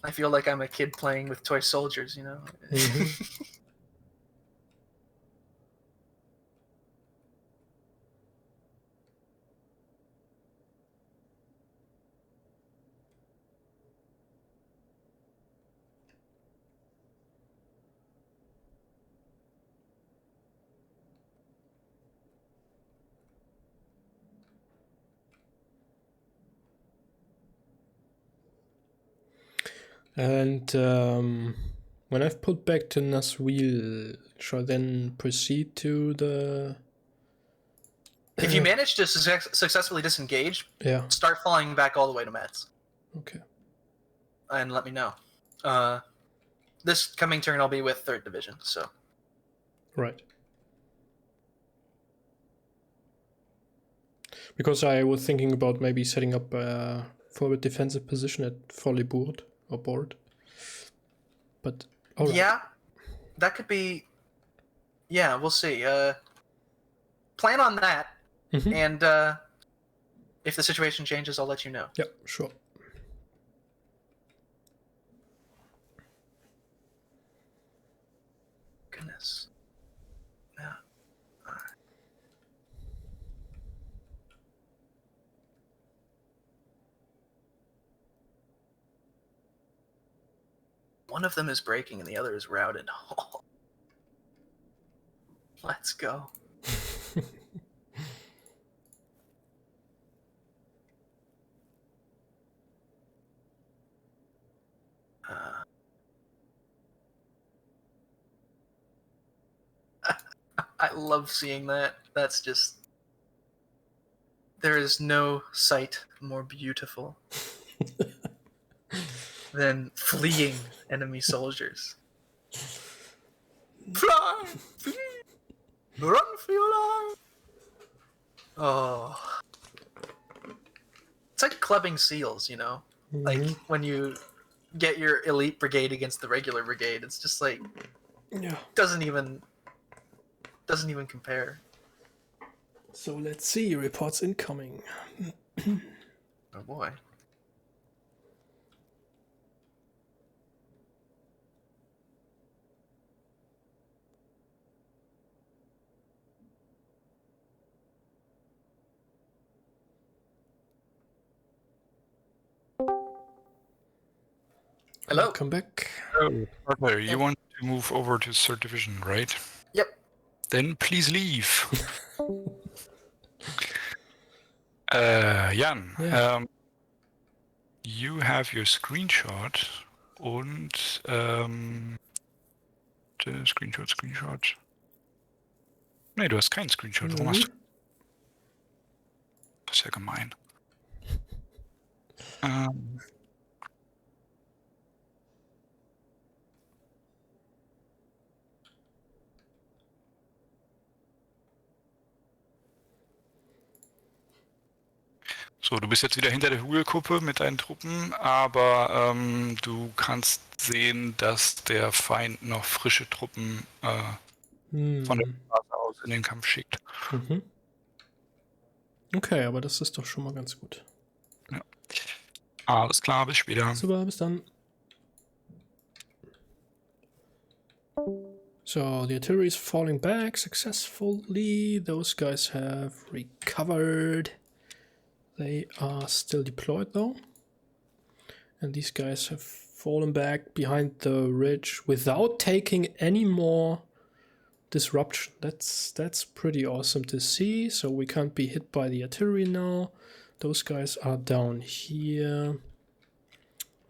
I feel like I'm a kid playing with toy soldiers, you know? And when I've put back to Naswil, shall I then proceed to the... If you manage to successfully disengage, start falling back all the way to Metz. Okay. And let me know. This coming turn I'll be with 3rd Division, so... Right. Because I was thinking about maybe setting up a forward defensive position at Fort-le-Bourg or Board. But, alright. Yeah, that could be... Yeah, we'll see. Plan on that, and if the situation changes, I'll let you know. Yeah, sure. Goodness. Yeah. All right. One of them is breaking and the other is routed. Let's go. I love seeing that. That's just... There is no sight more beautiful than fleeing enemy soldiers. Fly! Flee! Run for your life! Oh. It's like clubbing seals, you know? Like, when you get your elite brigade against the regular brigade, it's just like... Doesn't even compare. So let's see, reports incoming. Oh boy. Hello. Come back. Oh, Parker, you want to move over to 3rd Division, right? Yep. Then please leave. Jan, you have your screenshot und Screenshot. Nee, du hast keinen Screenshot. Warum hast du? Das ist ja gemein. So, du bist jetzt wieder hinter der Hügelkuppe mit deinen Truppen, aber du kannst sehen, dass der Feind noch frische Truppen von der Straße aus in den Kampf schickt. Mhm. Okay, aber das ist doch schon mal ganz gut. Ja. Alles klar, bis später. Super, bis dann. So, the artillery is falling back successfully. Those guys have recovered. They are still deployed though. And these guys have fallen back behind the ridge without taking any more disruption. That's pretty awesome to see. So we can't be hit by the artillery now. Those guys are down here.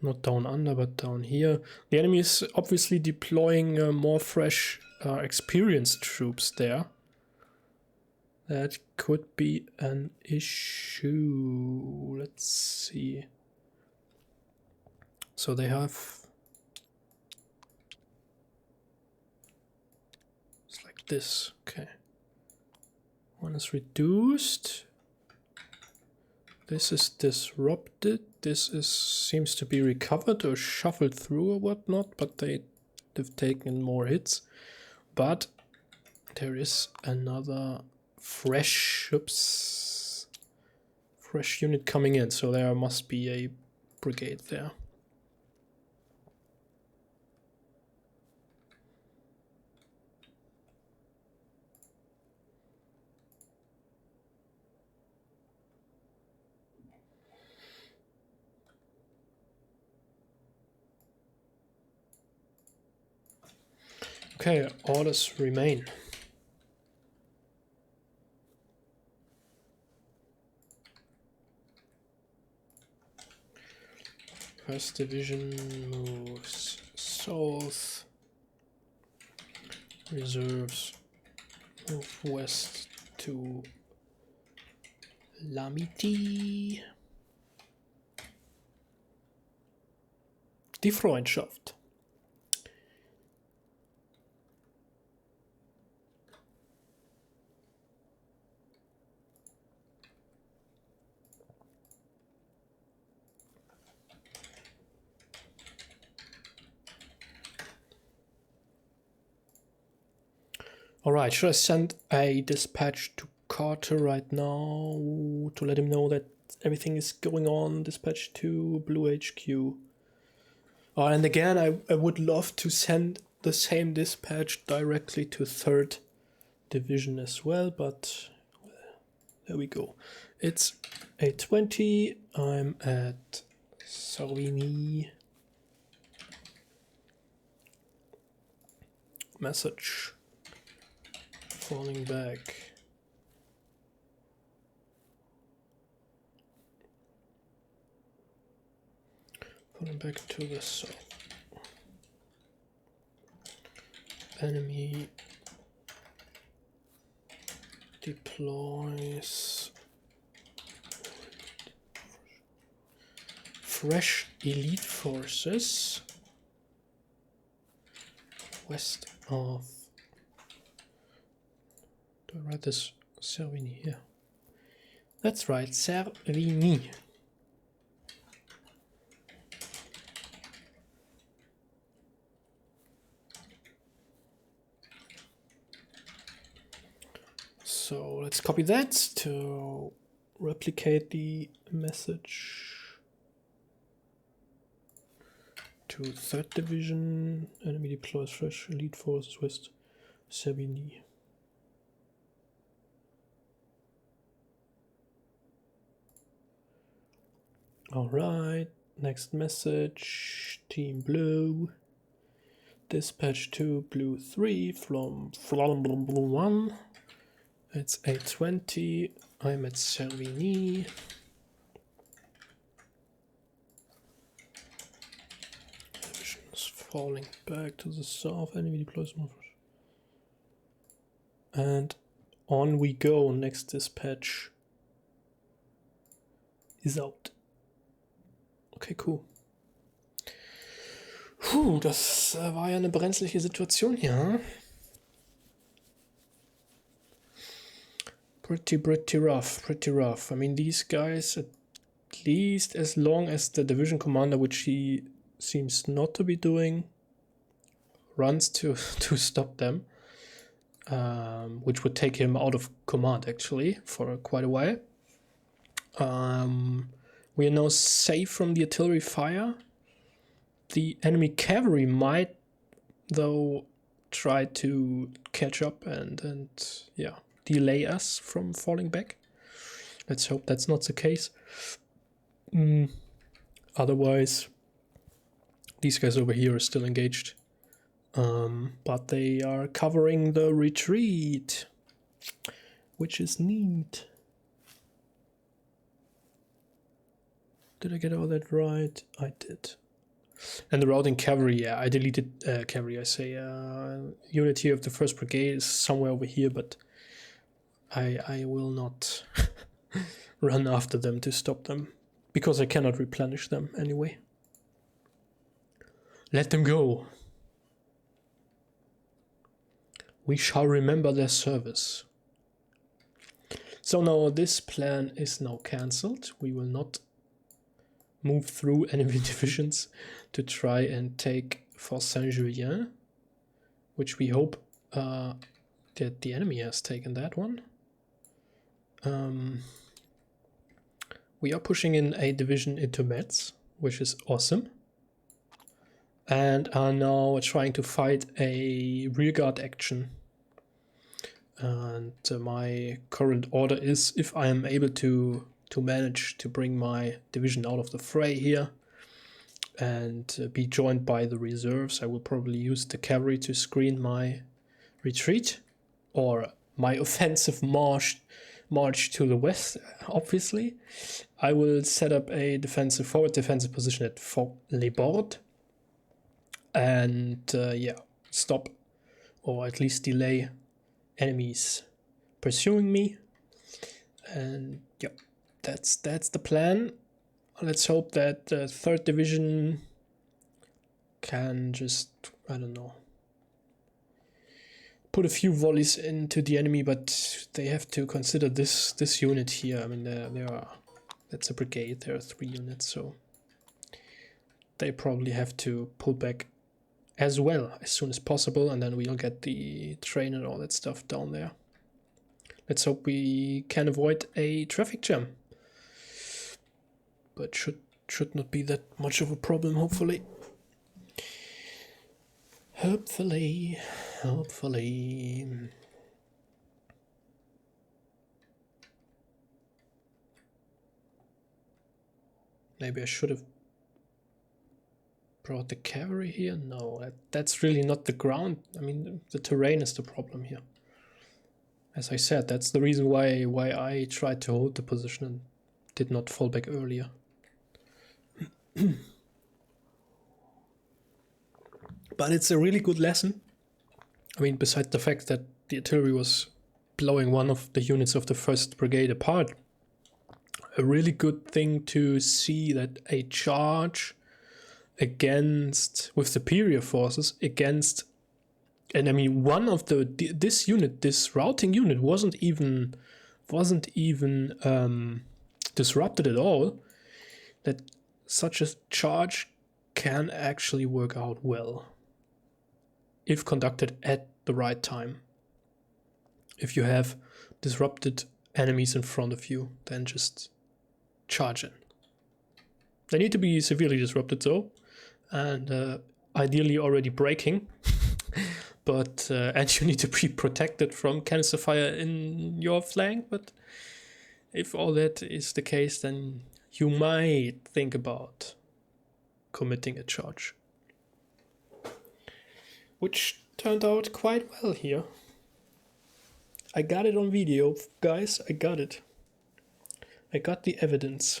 Not down under, but down here. The enemy is obviously deploying more fresh, experienced troops there. That could be an issue. Let's see. So they have... It's like this. Okay. One is reduced. This is disrupted. This is seems to be recovered or shuffled through or whatnot, but they've taken more hits. But there is another fresh unit coming in, so there must be a brigade there. Okay, orders remain. First division moves south. Reserves move west to Lamity. Die Freundschaft. Alright, should I send a dispatch to Carter right now to let him know that everything is going on? Dispatch to Blue HQ. And again, I would love to send the same dispatch directly to 3rd Division as well, but there we go. It's 8:20. I'm at Savigny. Message. Falling back. Falling back to the south. Enemy deploys fresh elite forces west of... Do I write this Servigny here? That's right, Servigny. So let's copy that to replicate the message to 3rd Division. Enemy deploys fresh elite forces west Servigny. Alright, next message, Team Blue. Dispatch to Blue 3 from Blue 1. It's 8:20. I'm at Servigny. Division is falling back to the south. Enemy deploys more. And on we go. Next dispatch is out. Okay, cool. Puh, das war ja eine brenzliche Situation hier. Hm? Pretty rough, pretty rough. I mean, these guys at at least as long as the division commander, which he seems not to be doing, runs to stop them, which would take him out of command actually for quite a while. We are now safe from the artillery fire. The enemy cavalry might, though, try to catch up and yeah, delay us from falling back. Let's hope that's not the case. Otherwise, these guys over here are still engaged. But they are covering the retreat, which is neat. Did I get all that right? I did. And the routing cavalry, yeah, I deleted cavalry, I say. Unit here of the 1st Brigade is somewhere over here, but I will not run after them to stop them, because I cannot replenish them anyway. Let them go. We shall remember their service. So now this plan is now cancelled. We will not move through enemy divisions to try and take Fort Saint-Julien, which we hope that the enemy has taken that one. We are pushing in a division into Metz, which is awesome, and are now trying to fight a rearguard action. And my current order is, if I am able to manage to bring my division out of the fray here and be joined by the reserves, I will probably use the cavalry to screen my retreat, or my offensive march to the west. Obviously, I will set up a forward defensive position at Fort Les Bordes, and yeah, stop or at least delay enemies pursuing me. And yeah, that's the plan. Let's hope that the 3rd Division can just, I don't know, put a few volleys into the enemy, but they have to consider this unit here. I mean, that's a brigade, there are 3 units, so they probably have to pull back as well as soon as possible, and then we'll get the train and all that stuff down there. Let's hope we can avoid a traffic jam, but should not be that much of a problem, hopefully. Hopefully. Maybe I should have brought the cavalry here. No, that's really not the ground. I mean, the terrain is the problem here. As I said, that's the reason why I tried to hold the position and did not fall back earlier. But it's a really good lesson. I mean, besides the fact that the artillery was blowing one of the units of the 1st Brigade apart, a really good thing to see that a charge with superior forces against, and I mean, one of this routing unit wasn't even disrupted at all, that such a charge can actually work out well if conducted at the right time. If you have disrupted enemies in front of you, then just charge in. They need to be severely disrupted though, and ideally already breaking. But and you need to be protected from canister fire in your flank. But if all that is the case, then you might think about committing a charge, which turned out quite well here. I got it on video, guys. I got it. I got the evidence.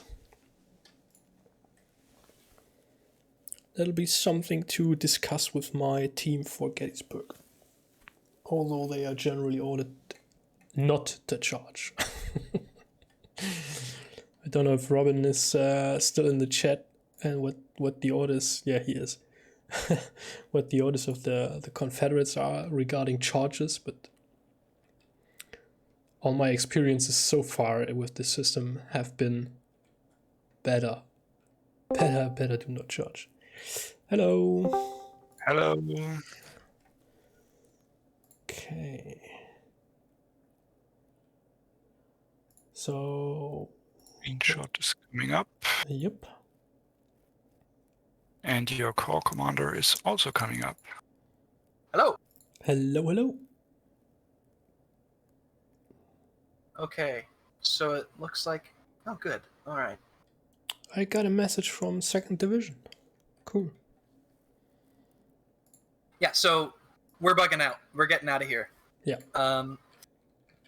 That'll be something to discuss with my team for Gettysburg. Although they are generally ordered not to charge. I don't know if Robin is still in the chat and what the orders... Yeah, he is. What the orders of the Confederates are regarding charges, but all my experiences so far with this system have been Better do not charge. Hello. Hello. Okay. So, Screenshot is coming up, yep. and your core commander is also coming up. Hello. Hello. Okay, so it looks like. Oh, good. All right. I got a message from 2nd Division. Cool. Yeah. So we're bugging out. We're getting out of here. Yeah.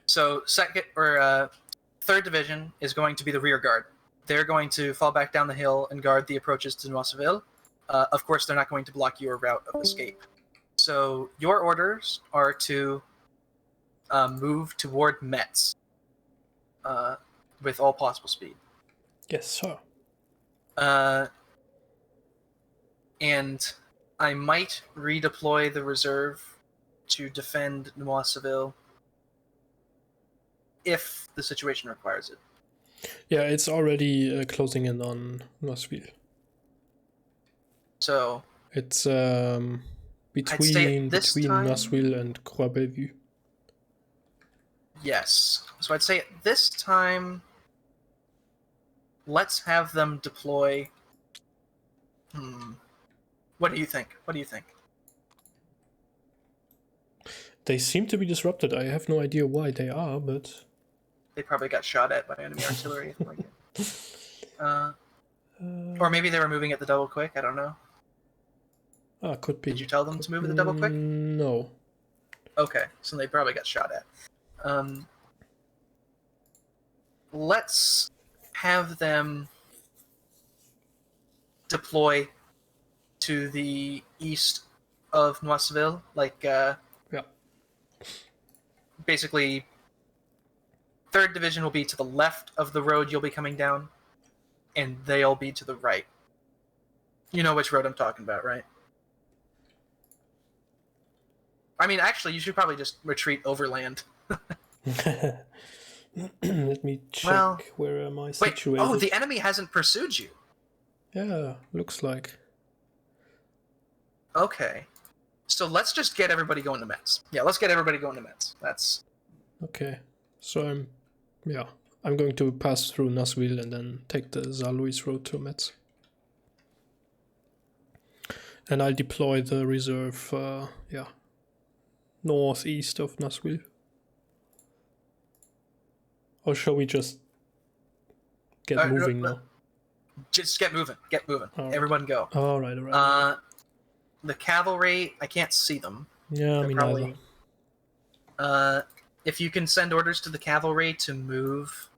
So 3rd Division is going to be the rear guard. They're going to fall back down the hill and guard the approaches to Noiseville. Of course, they're not going to block your route of escape. So your orders are to move toward Metz with all possible speed. Yes, sir. And I might redeploy the reserve to defend Noiseville if the situation requires it. Yeah, it's already closing in on Noiseville. So It's say between this time- Noiseville and Croix-Bellevue. yes. So I'd say at this time, let's have them deploy. What do you think? They seem to be disrupted. I have no idea why they are, but They probably got shot at by enemy artillery. Like it. Or maybe they were moving at the double quick. I don't know. Could be. Did you tell them to move at the double quick? No. Okay, so they probably got shot at. Let's have them deploy to the east of Noiseville, basically 3rd Division will be to the left of the road you'll be coming down, and they'll be to the right. You know which road I'm talking about, right? I mean, actually, you should probably just retreat overland. Let me check where am I situated. Oh, the enemy hasn't pursued you. Yeah, looks like. Okay. So let's just get everybody going to Metz. Yeah, let's get everybody going to Metz. That's... Okay. So I'm going to pass through Noiseville and then take the Saarlouis road to Metz. And I'll deploy the reserve, northeast of Noiseville. Or shall we just get moving now? Just get moving. Get moving. Alright. Everyone go. All right. The cavalry, I can't see them. Yeah, I mean, probably. If you can send orders to the cavalry to move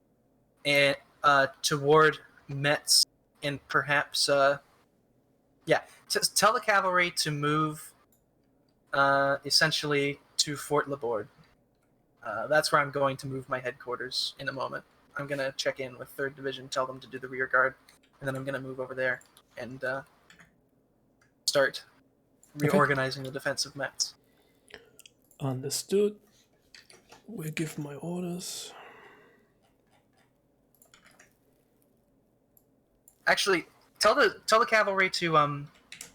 toward Metz, and perhaps, tell the cavalry to move essentially to Fort Laborde. That's where I'm going to move my headquarters in a moment. I'm going to check in with 3rd Division, tell them to do the rear guard, and then I'm going to move over there and start reorganizing the defense of Metz. Understood. We'll give my orders. Actually, tell the cavalry to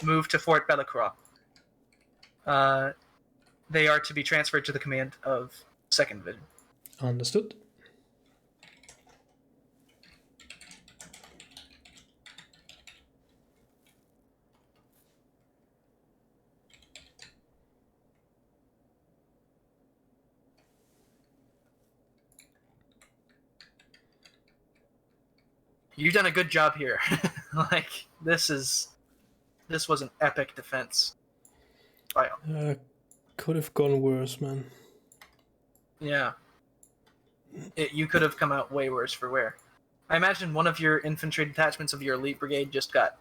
move to Fort Bellecroix. They are to be transferred to the command of 2nd Division. Understood. You've done a good job here. This was an epic defense. Could have gone worse, man. Yeah. You could have come out way worse for wear. I imagine one of your infantry detachments of your elite brigade just got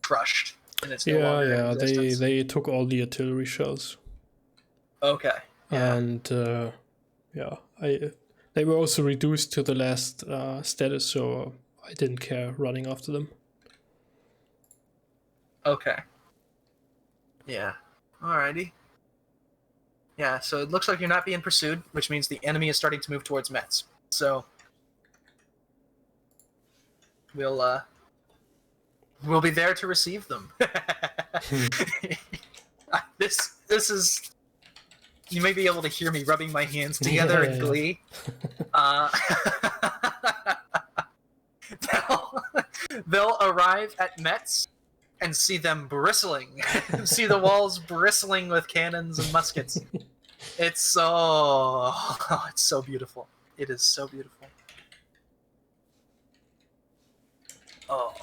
crushed. And it's no longer in existence. They took all the artillery shells. Okay. Yeah. And they were also reduced to the last status, so I didn't care running after them. Okay. Yeah. Alrighty. Yeah, so it looks like you're not being pursued, which means the enemy is starting to move towards Metz. So we'll be there to receive them. This is. You may be able to hear me rubbing my hands together in glee. They'll arrive at Metz and see them bristling, see the walls bristling with cannons and muskets. It's so beautiful. It is so beautiful. Oh.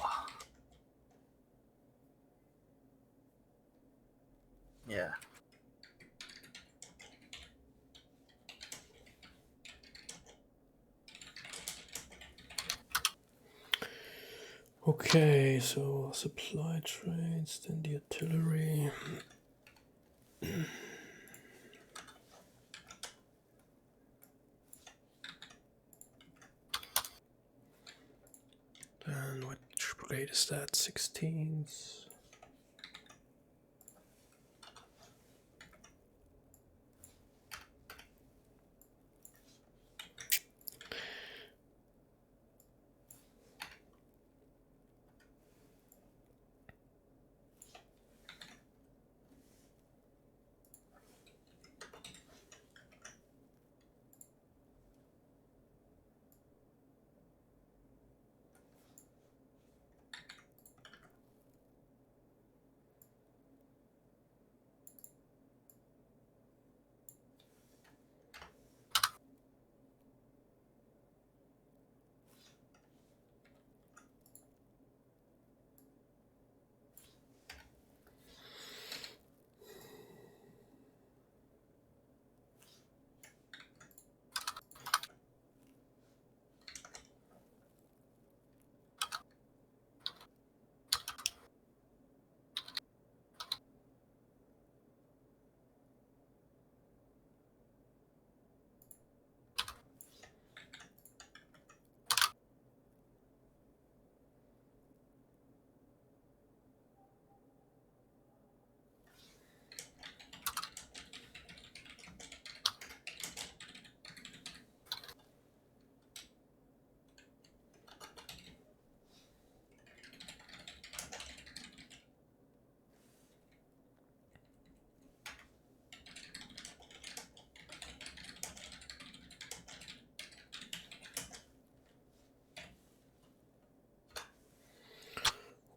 Yeah. Okay, so supply trains, then the artillery. And which brigade is that? 16th.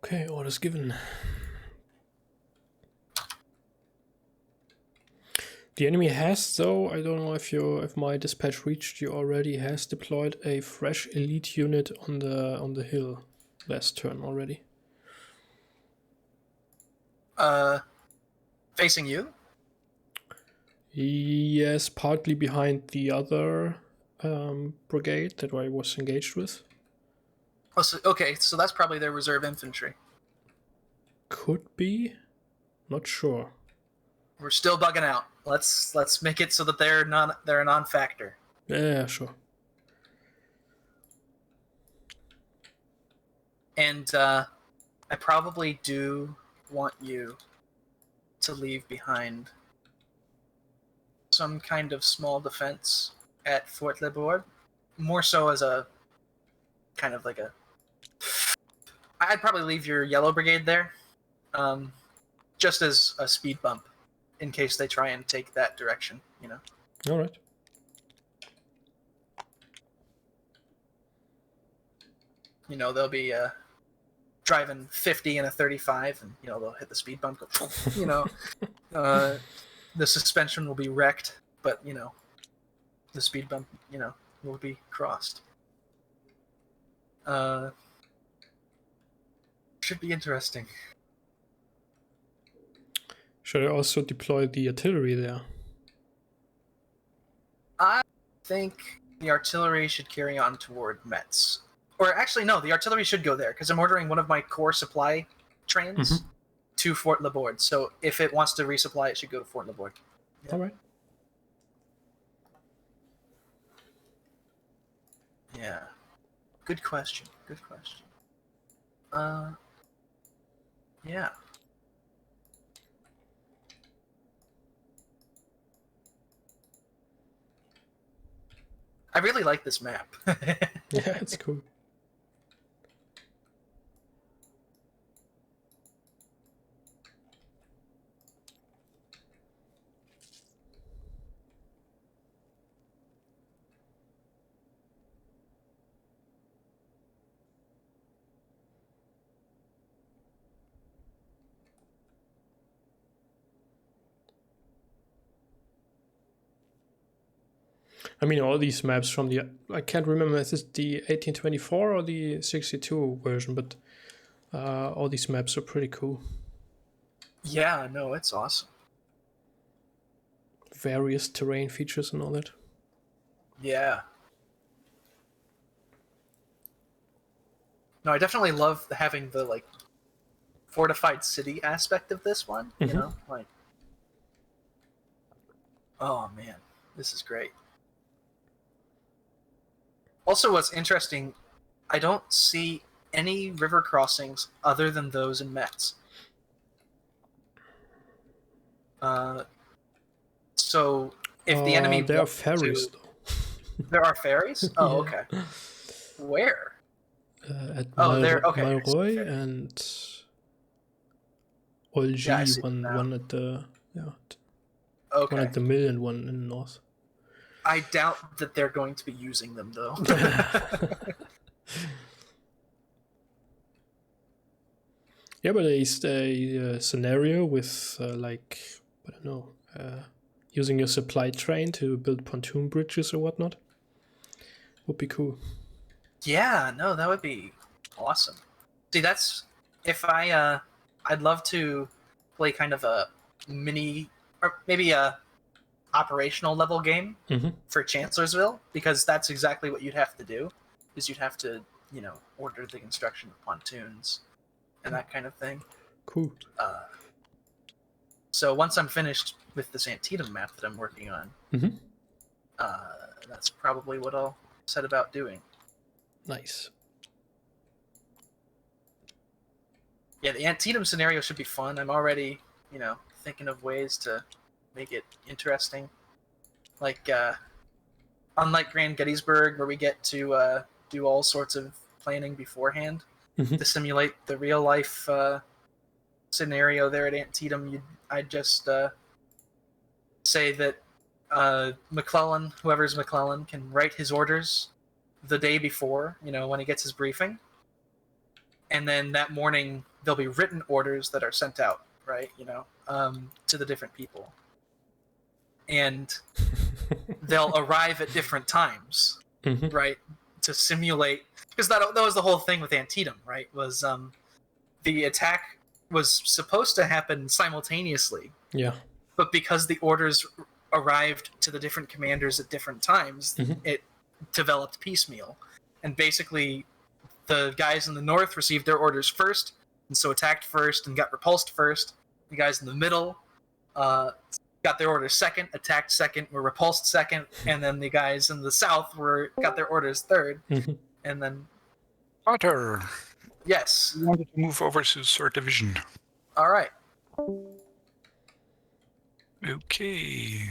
Okay, orders given. The enemy has, though, I don't know if my dispatch reached you already, has deployed a fresh elite unit on the hill last turn already. Facing you? Yes, partly behind the other brigade that I was engaged with. Oh, okay, so that's probably their reserve infantry. Could be, not sure. We're still bugging out. Let's make it so that they're a non-factor. Yeah, sure. And I probably do want you to leave behind some kind of small defense at Fort Libourg, more so as a kind of like a. I'd probably leave your yellow brigade there, just as a speed bump, in case they try and take that direction. You know. All right. You know, they'll be driving 50 in a 35, and you know they'll hit the speed bump. Go, you know, the suspension will be wrecked, but you know, the speed bump, you know, will be crossed. Should be interesting. Should I also deploy the artillery there? I think the artillery should carry on toward Metz. Or actually, no, the artillery should go there, because I'm ordering one of my core supply trains to Fort Libourg. So if it wants to resupply, it should go to Fort Libourg. Yeah. All right. Yeah. Good question. Good question. Yeah. I really like this map. Yeah, it's cool. I mean, all these maps from the, I can't remember if it's the 1824 or the 62 version, but all these maps are pretty cool. Yeah, no, it's awesome. Various terrain features and all that. Yeah. No, I definitely love having the like fortified city aspect of this one. You know, like, oh man, this is great. Also, what's interesting, I don't see any river crossings other than those in Metz. So if the enemy there are wants ferries, to- though. there are ferries. Oh, Yeah. okay. Where? At there. Okay. Malroy Fair. and Yeah, I Olgy, see it now. one at the one Okay. at the mill and one in the north. I doubt that they're going to be using them though. Yeah, but a scenario with like, I don't know, using a supply train to build pontoon bridges or whatnot would be cool. Yeah, no, that would be awesome. See, that's if I'd love to play kind of a mini or maybe a operational level game for Chancellorsville, because that's exactly what you'd have to do. Is you'd have to, you know, order the construction of pontoons and that kind of thing. Cool. So once I'm finished with this Antietam map that I'm working on, that's probably what I'll set about doing. Nice. Yeah, the Antietam scenario should be fun. I'm already, you know, thinking of ways to make it interesting. Like, unlike Grand Gettysburg, where we get to do all sorts of planning beforehand to simulate the real life scenario there at Antietam, I'd just say that McClellan, whoever's McClellan, can write his orders the day before, you know, when he gets his briefing. And then that morning, there'll be written orders that are sent out, right, you know, to the different people. And they'll arrive at different times, right, to simulate. Because that was the whole thing with Antietam, right, was the attack was supposed to happen simultaneously. Yeah. But because the orders arrived to the different commanders at different times, it developed piecemeal. And basically, the guys in the north received their orders first, and so attacked first and got repulsed first. The guys in the middle got their orders second, attacked second, were repulsed second, and then the guys in the south got their orders third. And then... Carter! Yes? We wanted to move over to 3rd Division. All right. Okay.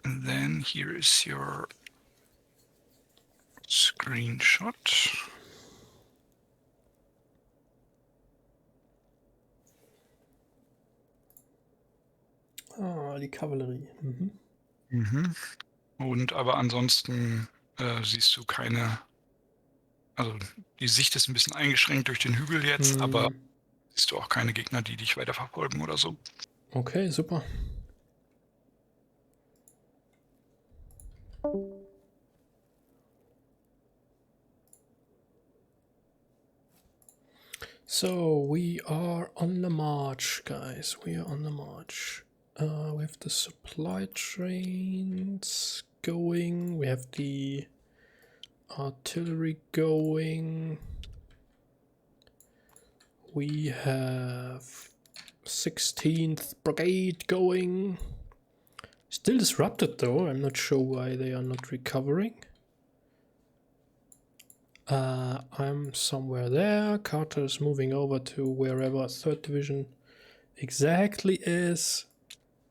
And then here is your screenshot. Ah, die Kavallerie. Und aber ansonsten siehst du keine, also die Sicht ist ein bisschen eingeschränkt durch den Hügel jetzt, aber siehst du auch keine Gegner, die dich weiter verfolgen oder so. Okay, super. So we are on the march, guys. We are on the march. We have the supply trains going. We have the artillery going. We have 16th Brigade going. Still disrupted though. I'm not sure why they are not recovering. I'm somewhere there. Carter is moving over to wherever 3rd Division exactly is.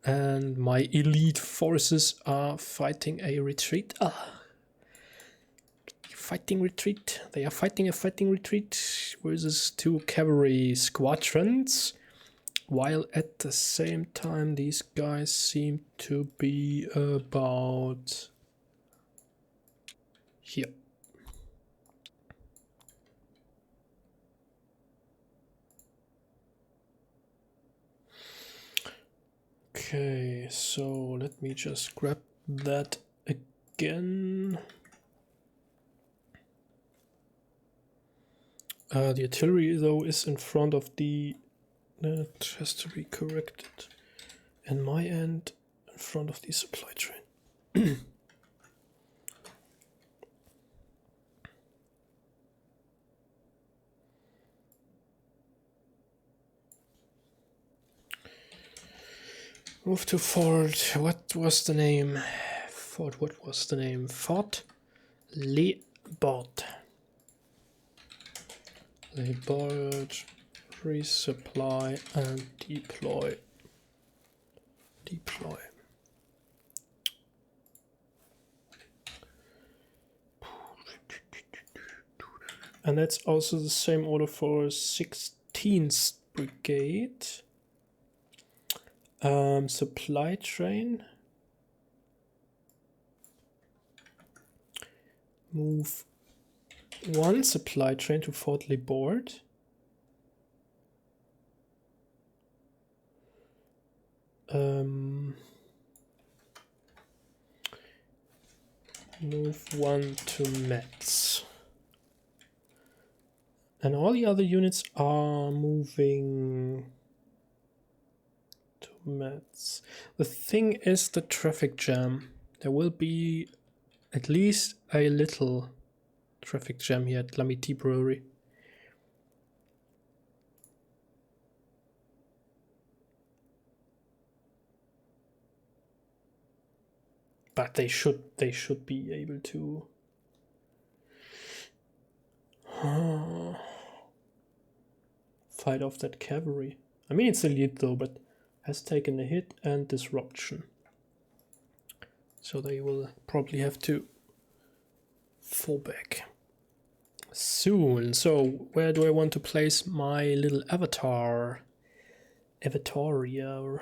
And my elite forces are fighting a retreat. Fighting retreat. They are fighting a fighting retreat versus 2 cavalry squadrons. While at the same time, these guys seem to be about here. Okay, so let me just grab that again. The artillery, though, is in front of the... That has to be corrected. And my end, in front of the supply train. Move to Fort. What was the name? Fort. What was the name? Fort Le Bord. Le Bord. Resupply and deploy. Deploy. And that's also the same order for 16th Brigade. Supply train. Move one supply train to Fort Le Bord. Move one to Metz. And all the other units are moving to Metz. The thing is the traffic jam. There will be at least a little traffic jam here at Lamity Brewery. But they should be able to fight off that cavalry. I mean, it's elite though, but has taken a hit and disruption. So they will probably have to fall back soon. So where do I want to place my little avatar? Avataria.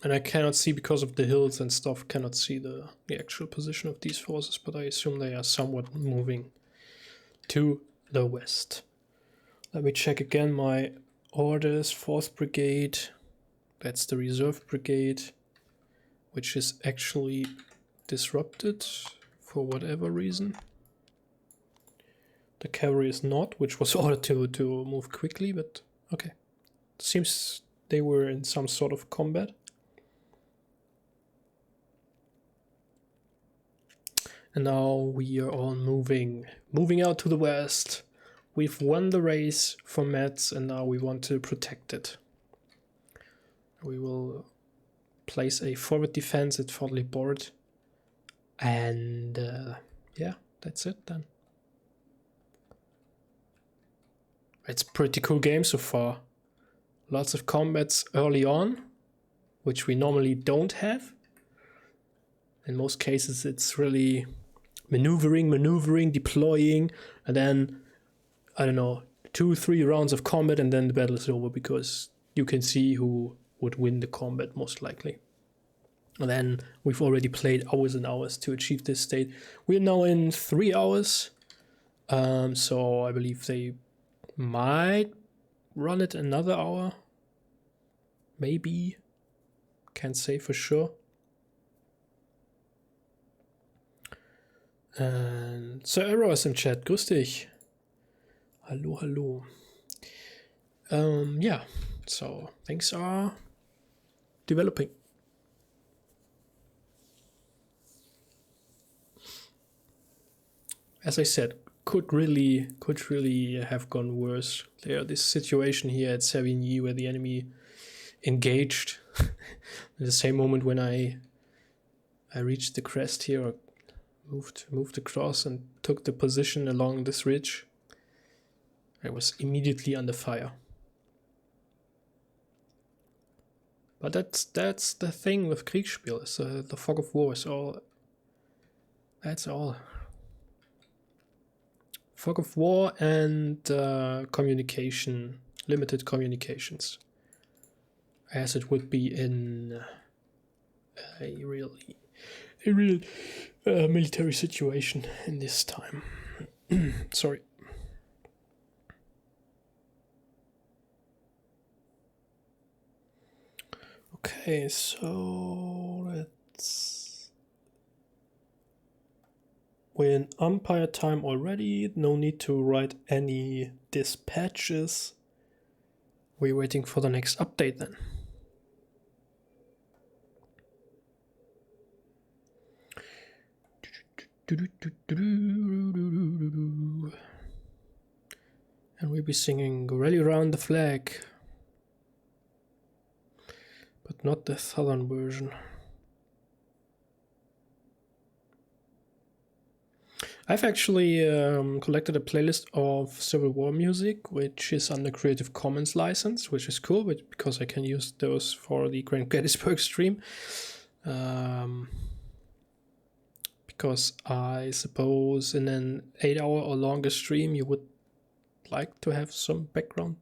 And I cannot see, because of the hills and stuff, cannot see the actual position of these forces, but I assume they are somewhat moving to the west. Let me check again my orders. 4th Brigade, that's the reserve brigade, which is actually disrupted for whatever reason. The cavalry is not, which was ordered to move quickly, but okay. Seems they were in some sort of combat. And now we are all moving out to the west. We've won the race for Metz, and now we want to protect it. We will place a forward defense at Fort Le Bord. And yeah, that's it then. It's a pretty cool game so far. Lots of combats early on, which we normally don't have. In most cases, it's really maneuvering, deploying, and then, I don't know, 2-3 rounds of combat, and then the battle is over, because you can see who would win the combat most likely. And then we've already played hours and hours to achieve this state. We're now in 3 hours, so I believe they might run it another hour. Maybe. Can't say for sure. And Sir Arrow ist im Chat. Grüß dich. Hallo, hallo. Yeah, so things are developing. As I said, could really have gone worse. There, this situation here at Savigny, where the enemy engaged at the same moment when I reached the crest here, or moved across and took the position along this ridge. I was immediately under fire. But that's the thing with Kriegsspiel. It's the fog of war is all. That's all. Fog of war and communication limited communications, as it would be in a real military situation in this time. Sorry. Okay, so we're in umpire time already. No need to write any dispatches. We're waiting for the next update then. And we'll be singing Rally Around the Flag, but not the southern version. I've actually collected a playlist of Civil War music, which is under Creative Commons license, which is cool, because I can use those for the Grand Gettysburg stream. Because I suppose in an 8-hour or longer stream you would like to have some background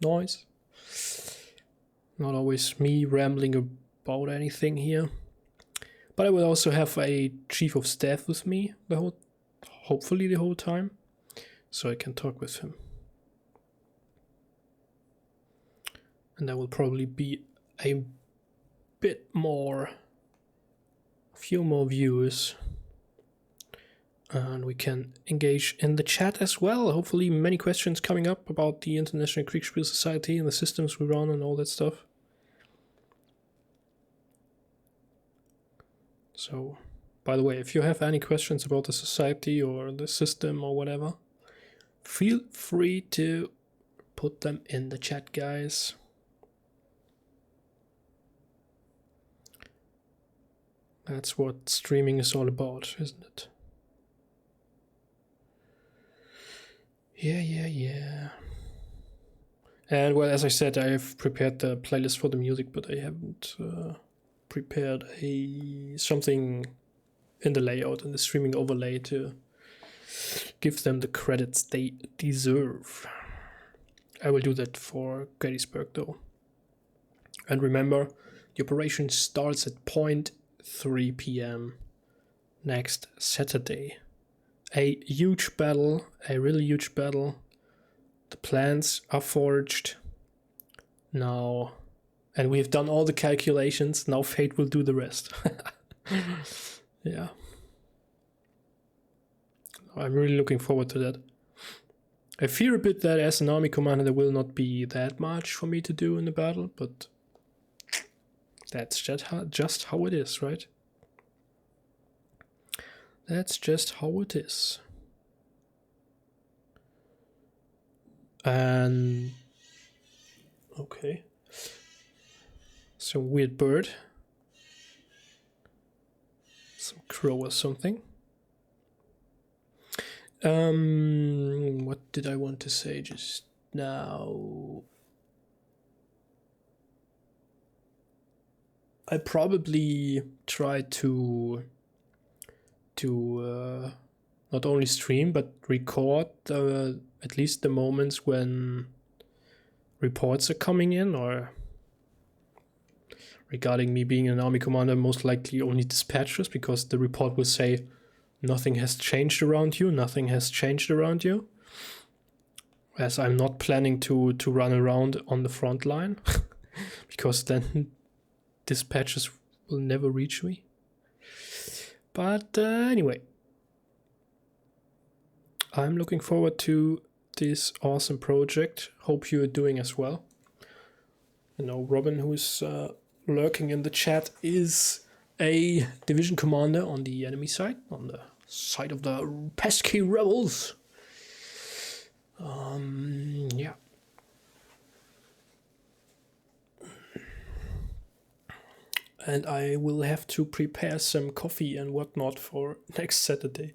noise. Not always me rambling about anything here. But I will also have a chief of staff with me hopefully the whole time, so I can talk with him. And there will probably be a few more viewers. And we can engage in the chat as well. Hopefully many questions coming up about the International Kriegsspiel Society and the systems we run and all that stuff. So, by the way, if you have any questions about the society or the system or whatever, feel free to put them in the chat, guys. That's what streaming is all about, isn't it? Yeah. And well, as I said, I have prepared the playlist for the music, but I haven't prepared something in the layout, in the streaming overlay, to give them the credits they deserve. I will do that for Gettysburg though. And remember, the operation starts at 3 p.m. next Saturday. A huge battle, a really huge battle. The plans are forged now, and we've done all the calculations. Now fate will do the rest. Yeah. I'm really looking forward to that. I fear a bit that as an army commander there will not be that much for me to do in the battle, but that's just how it is, right? That's just how it is. And okay. Some weird bird. Some crow or something. What did I want to say just now? I probably try to not only stream but record at least the moments when reports are coming in, or regarding me being an army commander, most likely only dispatchers, because the report will say nothing has changed around you, nothing has changed around you, as I'm not planning to run around on the front line because then dispatches will never reach me. But anyway, I'm looking forward to this awesome project. Hope you're doing as well. You know, Robin, who's lurking in the chat, is a division commander on the enemy side, on the side of the pesky rebels. Yeah. And I will have to prepare some coffee and whatnot for next Saturday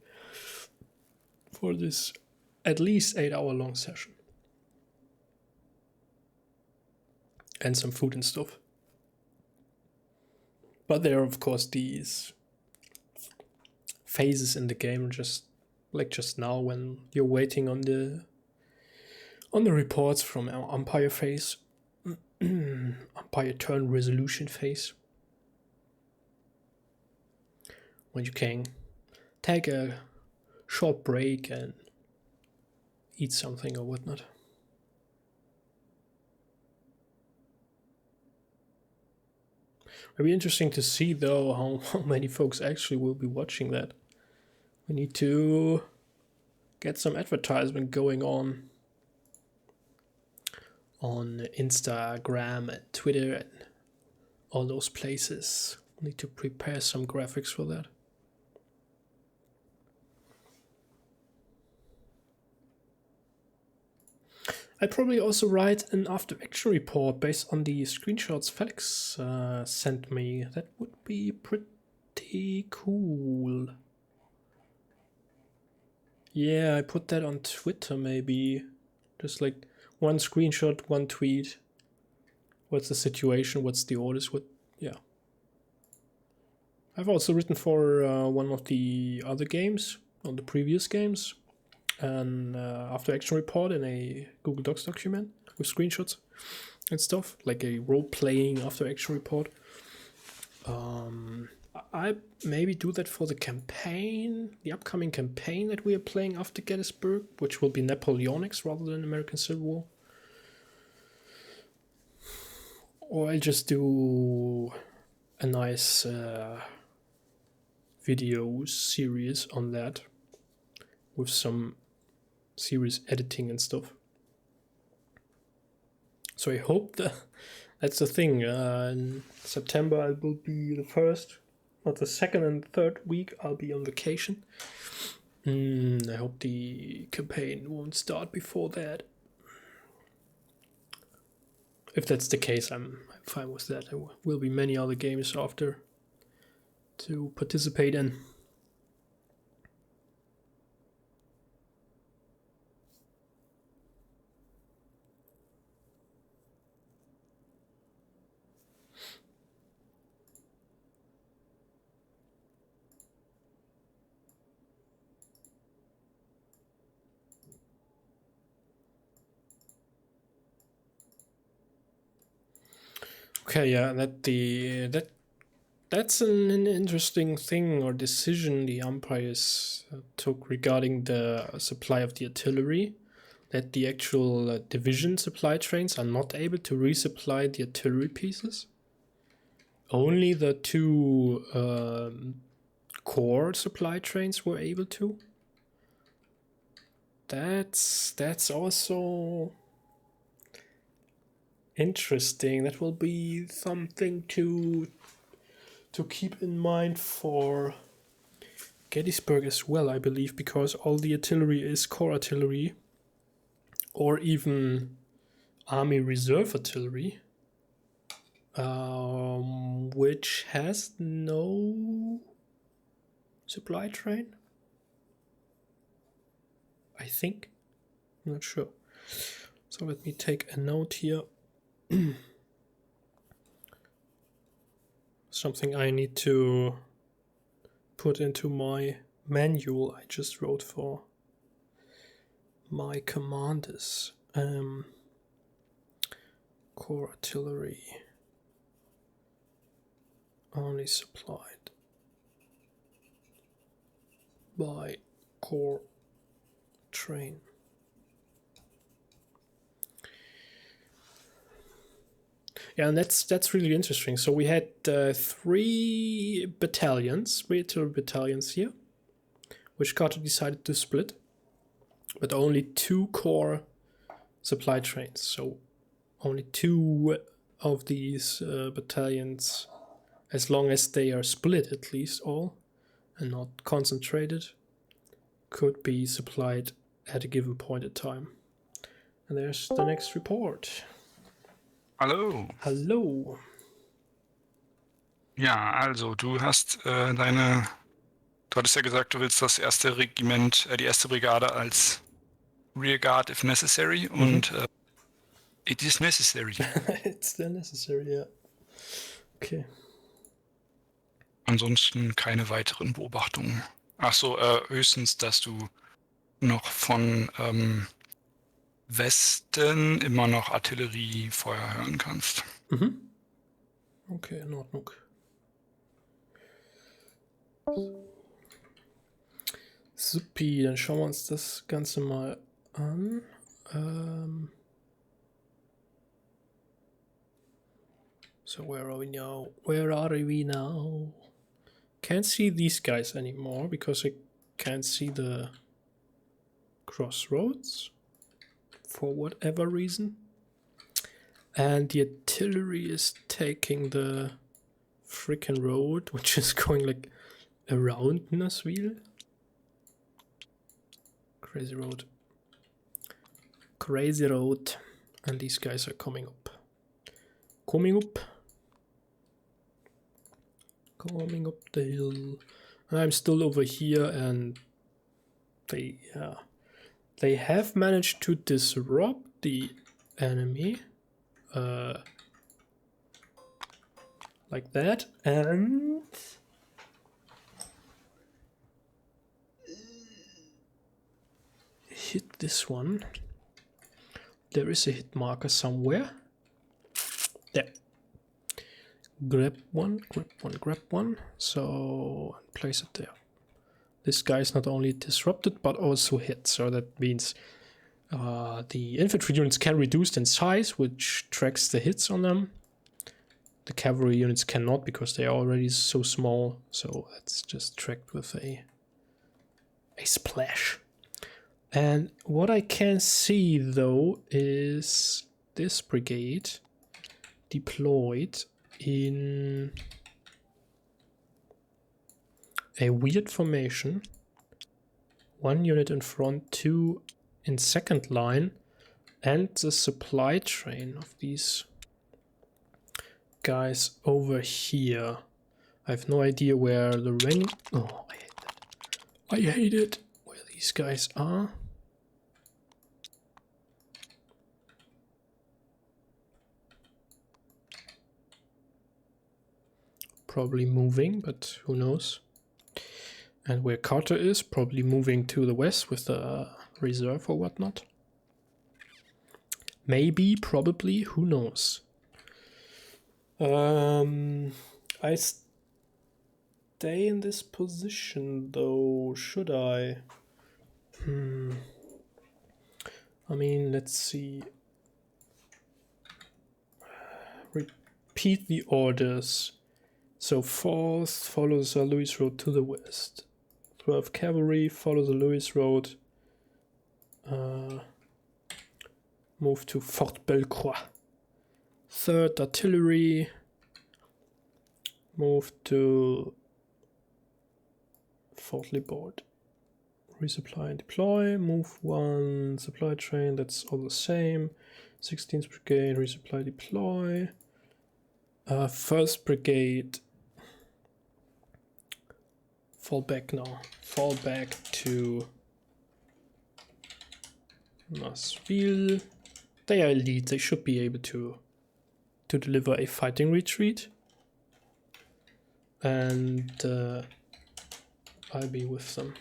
for this at least 8-hour long session. And some food and stuff. But there are, of course, these phases in the game, just like just now when you're waiting on On the reports from our umpire phase, umpire turn resolution phase, when you can take a short break and eat something or whatnot. It'll be interesting to see though how many folks actually will be watching that. We need to get some advertisement going on Instagram and Twitter and all those places. We need to prepare some graphics for that. I'd probably also write an after action report based on the screenshots Felix sent me. That would be pretty cool. Yeah, I put that on Twitter maybe. Just like one screenshot, one tweet. What's the situation? What's the orders? Yeah. I've also written for one of the other games, on the previous games, an after action report in a Google Docs document with screenshots and stuff, like a role-playing after action report. I maybe do that for the campaign, the upcoming campaign that we are playing after Gettysburg, which will be Napoleonics rather than American Civil War. Or I'll just do a nice video series on that with some series editing and stuff. So I hope that's the thing. In September I will be the first, not the second and third week I'll be on vacation. I hope the campaign won't start before that. If that's the case, I'm fine with that. There will be many other games after to participate in. Okay, yeah, that's an interesting thing or decision the umpires took regarding the supply of the artillery, that the actual division supply trains are not able to resupply the artillery pieces. Only the two core supply trains were able to. That's also interesting. That will be something to keep in mind for Gettysburg as well, I believe, because all the artillery is core artillery or even Army Reserve artillery, which has no supply train, I think. I'm not sure. So let me take a note here. Something I need to put into my manual I just wrote for my commanders. Core artillery only supplied by core train. Yeah, and that's really interesting. So we had three artillery battalions here, which Carter decided to split, but only two core supply trains. So only two of these battalions, as long as they are split at least all, and not concentrated, could be supplied at a given point in time. And there's the next report. Hallo. Hallo. Ja, also du hast du hattest ja gesagt, du willst das erste Regiment, die erste Brigade als Rearguard if necessary und it is necessary. It's still necessary, ja. Okay. Ansonsten keine weiteren Beobachtungen. Ach so, höchstens, dass du noch von Westen immer noch Artilleriefeuer hören kannst. Mhm. Okay, in Ordnung. Supi, dann schauen wir uns das Ganze mal an. So where are we now? Where are we now? Can't see these guys anymore because I can't see the crossroads for whatever reason. And the artillery is taking the freaking road, which is going like around Nasville. Crazy road. Crazy road. And these guys are coming up. Coming up the hill. And I'm still over here, and they have managed to disrupt the enemy. Like that, and hit this one. There is a hit marker somewhere. There. Grab one, grab one. So place it there. This guy is not only disrupted but also hit. So that means the infantry units can reduce in size, which tracks the hits on them. The cavalry units cannot because they are already so small. So that's just tracked with a splash. And what I can see though is this brigade deployed in a weird formation. One unit in front, two in second line, and the supply train of these guys over here. I have no idea where the rain. Oh, I hate that. I hate it. Where these guys are. Probably moving, but who knows. And where Carter is, probably moving to the west with the reserve or whatnot. Maybe, probably, who knows. I stay in this position though, should I? I mean, let's see. Repeat the orders. So 4th follows the Louis Road to the west. 12th Cavalry follows the Louis Road. Move to Fort Bellecroix. 3rd Artillery. Move to Fort Libord. Resupply and deploy. Move 1 supply train, that's all the same. 16th Brigade, resupply, deploy. 1st Brigade. Fall back now. Fall back to Nasville. They are elite. They should be able to deliver a fighting retreat. And I'll be with them.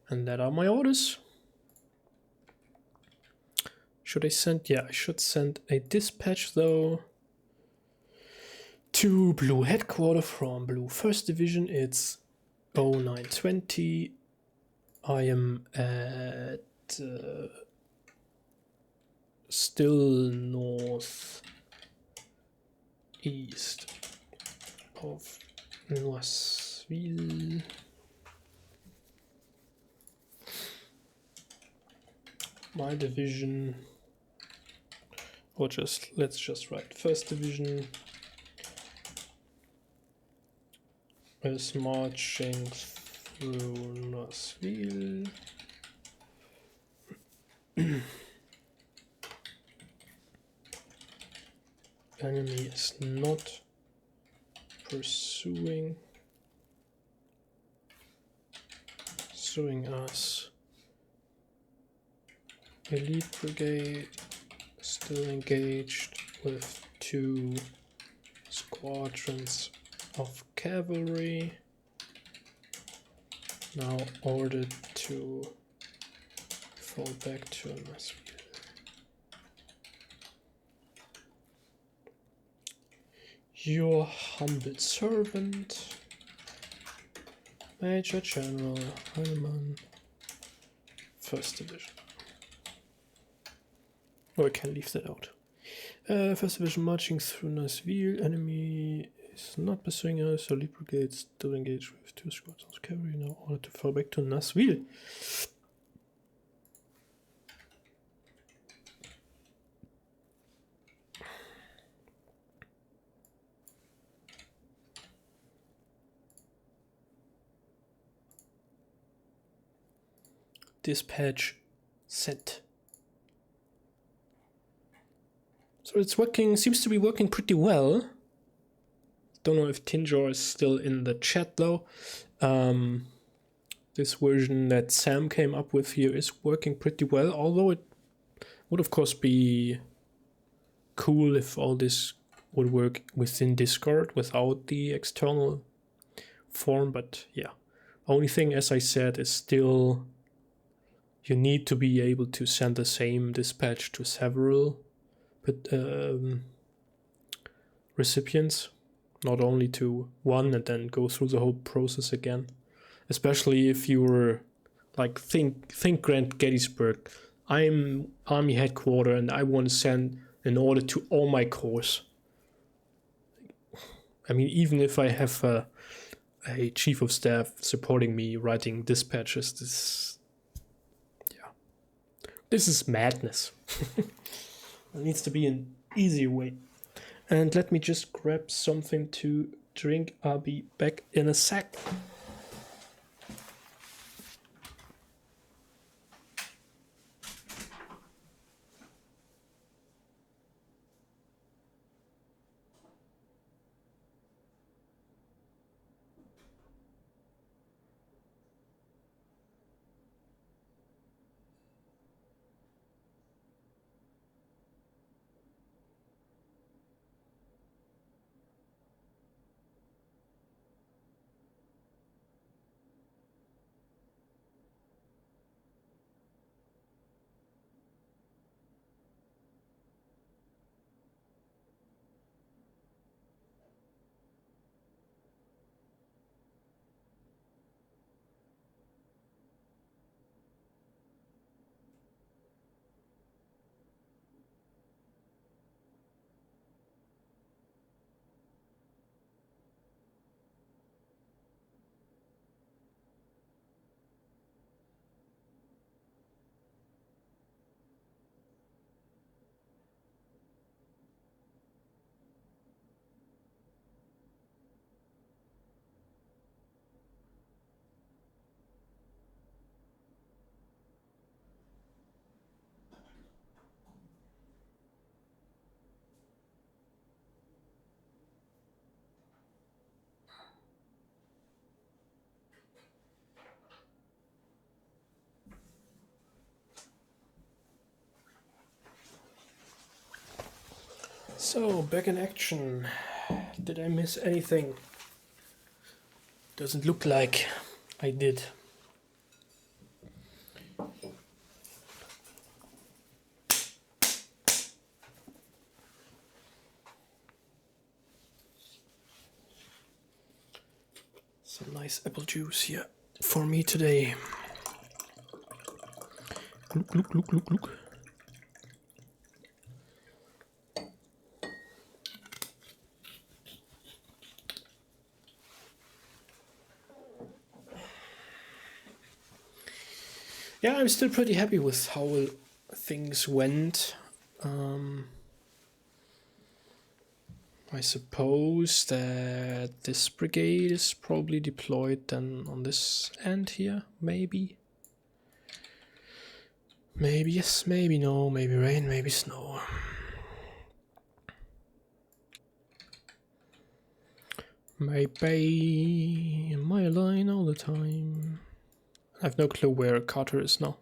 And that are my orders. Should I send? Yeah, I should send a dispatch though. To Blue Headquarters from Blue 1st Division. It's 0920. I am at still north east of Nasville. My division, or let's just write 1st Division is marching through Nasville. Enemy is not pursuing us. Elite Brigade still engaged with 2 squadrons of cavalry. Now ordered to fall back to Nasville. Your humble servant, Major General Heinemann, 1st Division. Oh, I can leave that out. 1st Division marching through Nasville. Enemy is not pursuing us. Our lead brigade still engaged with 2 squads of cavalry now in order to fall back to Nasville. Dispatch sent. So it's working, seems to be working pretty well. Don't know if Tinjor is still in the chat though. This version that Sam came up with here is working pretty well, although it would of course be cool if all this would work within Discord without the external form, but yeah. Only thing, as I said, is still you need to be able to send the same dispatch to several recipients, not only to one and then go through the whole process again. Especially if you were like think Grand Gettysburg. I'm Army headquarters and I want to send an order to all my corps. I mean, even if I have a chief of staff supporting me writing dispatches, this is madness. There needs to be an easier way. And let me just grab something to drink. I'll be back in a sec. So, back in action. Did I miss anything? Doesn't look like I did. Some nice apple juice here for me today. Look. Yeah, I'm still pretty happy with how things went. I suppose that this brigade is probably deployed then on this end here, maybe. Maybe yes, maybe no, maybe rain, maybe snow. Maybe in my line all the time. I have no clue where Carter is now.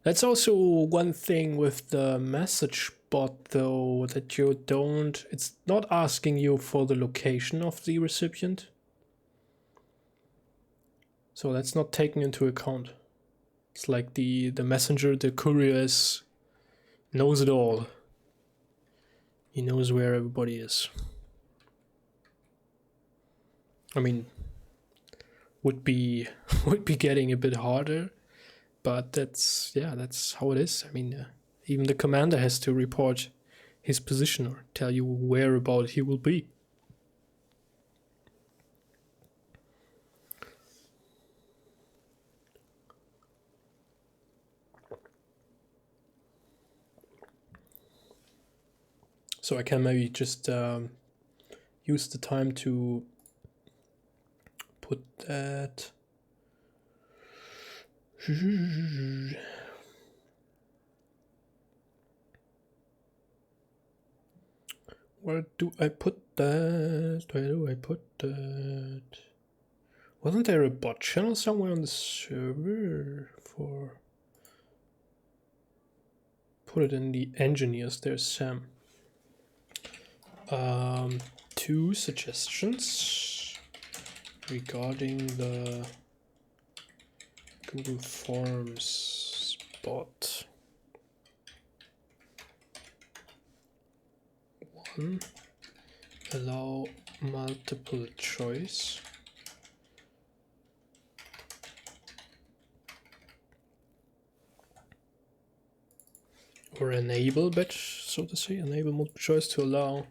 That's also one thing with the message bot though, that you don't, it's not asking you for the location of the recipient. So that's not taken into account. It's like the messenger, the courier knows it all. He knows where everybody is. I mean, would be getting a bit harder, but that's how it is. I mean, even the commander has to report his position or tell you whereabout he will be. So I can maybe just use the time to put that. Where do I put that? Where do I put that? Wasn't there a bot channel somewhere on the server for? Put it in the engineers. There's Sam. 2 suggestions regarding the Google Forms bot. 1, allow multiple choice. Or enable batch, so to say, enable multiple choice to allow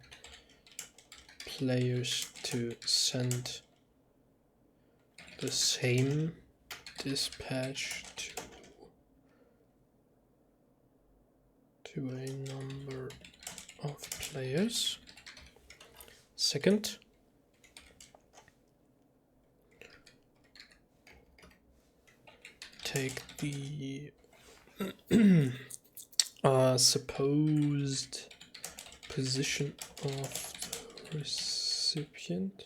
players to send the same dispatch to a number of players. Second, take the supposed position of the recipient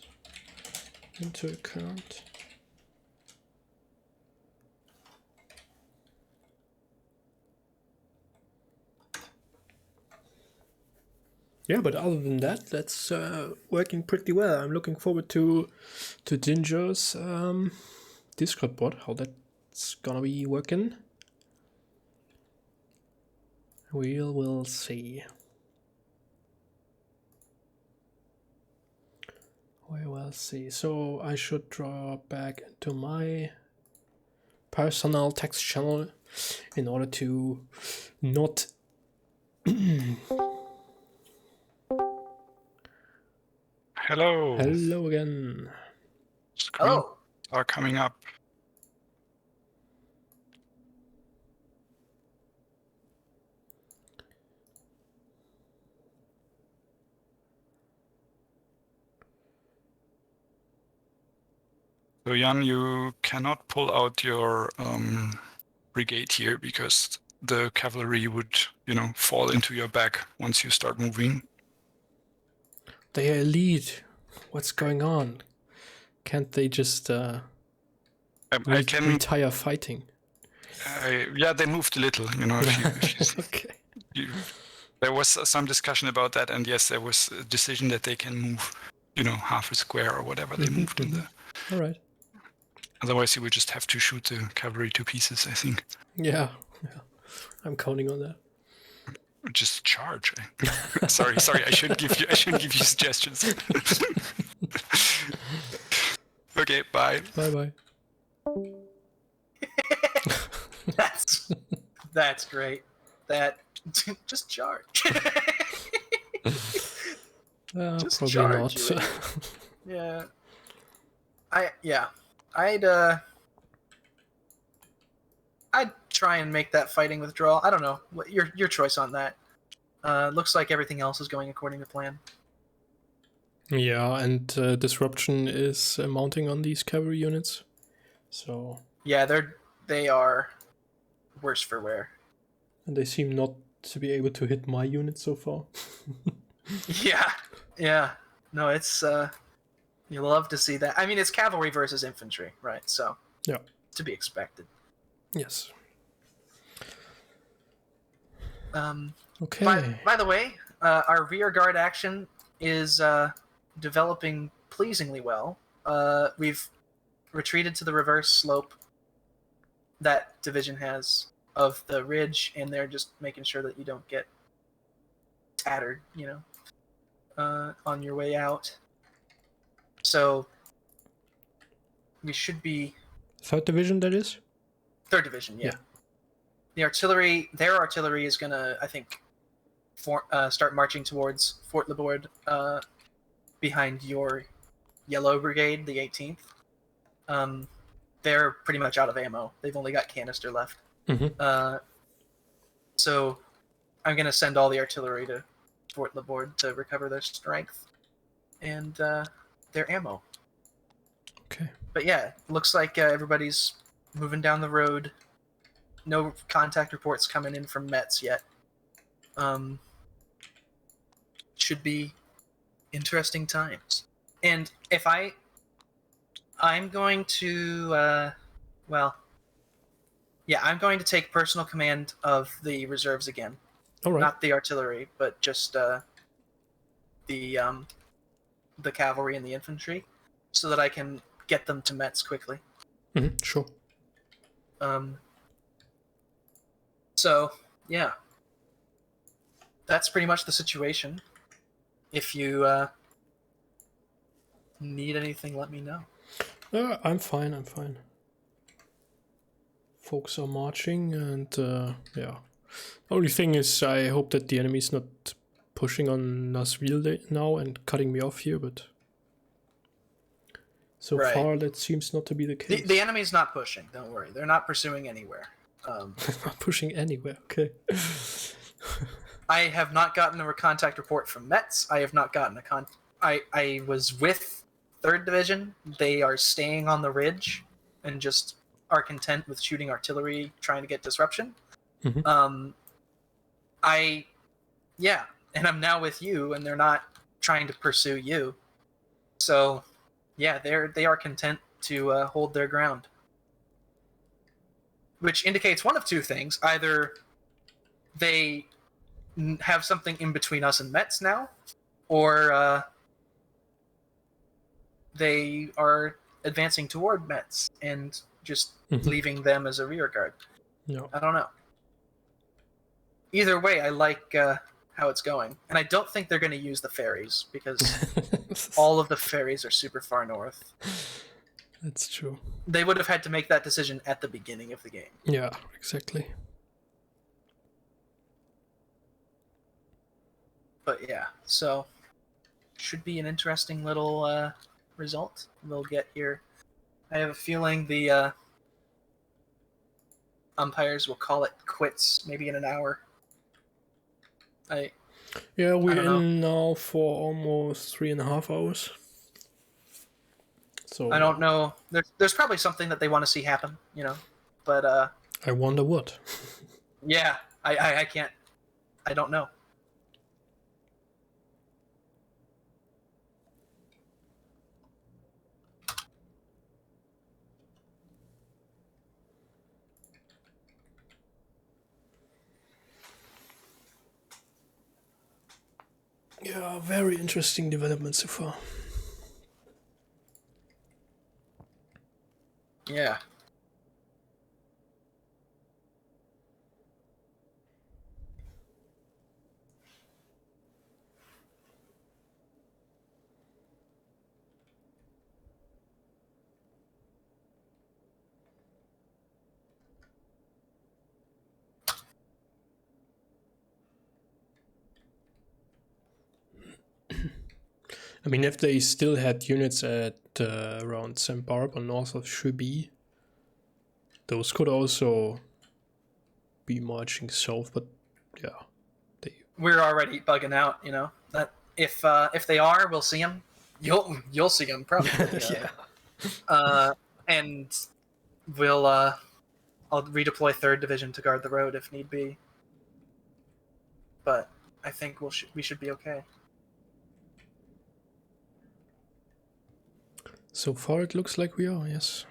into account. Yeah, but other than that, that's working pretty well. I'm looking forward to Ginger's Discord bot, how that's gonna be working. We'll see. We will see. So I should draw back into my personal text channel in order to not Hello. Hello again. Screens are coming up. So Jan, you cannot pull out your brigade here because the cavalry would, fall into your back once you start moving. They are elite. What's going on? Can't they just I can retire fighting? Yeah, they moved a little. If you see. Okay. There was some discussion about that, and yes, there was a decision that they can move, half a square or whatever they moved in the. All right. Otherwise, you would just have to shoot the cavalry to pieces, I think. Yeah. I'm counting on that. Just charge. Sorry. I shouldn't give you suggestions. Okay, bye. Bye. That's great. That just charge. Just probably charge. not. Yeah. I'd try and make that fighting withdrawal. I don't know. What your choice on that? Looks like everything else is going according to plan. Yeah, and disruption is mounting on these cavalry units. So yeah, they are worse for wear. And they seem not to be able to hit my unit so far. Yeah. No, it's you love to see that. I mean, it's cavalry versus infantry, right? So yeah, to be expected. Yes. Okay. Okay. By the way, our rear guard action is developing pleasingly well. We've retreated to the reverse slope that division has of the ridge, and they're just making sure that you don't get tattered, on your way out. So we should be 3rd Division, that is? 3rd Division, yeah. Yeah. Their artillery is gonna, I think, start marching towards Fort Laborde, behind your Yellow Brigade, the 18th. They're pretty much out of ammo. They've only got canister left. Mm-hmm. So I'm gonna send all the artillery to Fort Laborde to recover their strength and their ammo. Okay. But yeah, looks like everybody's moving down the road. No contact reports coming in from Metz yet. Should be interesting times. And if I'm going to, I'm going to take personal command of the reserves again. All right. Not the artillery, but just the cavalry and the infantry, so that I can get them to Metz quickly. Mm-hmm. Sure. So, yeah. That's pretty much the situation. If you need anything, let me know. I'm fine. Folks are marching, and yeah. Only thing is, I hope that the enemy's not pushing on us real now and cutting me off here, but so Right. far that seems not to be the case. The enemy's not pushing, don't worry. They're not pursuing anywhere. Not pushing anywhere, okay. I have not gotten a contact report from Metz. I have not gotten I was with 3rd Division. They are staying on the ridge and just are content with shooting artillery, trying to get disruption. Mm-hmm. And I'm now with you, and they're not trying to pursue you. So, yeah, they are content to hold their ground. Which indicates one of two things. Either they have something in between us and Metz now, or they are advancing toward Metz and just leaving them as a rear guard. No. I don't know. Either way, I like how it's going. And I don't think they're going to use the ferries, because all of the ferries are super far north. That's true. They would have had to make that decision at the beginning of the game. Yeah, exactly. But yeah, so should be an interesting little result we'll get here. I have a feeling the umpires will call it quits maybe in an hour. Yeah, we're don't know. in now for almost 3.5 hours. So I don't know. There's probably something that they want to see happen, But I wonder what. yeah, I can't. I don't know. Yeah, very interesting development so far. Yeah. I mean, if they still had units at around St. Barb or north of Cheby, those could also be marching south, but yeah. We're already bugging out, that if they are, we'll see them. You'll see them probably. Yeah. And we'll I'll redeploy 3rd Division to guard the road if need be. But I think we should be okay. So far it looks like we are, yes.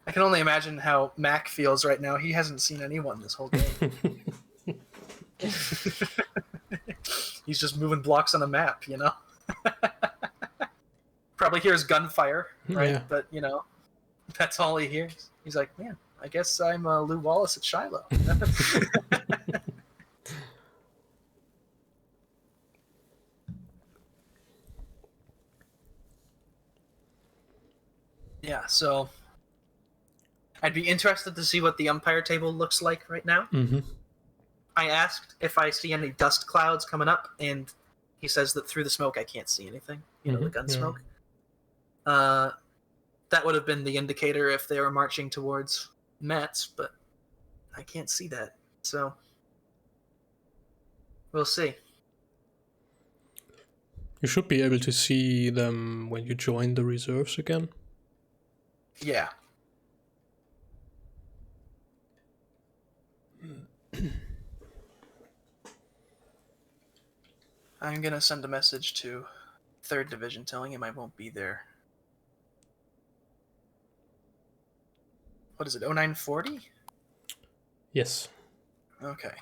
I can only imagine how Mac feels right now. He hasn't seen anyone this whole game. He's just moving blocks on a map, Probably hears gunfire, right? Yeah. But that's all he hears. He's like, man, I guess I'm Lou Wallace at Shiloh. Yeah, so I'd be interested to see what the umpire table looks like right now. Mm-hmm. I asked if I see any dust clouds coming up, and he says that through the smoke I can't see anything. The gun smoke. That would have been the indicator if they were marching towards Metz, but I can't see that. So we'll see. You should be able to see them when you join the reserves again. Yeah. I'm gonna send a message to 3rd Division telling him I won't be there. What is it, 0940? Yes. Okay.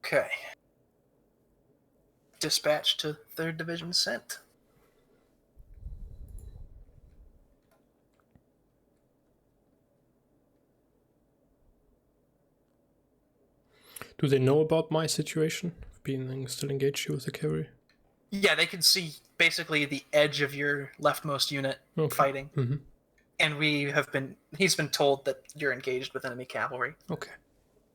Okay. Dispatch to 3rd Division sent. Do they know about my situation? Being still engaged with the cavalry? Yeah, they can see basically the edge of your leftmost unit fighting. Mm-hmm. And he's been told that you're engaged with enemy cavalry. Okay.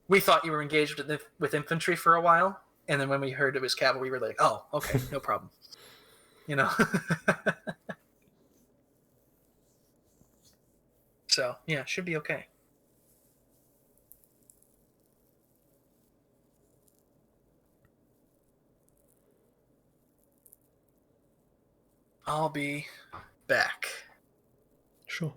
We thought you were engaged with infantry for a while, and then when we heard it was cavalry, we were like, oh, okay, no problem. So, yeah, should be okay. I'll be back. Sure.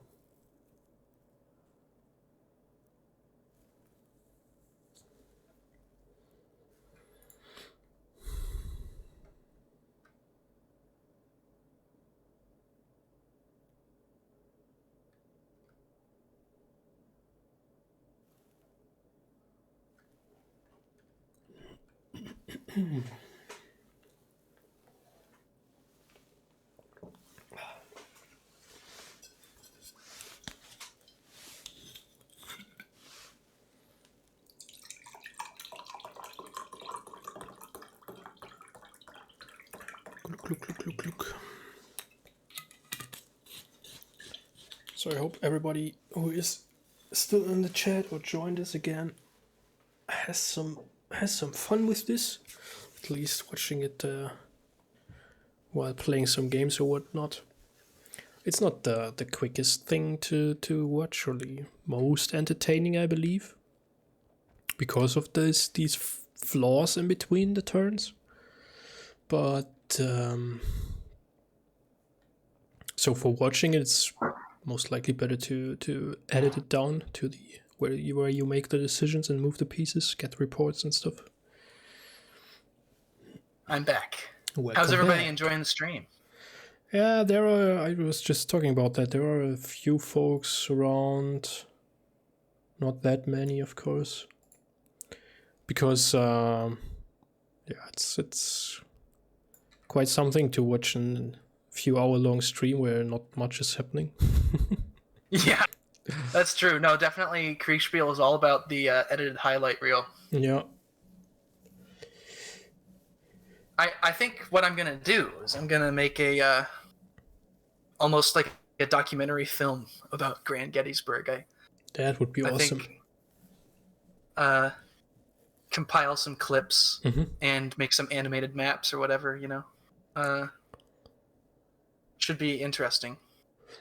Look. So I hope everybody who is still in the chat or joined us again has some fun with this. At least watching it while playing some games or whatnot. It's not the quickest thing to watch or the most entertaining, I believe, because of these flaws in between the turns. But so for watching it, it's most likely better to edit it down to the where you make the decisions and move the pieces, get reports and stuff. I'm back. Welcome How's everybody back. enjoying the stream? Yeah, I was just talking about that. There are a few folks around. Not that many, of course. Because, it's quite something to watch in a few hour-long stream where not much is happening. Yeah, that's true. No, definitely Kriegsspiel is all about the edited highlight reel. Yeah. I think what I'm going to do is I'm going to make a almost like a documentary film about Grand Gettysburg. That would be I awesome. think compile some clips Mhm. and make some animated maps or whatever, should be interesting.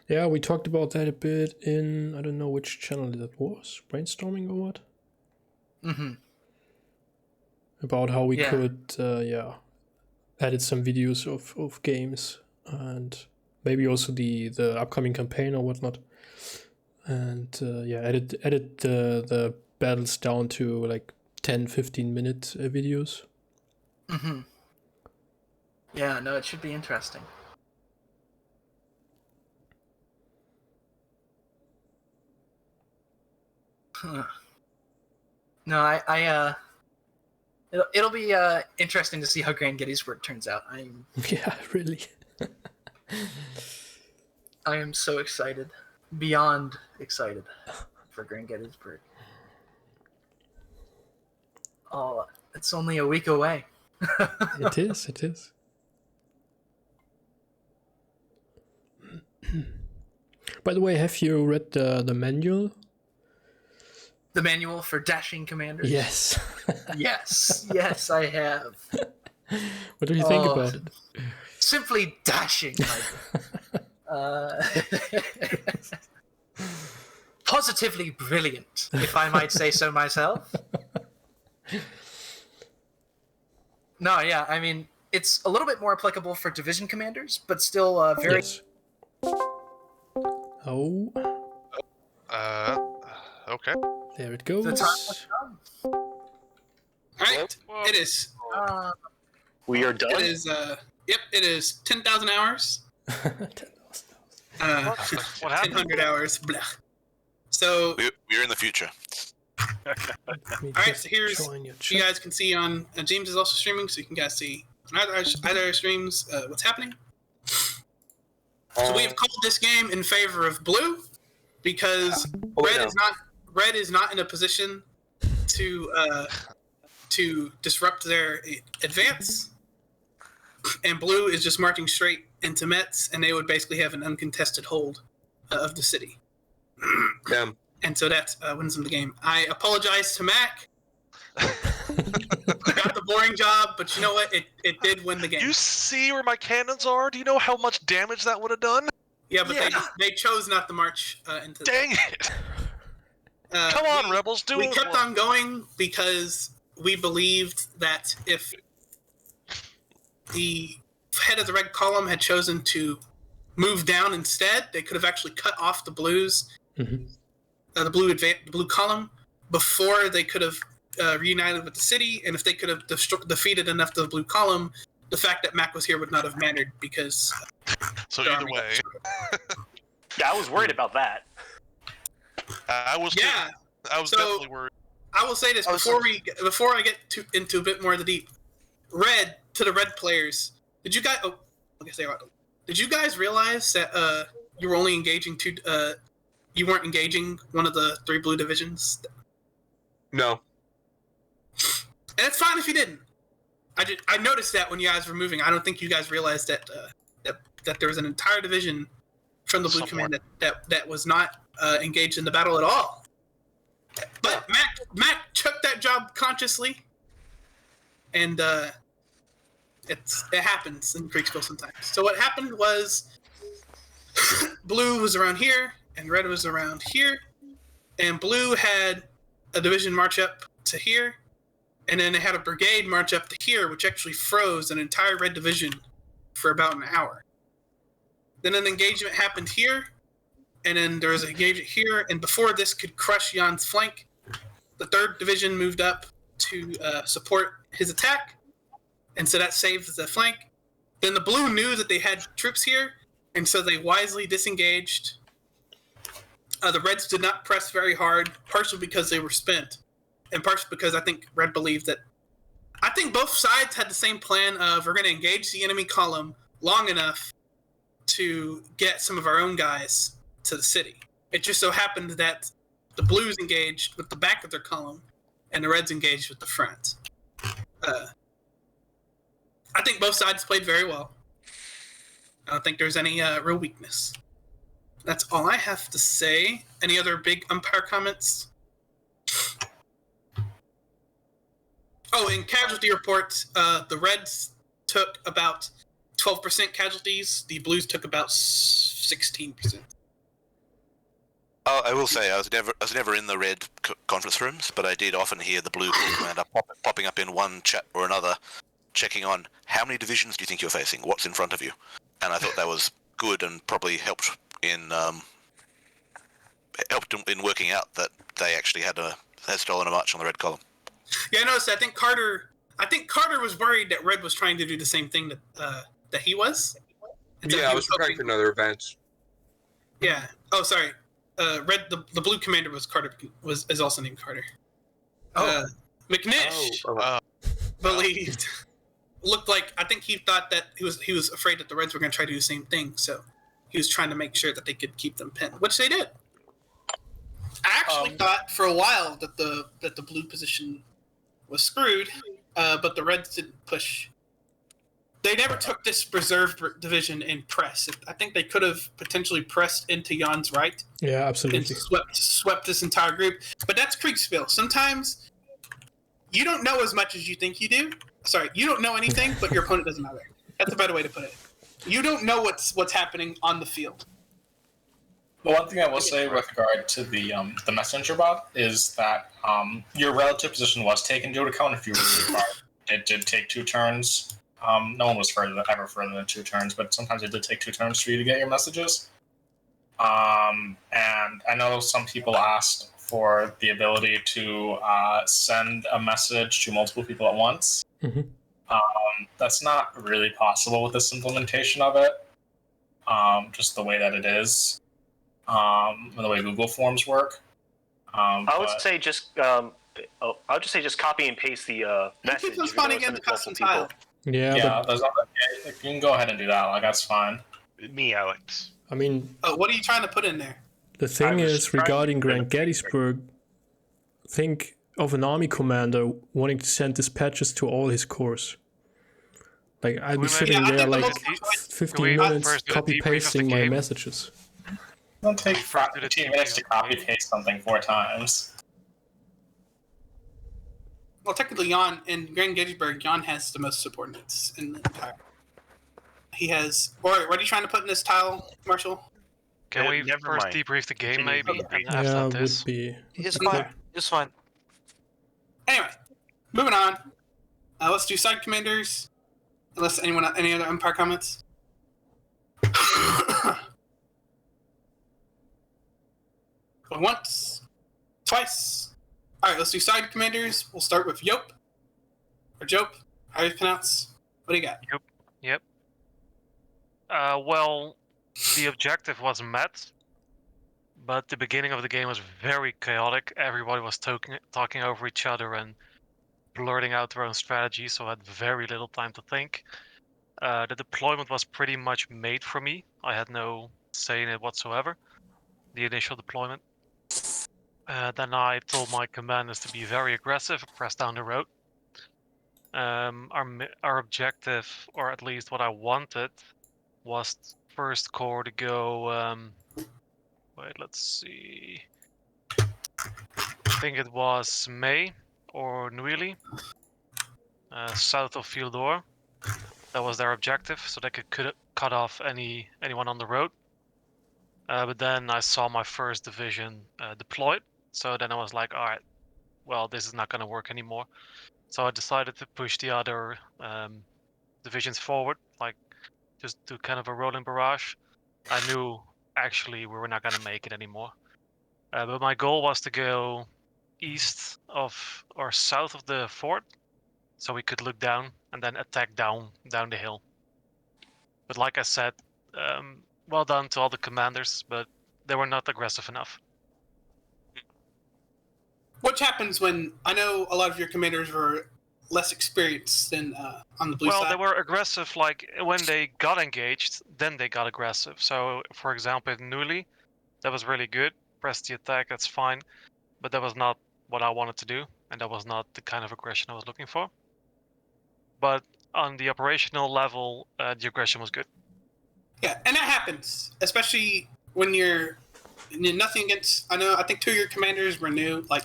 Yeah, we talked about that a bit in, I don't know which channel that was, brainstorming or what? Mm-hmm. About how we Yeah. could, edit some videos of games and maybe also the upcoming campaign or whatnot. And edit the battles down to like 10-15 minute videos. Mm-hmm. Yeah, no, it should be interesting. Huh. No, it'll be interesting to see how Grand Gettysburg turns out. Yeah, really. I am so excited, beyond excited, for Grand Gettysburg. Oh, it's only a week away. It is. By the way, have you read the manual? The manual for dashing commanders. Yes. yes, I have. What do you think about it? Simply dashing. Positively brilliant, if I might say so myself. No, yeah, I mean, it's a little bit more applicable for division commanders, but still very... Yes. Oh, Okay. there it goes. The time has come. Alright, it is. We are done. It is, it is 10,000 hours. 10,000. What happened? 1,000 hours. Blah. So, We're in the future. alright, so here's, you guys can see on, James is also streaming, so you can guys see on either streams what's happening. So we have called this game in favor of blue, because red is not in a position to disrupt their advance, and blue is just marching straight into Metz, and they would basically have an uncontested hold of the city. Damn. And so that wins them the game. I apologize to Mac. I got the boring job, but you know what? It did win the game. You see where my cannons are? Do you know how much damage that would have done? Yeah, but they chose not to march into. Dang it! Come on, rebels, do it. We kept on going because we believed that if the head of the red column had chosen to move down instead, they could have actually cut off the blues, the blue column, before they could have reunited with the city. And if they could have defeated enough of the blue column, the fact that Mac was here would not have mattered, because. So either way, Yeah, I was worried about that. I was. Yeah. I was definitely worried. I will say this before I get into a bit more of the deep. Red, to the red players, did you guys? Oh, okay, say what? Did you guys realize that you were only engaging you weren't engaging one of the 3 blue divisions? No. And it's fine if you didn't. I noticed that when you guys were moving. I don't think you guys realized that that there was an entire division from the blue command that was not engaged in the battle at all. But Mac took that job consciously, and it happens in Kriegsspiel sometimes. So what happened was, blue was around here and red was around here, and blue had a division march up to here, and then they had a brigade march up to here, which actually froze an entire red division for about an hour. Then an engagement happened here, and then there was an engagement here, and before this could crush Jan's flank, the 3rd division moved up to support his attack, and so that saved the flank. Then the blue knew that they had troops here, and so they wisely disengaged. The reds did not press very hard, partially because they were spent, and partially because I think red believed that. I think both sides had the same plan of, we're going to engage the enemy column long enough to get some of our own guys to the city. It just so happened that the blues engaged with the back of their column, and the reds engaged with the front. I think both sides played very well. I don't think there's any real weakness. That's all I have to say. Any other big umpire comments? Oh, in casualty reports, the Reds took about 12% casualties. The Blues took about 16%. I will say I was never in the red conference rooms, but I did often hear the blue commander popping up in one chat or another, checking on how many divisions do you think you're facing, what's in front of you, and I thought that was good and probably helped in working out that they actually had stolen a march on the red column. Yeah, I noticed. I think Carter was worried that Red was trying to do the same thing that he was. And so Yeah, he I was preparing for another event. Yeah. Oh, sorry. Red. The blue commander was Carter. Is also named Carter. McNish believed. Looked like, I think he thought that he was afraid that the Reds were going to try to do the same thing. So he was trying to make sure that they could keep them pinned, which they did. I actually thought for a while that the blue position was screwed, but the Reds didn't push. They never took this reserved division and press. I think they could have potentially pressed into Jan's right. Yeah, absolutely. And swept this entire group. But that's Kriegsspiel. Sometimes you don't know as much as you think you do. Sorry, you don't know anything, but your opponent doesn't matter. That's a better way to put it. You don't know what's happening on the field. The one thing I will say with regard to the messenger bot is that your relative position was taken into account if you were required. It did take 2 turns. No one was ever further than 2 turns, but sometimes it did take 2 turns for you to get your messages. And I know some people asked for the ability to send a message to multiple people at once. Mm-hmm. That's not really possible with this implementation of it, just the way that it is. And the way Google Forms work. I would say just copy and paste the message. Keep them spawning in the custom tile. Yeah, but you can go ahead and do that. Like, that's fine. Me, Alex. I mean, what are you trying to put in there? The thing is, regarding Grand Gettysburg, think of an army commander wanting to send dispatches to all his corps. Like, I'd be sitting there like 15 minutes copy-pasting my messages. It doesn't take 15 minutes to copy-paste something 4 times. Well, technically, Jan, in Grand Gettysburg, Jan has the most subordinates in the entire. He has. Or what are you trying to put in this tile, Marshall? Can we first debrief the game, maybe? And after this? Would be. It's fine. It's fine. Anyway, moving on. Let's do side commanders. Unless any other umpire comments. Once, twice. All right, let's do side commanders. We'll start with Yop or Jope. How do you pronounce? What do you got? Yep. Well, the objective was Metz, but the beginning of the game was very chaotic. Everybody was talking over each other and blurting out their own strategy, so I had very little time to think. The deployment was pretty much made for me. I had no say in it whatsoever, the initial deployment. Then I told my commanders to be very aggressive, press down the road. Our objective, or at least what I wanted, was first corps to go. Wait, let's see. I think it was May or Neuilly, south of Fildor. That was their objective, so they could cut off anyone on the road. But then I saw my first division deployed, so then I was like, all right, well, this is not going to work anymore. So I decided to push the other divisions forward, like just do kind of a rolling barrage. I knew actually we were not going to make it anymore. But my goal was to go east of or south of the fort, so we could look down and then attack down the hill. But like I said, well done to all the commanders, but they were not aggressive enough. What happens when, I know a lot of your commanders were less experienced than on the blue side? Well, they were aggressive, like when they got engaged, then they got aggressive. So, for example, in Neuilly, that was really good. Press the attack, that's fine. But that was not what I wanted to do, and that was not the kind of aggression I was looking for. But on the operational level, the aggression was good. Yeah, and that happens, especially when you're nothing against. I think 2 of your commanders were new, like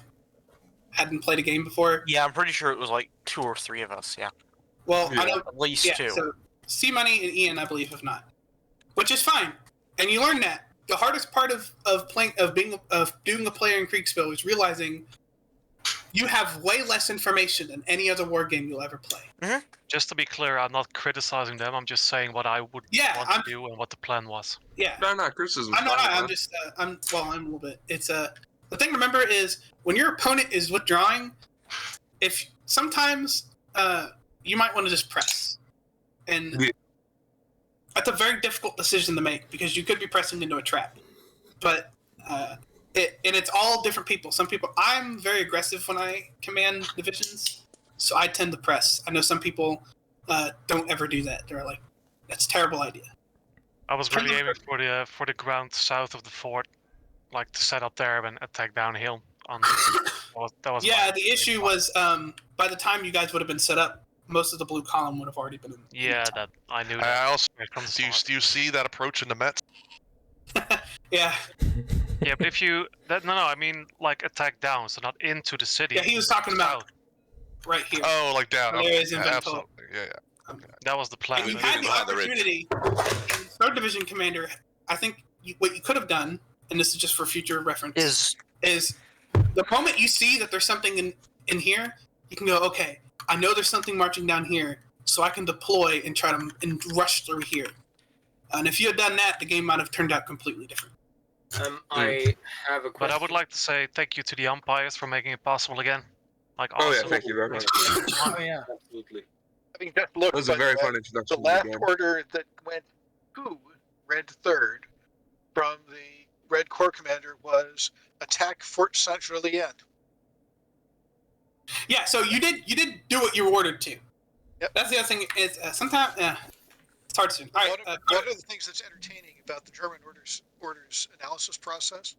hadn't played a game before. Yeah, I'm pretty sure it was like 2 or 3 of us. Yeah. Well, I know at least 2. So C Money and Ian, I believe, have not, which is fine. And you learn that the hardest part of doing a player in Kriegsspiel is realizing you have way less information than any other war game you'll ever play. Mm-hmm. Just to be clear, I'm not criticizing them. I'm just saying what I would want to do and what the plan was. Yeah. No, criticism. I'm just. I'm a little bit. It's the thing to remember is when your opponent is withdrawing, if sometimes you might want to just press, and that's a very difficult decision to make because you could be pressing into a trap. But it's all different people. Some people, I'm very aggressive when I command divisions, so I tend to press. I know some people don't ever do that. They're like, that's a terrible idea. I was really aiming for the ground south of the fort, like to set up there and attack downhill. That was the issue was by the time you guys would have been set up, most of the blue column would have already been in. That I knew. I also do you see that approach in the Metz? Yeah. Yeah, but if you I mean like attack down, so not into the city. Yeah, he was talking about right here. Oh, like down. Okay. Absolutely. Yeah. Okay. That was the plan. And you had the opportunity. Third Division Commander, I think what you could have done, and this is just for future reference, is the moment you see that there's something in here, you can go, okay, I know there's something marching down here, so I can deploy and try to rush through here. And if you had done that, the game might have turned out completely different. I have a question. But I would like to say thank you to the umpires for making it possible again. Like, awesome. Thank you very much. Oh yeah, absolutely. I mean, just look. That was a very fun introduction. The last order that went to Red Third from the Red Corps commander was attack Fort Saint-Julien. Yeah, so you did do what you were ordered to. Yep. That's the other thing. Is sometimes it's hard to. All right. One of the things that's entertaining about the German orders analysis process,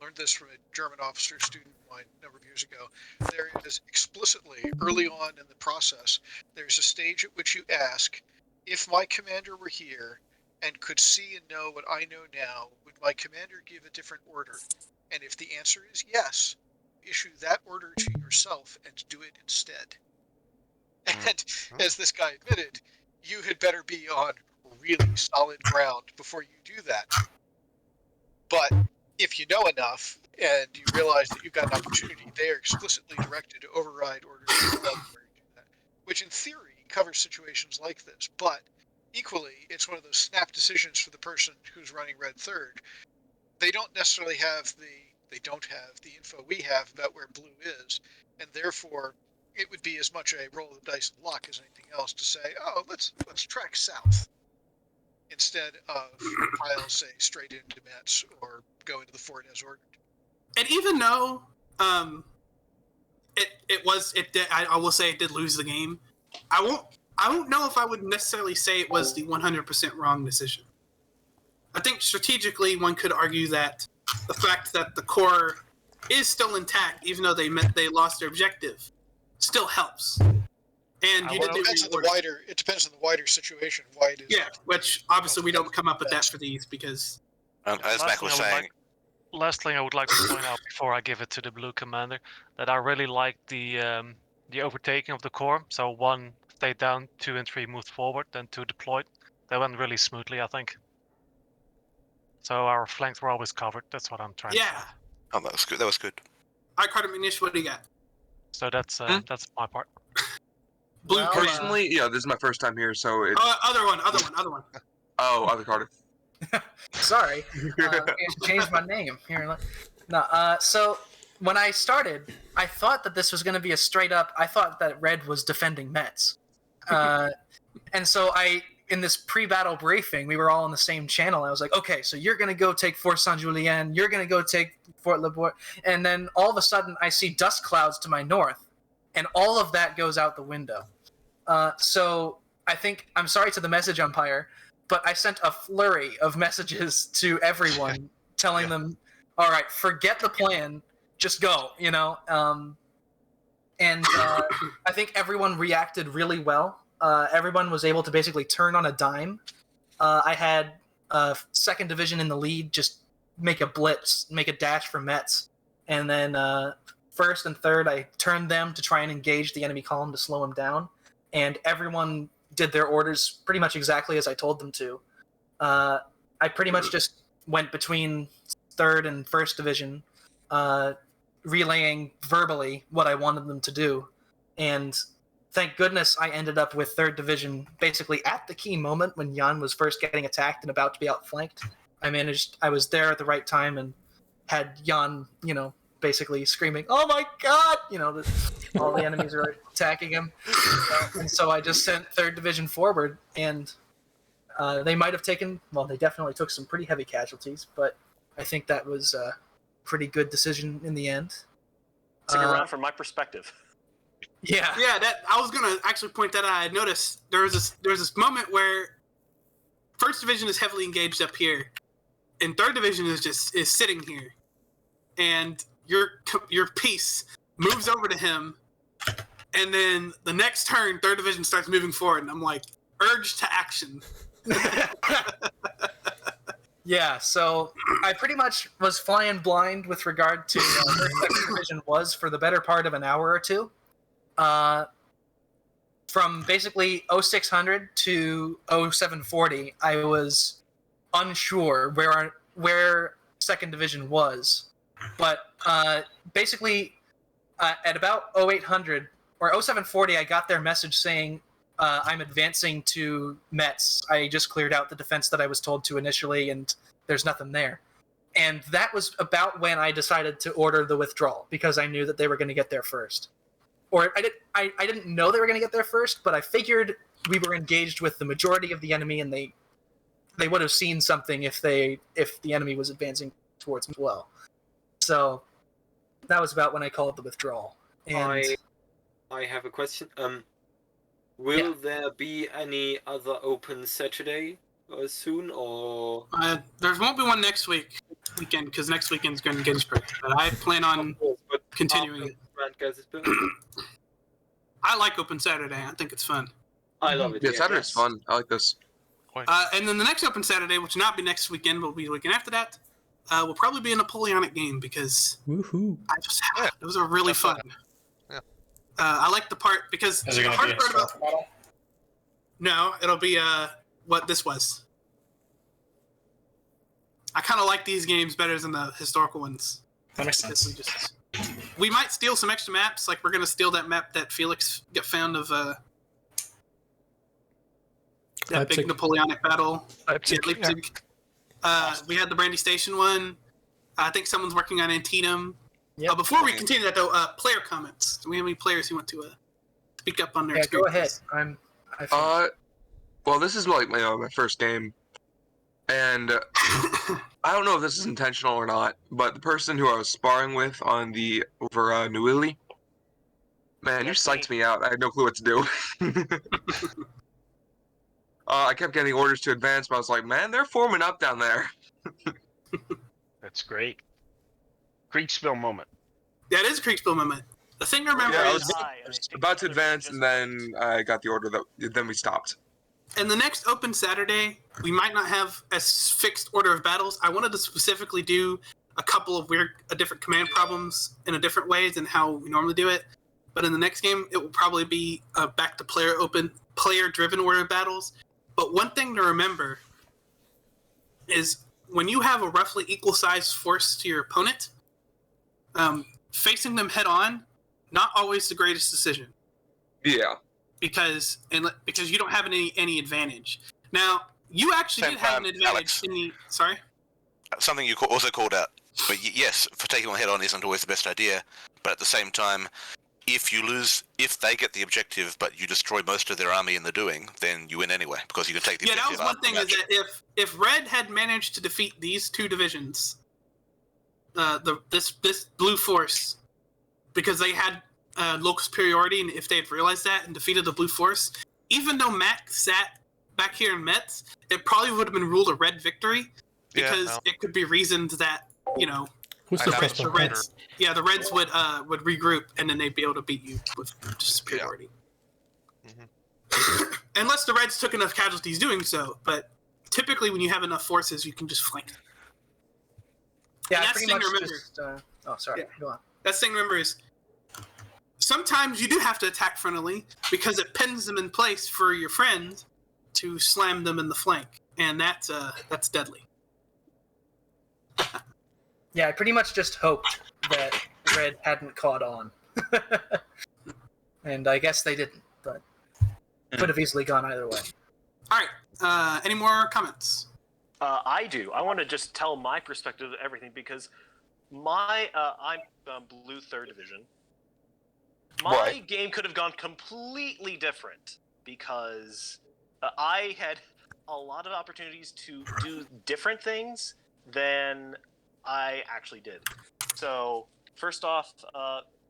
learned this from a German officer student of mine a number of years ago. There is explicitly early on in the process, there's a stage at which you ask, if my commander were here and could see and know what I know now, would my commander give a different order? And if the answer is yes, issue that order to yourself and do it instead. And as this guy admitted, you had better be on really solid ground before you do that. But if you know enough and you realize that you've got an opportunity, they are explicitly directed to override orders where you do that, which in theory covers situations like this. But equally, it's one of those snap decisions for the person who's running Red Third. They don't necessarily have the info we have about where blue is, and therefore it would be as much a roll of the dice and luck as anything else to say, oh, let's track south instead of I'll say straight into Metz or go into the fort as ordered. And even though I will say it did lose the game, I won't know if I would necessarily say it was the 100% wrong decision. I think strategically one could argue that the fact that the core is still intact, even though they lost their objective, still helps. And it depends on the wider situation. Why it is. Yeah, which obviously we don't come up with that for these because. As Mac was saying. Last thing I would like to point out before I give it to the blue commander, that I really like the overtaking of the core. So 1 stayed down, 2 and 3 moved forward, then 2 deployed. That went really smoothly, I think. So our flanks were always covered. That's what I'm trying to say. Oh, that was good. That was good. All right, Carter McNish, what do you got? So that's my part. Blue personally, this is my first time here, so it's... Other one. Oh, other Carter. Sorry, changed my name here. No, so when I started, I thought that this was going to be a straight up. I thought that Red was defending Metz, and so in this pre-battle briefing, we were all on the same channel. I was like, okay, so you're going to go take Fort Saint-Julien, you're going to go take Fort Le Bourg, and then all of a sudden I see dust clouds to my north, and all of that goes out the window. So I think, I'm sorry to the message umpire, but I sent a flurry of messages to everyone telling them, all right, forget the plan, just go, and I think everyone reacted really well. Everyone was able to basically turn on a dime. I had 2nd Division in the lead, just make a blitz, make a dash for Metz, and then first and third I turned them to try and engage the enemy column to slow him down, and everyone did their orders pretty much exactly as I told them to. I pretty much just went between 3rd and 1st Division, relaying verbally what I wanted them to do, and thank goodness I ended up with 3rd Division basically at the key moment when Jan was first getting attacked and about to be outflanked. I was there at the right time and had Jan, basically screaming, "Oh my god!" All the enemies are attacking him. And so I just sent 3rd Division forward, and they might have they definitely took some pretty heavy casualties, but I think that was a pretty good decision in the end. Stick around from my perspective. Yeah. Yeah, I was gonna actually point that out. I noticed there was this moment where 1st Division is heavily engaged up here, and 3rd Division is sitting here, and your piece moves over to him, and then the next turn 3rd Division starts moving forward, and I'm like, urge to action. Yeah, so I pretty much was flying blind with regard to where 2nd Division was for the better part of an hour or two. From basically 0600 to 0740, I was unsure where 2nd Division was. But basically, at about 0800 or 0740, I got their message saying, I'm advancing to Metz. I just cleared out the defense that I was told to initially, and there's nothing there. And that was about when I decided to order the withdrawal, because I knew that they were going to get there first. Or I didn't know they were going to get there first, but I figured we were engaged with the majority of the enemy, and they would have seen something if the enemy was advancing towards me as well. So that was about when I called the withdrawal. And I have a question. Will there be any other open Saturday soon, or there won't be one next weekend, because next weekend's Grand Gettysburg. But I plan on continuing. Grand Gettysburg? I like Open Saturday. I think it's fun. I love it. Yeah, Saturday's fun. I like this. And then the next Open Saturday, which will not be next weekend, but will be the weekend after that, will probably be a Napoleonic game, because those are really fun. Yeah. I like the part because Is it going to be a historical battle? No, it'll be what this was. I kind of like these games better than the historical ones. That makes sense. We might steal some extra maps, like we're going to steal that map that Felix got found of that big Napoleonic battle. Leipzig. We had the Brandy Station one. I think someone's working on Antietam. Yep. Before we continue that, though, player comments. Do we have any players who want to speak up on their experience? Go ahead. Well, this is like my first game, and I don't know if this is intentional or not, but the person who I was sparring with on the over Neuilly, man, you psyched me out. I had no clue what to do. I kept getting orders to advance, but I was like, man, they're forming up down there. That's great. Kriegsspiel moment. That is a Kriegsspiel moment. The thing to remember I is was about to advance, and then I got the order that then we stopped. in the next Open Saturday, we might not have a fixed order of battles. I wanted to specifically do a couple of different command problems in a different ways than how we normally do it. But in the next game, it will probably be back to player-driven order of battles. But one thing to remember is when you have a roughly equal-sized force to your opponent, facing them head-on, not always the greatest decision. Yeah. Because you don't have any advantage. Now, you actually did have an advantage Alex, in the... Sorry? Something you also called out. But yes, for taking one head-on isn't always the best idea. But at the same time, if they get the objective, but you destroy most of their army in the doing, then you win anyway, because you can take the objective. Yeah, that was one thing, is that if Red had managed to defeat these two divisions, this blue force, because they had local superiority, and if they had realized that and defeated the blue force, even though Matt sat back here in Metz, it probably would have been ruled a Red victory, because it could be reasoned that, the Reds would regroup, and then they'd be able to beat you with superiority. Yeah. Mm-hmm. Unless the Reds took enough casualties doing so, but typically when you have enough forces, you can just flank. Yeah, And I that's pretty the much thing to remember. just. Oh, sorry. Yeah. Go on. That's the thing to remember is sometimes you do have to attack frontally because it pins them in place for your friend to slam them in the flank, and that's deadly. Yeah, I pretty much just hoped that Red hadn't caught on. And I guess they didn't, but could have easily gone either way. All right. Any more comments? I do. I want to just tell my perspective of everything because I'm blue 3rd division. My game could have gone completely different because I had a lot of opportunities to do different things than I actually did. So first off,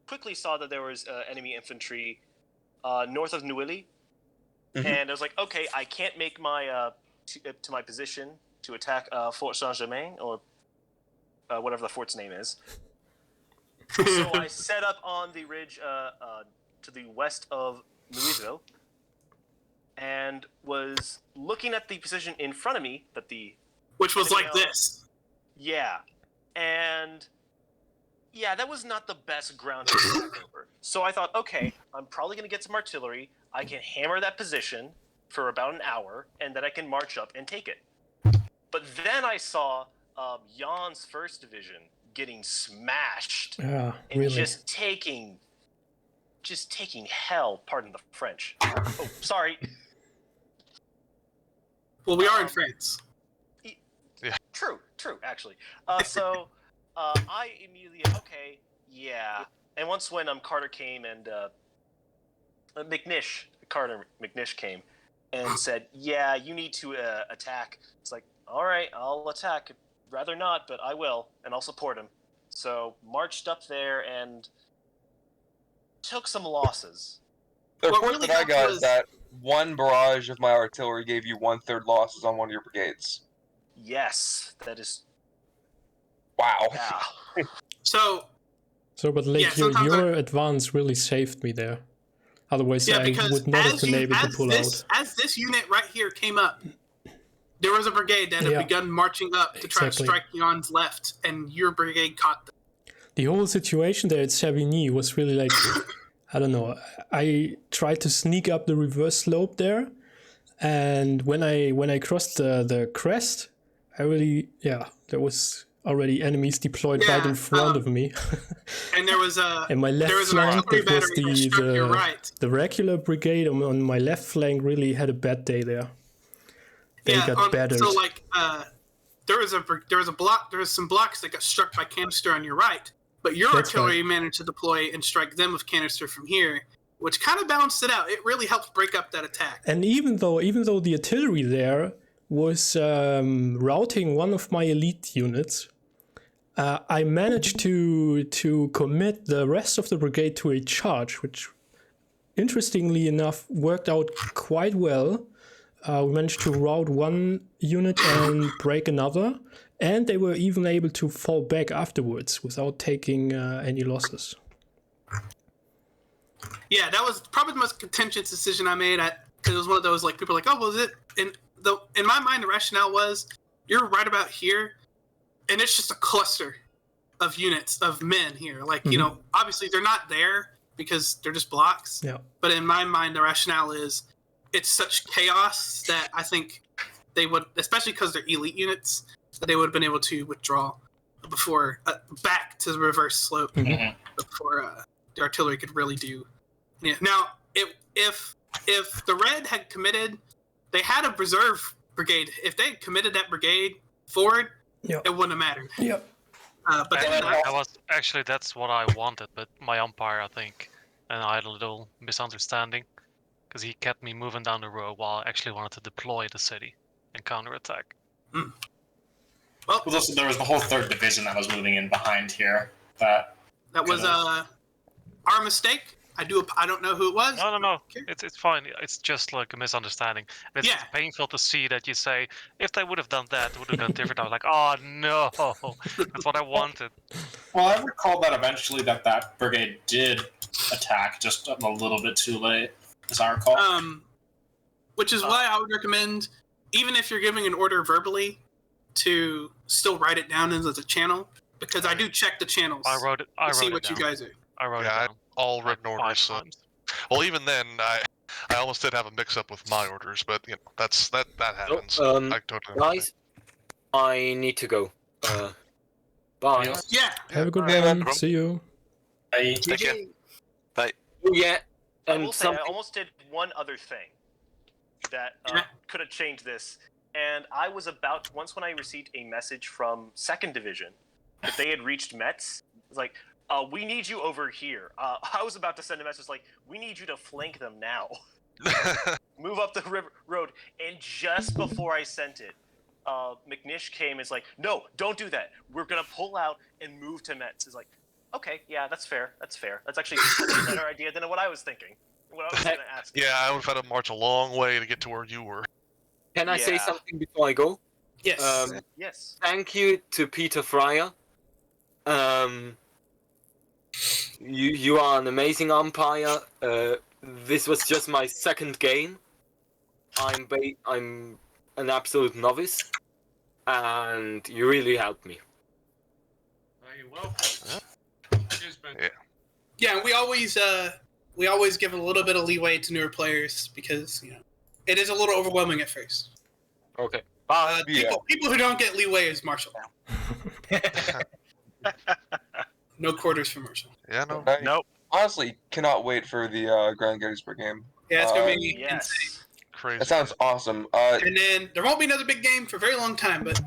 quickly saw that there was enemy infantry north of Neuilly, and I was like, okay, I can't make my to my position to attack Fort Saint-Germain or whatever the fort's name is. So I set up on the ridge to the west of Louisville and was looking at the position in front of me which was like this. Yeah. And yeah, that was not the best ground to attack over. So I thought, okay, I'm probably going to get some artillery. I can hammer that position for about an hour, and then I can march up and take it. But then I saw Jan's 1st Division getting smashed and really? just taking hell. Pardon the French. Oh, sorry. Well, we are in France. Yeah. True, actually. So I immediately, okay, yeah. And once when Carter came and Carter McNish came and said, yeah, you need to attack. It's like, all right, I'll attack. Rather not, but I will, and I'll support him. So marched up there and took some losses. The report that I got is that one barrage of my artillery gave you 1/3 losses on one of your brigades. Yes, that is. Wow. Yeah. But like your advance really saved me there. Otherwise, I would not have been able to pull out. As this unit right here came up, there was a brigade that had begun marching up to try to strike Jan's left, and your brigade caught them. The whole situation there at Savigny was really like, I don't know. I tried to sneak up the reverse slope there, and when I crossed the crest, I really there was already enemies deployed right in front of me. And there was and my left flank, that was the regular brigade on my left flank really had a bad day there. They got battered. So like there was some blocks that got struck by canister on your right, but your artillery managed to deploy and strike them with canister from here, which kind of balanced it out. It really helped break up that attack. And even though the artillery there was routing one of my elite units, I managed to commit the rest of the brigade to a charge, which interestingly enough worked out quite well. We managed to rout one unit and break another, and they were even able to fall back afterwards without taking any losses. Yeah, that was probably the most contentious decision I made. Because it was one of those, like, people are like, oh, was it? In my mind, the rationale was, you're right about here, and it's just a cluster of units, of men here. Like, you know, obviously they're not there because they're just blocks. Yeah. But in my mind, the rationale is, it's such chaos that I think they would, especially because they're elite units, that they would have been able to withdraw before, back to the reverse slope before the artillery could really do. Yeah. Now, if the Red had committed, they had a reserve brigade. If they had committed that brigade forward, it wouldn't have mattered. Yep. But then that's what I wanted, but my umpire, I think, and I had a little misunderstanding, because he kept me moving down the road while I actually wanted to deploy the city and counterattack. Well, listen, there was the whole 3rd Division that was moving in behind here. That was our mistake. I don't know who it was. No. It's fine. It's just like a misunderstanding. And it's painful to see that you say, if they would have done that, it would have gone different. I was like, oh no, that's what I wanted. Well, I recall that eventually that brigade did attack, just a little bit too late, as I recall. Which is why I would recommend, even if you're giving an order verbally, to still write it down as a channel, because I do check the channels. I wrote it. I to wrote see it what down. you guys are. I wrote it Yeah, down. all written like orders. 5 So. times. Well, even then, I almost did have a mix-up with my orders, but that happens. I totally guys, I need to go. Bye. Yeah. Have a good Yeah, one. man. See you. Take care. Bye. Oh, yeah. I And will say, I almost did one other thing that could have changed this. And I was about, once when I received a message from 2nd Division that they had reached Metz, it was like, we need you over here. I was about to send a message like, we need you to flank them now. Move up the road. And just before I sent it, McNish came and is like, no, don't do that. We're going to pull out and move to Metz. It's like, okay, yeah, that's fair. That's fair. That's actually a better idea than what I was thinking. What I was going to ask. Yeah, I would have had to march a long way to get to where you were. Can I say something before I go? Yes. Yes. Thank you to Peter Fryer. You are an amazing umpire. This was just my 2nd game. I'm an absolute novice, and you really helped me. You're welcome. Cheers, Ben. Yeah. Yeah, we always give a little bit of leeway to newer players because it is a little overwhelming at first. Okay. People who don't get leeway is Marshall. No quarters for Marshall. Yeah, no. Nope. Honestly, cannot wait for the Grand Gettysburg game. Yeah, it's gonna be insane. Crazy. That sounds awesome. And then there won't be another big game for a very long time, but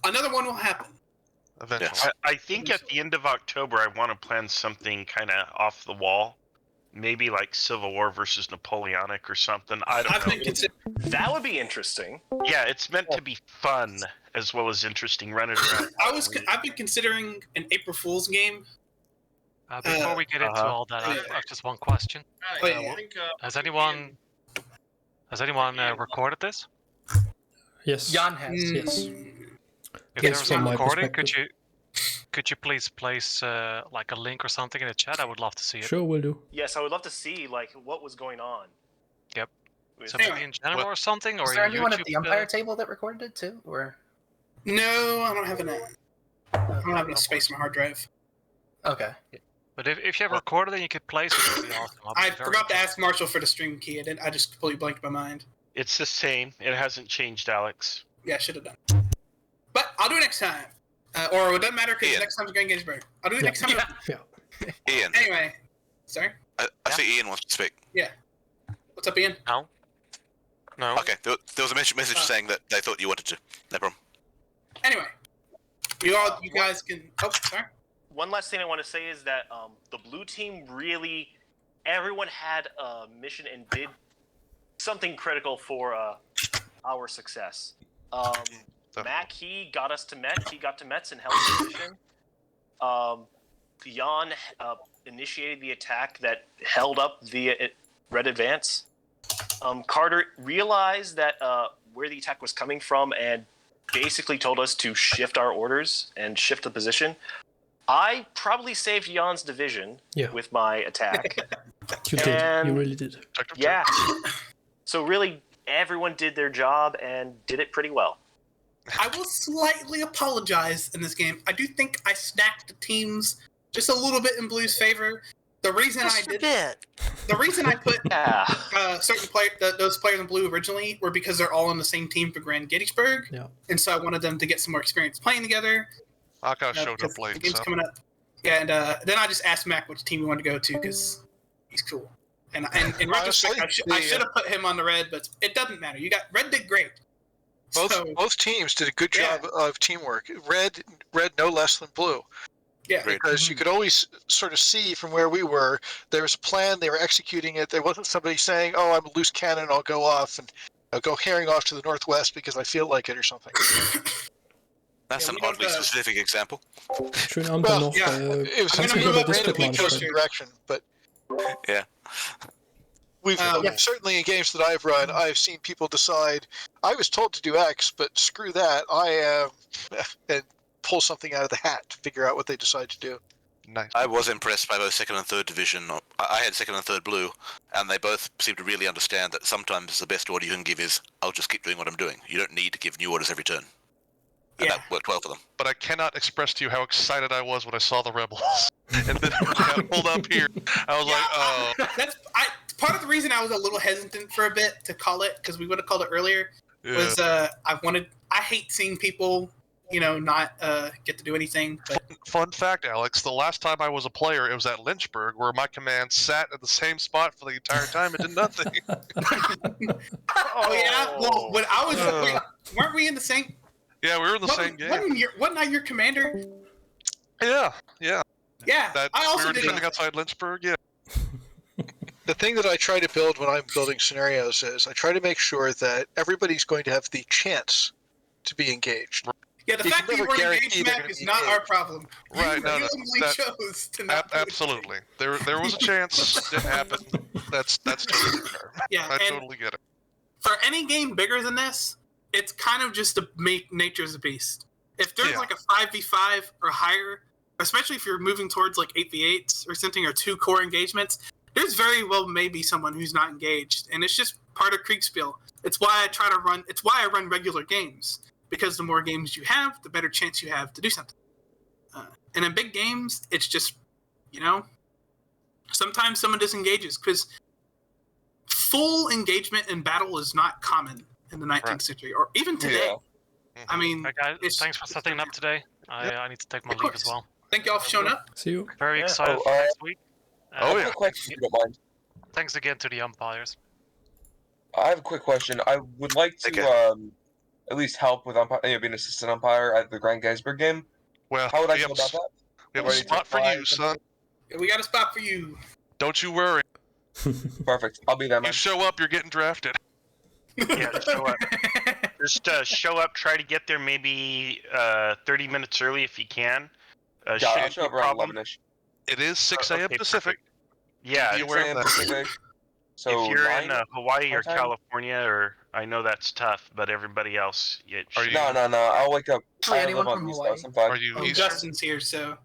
another one will happen. Eventually. I think at the end of October, I want to plan something kind of off the wall. Maybe like Civil War versus Napoleonic or something. I don't know. That would be interesting. Yeah, it's meant to be fun as well as interesting. Run it around. I've been considering an April Fool's game. Before we get into all that, I have just one question. Has anyone recorded this? Yes. Jan has. Yes. If Yes, there's from a my recording, perspective. could you please place like a link or something in the chat? I would love to see it. Sure, will do. Yes, I would love to see like what was going on. Yep. With- So maybe in general or something, or Is there in anyone YouTube, at the umpire table that recorded it too, or? No, I don't have enough. I don't have enough space on my hard drive. Okay. But if you have recorded it, and you could place it. It would be awesome. I forgot to ask Marshall for the stream key. I just completely blanked my mind. It's the same. It hasn't changed, Alex. Yeah, I should have done. But I'll do it next time. Or it doesn't matter because next time's Grand Gettysburg. I'll do it next time. Yeah. Ian. Anyway, sorry. I see Ian wants to speak. Yeah. What's up, Ian? No. Okay, there was a message saying that they thought you wanted to. No problem. Anyway, you guys can. Oh, sorry. One last thing I want to say is that the blue team really, everyone had a mission and did something critical for our success. Mac, he got us to Metz. He got to Metz and held the position. Jan initiated the attack that held up the Red advance. Carter realized that where the attack was coming from and basically told us to shift our orders and shift the position. I probably saved Jan's division with my attack. You did. You really did. Yeah. So really, everyone did their job and did it pretty well. I will slightly apologize in this game. I do think I stacked the teams just a little bit in Blue's favor. The reason the reason I put certain those players in Blue originally were because they're all on the same team for Grand Gettysburg, and so I wanted them to get some more experience playing together. I kind of showed up late. The game's So. coming up. Yeah, and then I just asked Mac which team he wanted to go to because he's cool. And in retrospect, I should have put him on the Red, but it doesn't matter. Red did great. Both teams did a good job of teamwork. Red no less than Blue. Yeah, because you could always sort of see from where we were, there was a plan, they were executing it. There wasn't somebody saying, "Oh, I'm a loose cannon, I'll go off and I'll go herring off to the northwest because I feel like it" or something. That's an oddly specific example. Schön Abend Well, noch. it was Kannst du mir über Discord mal randomly chose ansprechen? direction, but yeah. We've certainly in games that I've run, I've seen people decide, I was told to do X, but screw that, I am, and pull something out of the hat to figure out what they decide to do. Nice. I was impressed by both 2nd and 3rd Division. I had 2nd and 3rd Blue, and they both seem to really understand that sometimes the best order you can give is, I'll just keep doing what I'm doing. You don't need to give new orders every turn. And that worked well for them. But I cannot express to you how excited I was when I saw the rebels, and then got pulled up here. I was like, oh. That's part of the reason I was a little hesitant for a bit to call it, because we would have called it earlier. Was I hate seeing people, not get to do anything. But... Fun fact, Alex, the last time I was a player, it was at Lynchburg, where my command sat at the same spot for the entire time. It did nothing. Oh yeah. Well, when I was, weren't we in the same? Yeah, we were in the same game. Wasn't I your commander? Yeah. Yeah. I also we were defending outside Lynchburg. Yeah. The thing that I try to build when I'm building scenarios is I try to make sure that everybody's going to have the chance to be engaged. Yeah, the fact that you were engaged, Mac, is not our problem. Right, You chose to not do it. Absolutely. There was a chance. Didn't happen. That's totally fair. Yeah, I totally get it. For any game bigger than this, it's kind of just to make nature's a beast. If there's like a 5v5 or higher, especially if you're moving towards like 8v8s or something, or 2 core engagements, there's very well maybe someone who's not engaged, and it's just part of Kriegsspiel. It's why I run regular games, because the more games you have, the better chance you have to do something. And in big games, it's just, sometimes someone disengages, because full engagement in battle is not common in the 19th century, or even today. Yeah. I mean, guys, thanks for setting up today. I need to take my leave as well. Thank y'all for showing up. See you. Very excited for next week. I have a quick question, if you don't mind. Thanks again to the umpires. I have a quick question. I would like to at least help with being an assistant umpire at the Grand Gettysburg game. Well, how would I go about that? We have a spot for you, son. Yeah, we got a spot for you. Don't you worry. Perfect. I'll be there, man. You show up, you're getting drafted. Yeah, show up. Just show up. Try to get there maybe 30 minutes early if you can. I'll show up around 11ish. It is 6 a.m. Pacific. Yeah, be aware of that. Pacific. So if you're in Hawaii or time? California, or I know that's tough, but everybody else, No. I'll wake up. Actually, anyone live from on East Hawaii? Coast. I'm fine. Are you Eastern? Justin's here, so.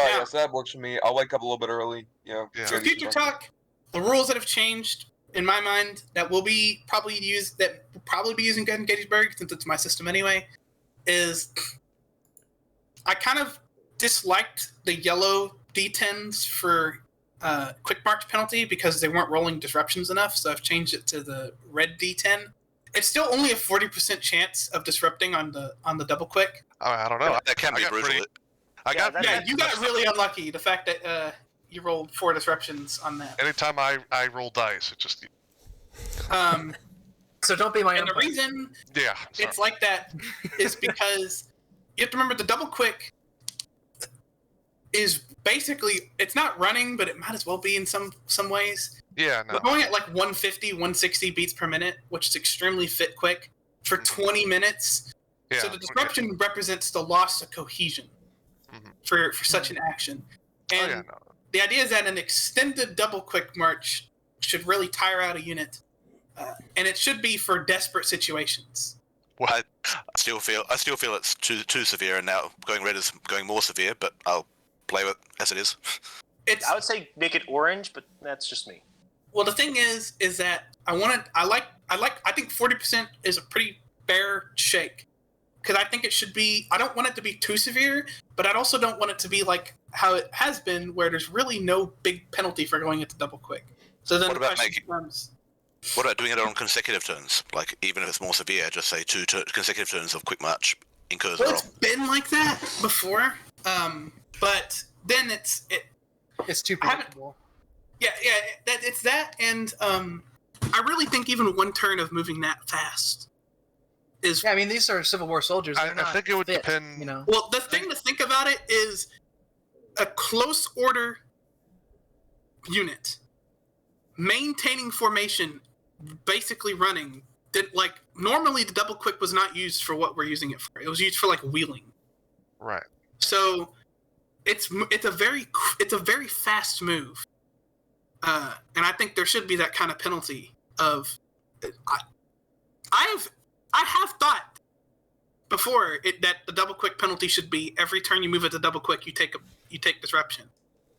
Alright, yeah, so that works for me. I'll wake up a little bit early. For future talk, the rules that have changed, in my mind, that will probably be using GRAND GETTYSBURG, since it's my system anyway, is I kind of disliked the yellow D10s for quick march penalty because they weren't rolling disruptions enough, so I've changed it to the red D10. It's still only a 40% chance of disrupting on the double quick. I don't know. That can be brutal. You got really unlucky. The fact that you rolled 4 disruptions on that. Anytime I roll dice, it just. So don't be my. And the reason it's like that is because you have to remember the double quick is basically, it's not running, but it might as well be in some ways. Yeah, no. We're going at like 150, 160 beats per minute, which is extremely quick for 20 minutes. Yeah, so the disruption represents the loss of cohesion for such an action. And the idea is that an extended double quick march should really tire out a unit, and it should be for desperate situations. Well, I still feel it's too severe, and now going red is going more severe. But I'll play with it as it is. I would say make it orange, but that's just me. Well, the thing is that I think 40% is a pretty fair shake, because I think it should be. I don't want it to be too severe, but I also don't want it to be like how it has been, where there's really no big penalty for going into double quick. So then What the about question becomes, What about doing it on consecutive turns? Like, even if it's more severe, just say 2 consecutive turns of quick march incurs a well, roll. it's been like that before, but then it's too predictable. It's that, and I really think even one turn of moving that fast is. Yeah, I mean, these are Civil War soldiers. I think it would depend. You know. Well, the thing to think about it is a close order unit maintaining formation, basically running. Like normally the double quick was not used for what we're using it for. It was used for like wheeling. Right. So it's a very fast move, and I think there should be that kind of penalty of. I have thought before that the double quick penalty should be every turn you move at the double quick you take disruption.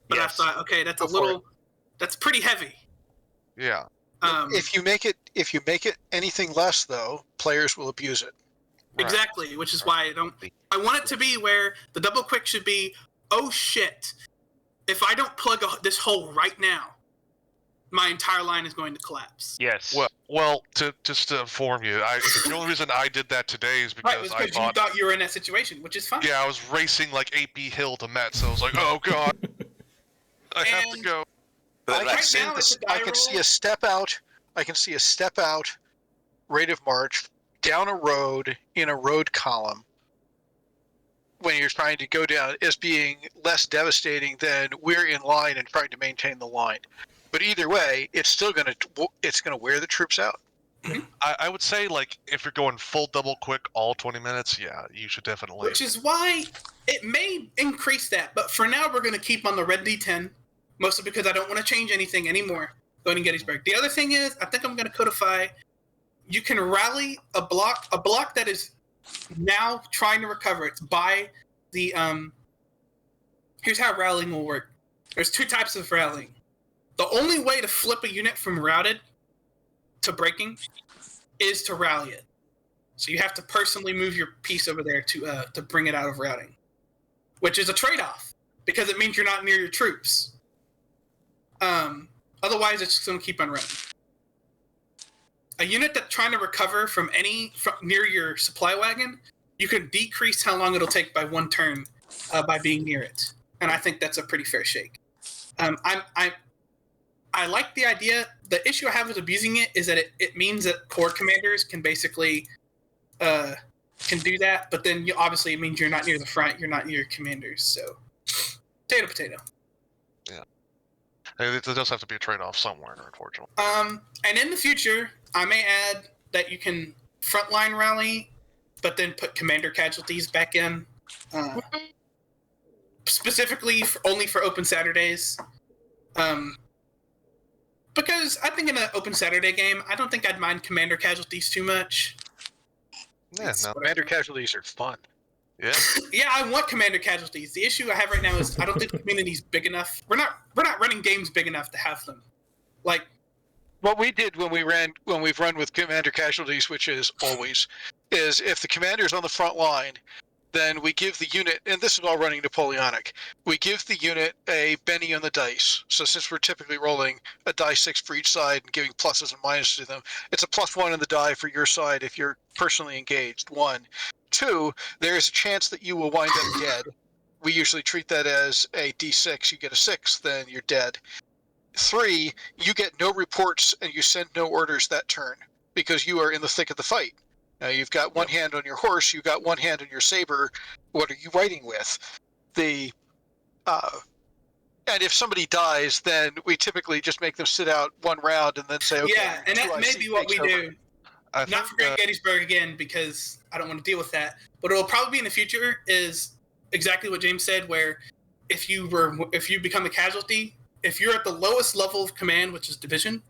But I thought, okay, that's pretty heavy. Yeah. If you make it anything less, though, players will abuse it. Exactly, which is why I want it to be where the double quick should be, oh shit, if I don't plug this hole right now, my entire line is going to collapse. Yes. Well, just to inform you, the only reason I did that today is because you thought you were in that situation, which is fine. Yeah, I was racing like 8B Hill to Metz, so I was like, oh god, I have to go. I can see a step out. I can see a step out rate of march down a road in a road column when you're trying to go down as being less devastating than we're in line and trying to maintain the line. But either way, it's still gonna wear the troops out. I would say, like, if you're going full double quick all 20 minutes, yeah, you should definitely. Which is why it may increase that, but for now we're going to keep on the red D10, mostly because I don't want to change anything anymore going to Gettysburg. The other thing is, I think I'm going to codify, you can rally a block that is now trying to recover. It's by the, here's how rallying will work. There's two types of rallying. The only way to flip a unit from routed to breaking is to rally it. So you have to personally move your piece over there to bring it out of routing, which is a trade-off because it means you're not near your troops. Otherwise, it's just going to keep on running. A unit that's trying to recover from near your supply wagon, you can decrease how long it'll take by one turn by being near it, and I think that's a pretty fair shake. I like the idea. The issue I have with abusing it is that it means that corps commanders can basically can do that, but then obviously it means you're not near the front, you're not near your commanders, so potato. Yeah. It does have to be a trade-off somewhere, unfortunately. And in the future, I may add that you can frontline rally, but then put commander casualties back in, specifically only for open Saturdays. Because I think in an open Saturday game, I don't think I'd mind commander casualties too much. Yeah, no. Commander casualties are fun. Yeah. Yeah, I want commander casualties. The issue I have right now is I don't think the community's big enough. We're not running games big enough to have them. Like what we did when we've run with commander casualties, which is always, is if the commander's on the front line, then we give the unit, and this is all running Napoleonic, we give the unit a Benny on the dice. So since we're typically rolling a die 6 for each side and giving pluses and minuses to them, it's a +1 on the die for your side if you're personally engaged, 1. 2, there is a chance that you will wind up dead. We usually treat that as a D6. You get a 6, then you're dead. 3, you get no reports and you send no orders that turn because you are in the thick of the fight. Now you've got one hand on your horse, you've got one hand on your saber. What are you riding with? And if somebody dies, then we typically just make them sit out one round and then say, okay. Yeah, and that may be what we do. Not for Grand Gettysburg again, because I don't want to deal with that. But it'll probably be in the future is exactly what James said, where if you become a casualty, if you're at the lowest level of command, which is division,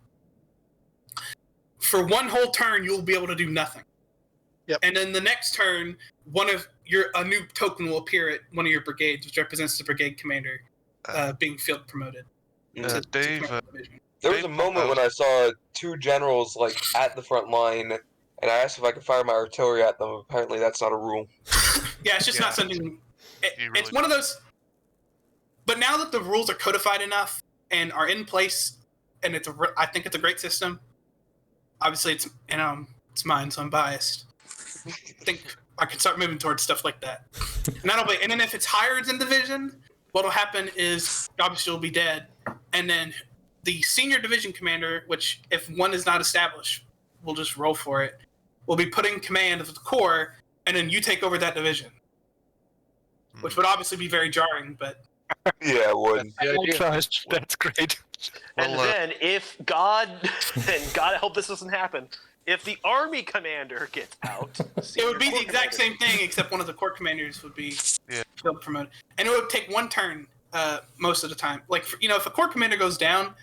for one whole turn you'll be able to do nothing. Yep. And then the next turn, a new token will appear at one of your brigades, which represents the brigade commander being field promoted. Dave, there was a moment when I saw 2 generals like at the front line, and I asked if I could fire my artillery at them. Apparently, that's not a rule. Yeah, it's just not something. It's one of those. But now that the rules are codified enough and are in place, and I think it's a great system. Obviously, it's mine, so I'm biased. I think I can start moving towards stuff like that. And then if it's higher than division, what'll happen is obviously you'll be dead, and then the senior division commander, which if one is not established, we'll just roll for it, will be putting command of the corps, and then you take over that division, which would obviously be very jarring, but yeah, it would. That's great. And then if God help this doesn't happen, if the army commander gets out, it would be the exact same thing, except one of the corps commanders would be field promoted, and it would take one turn most of the time. Like if a corps commander goes down,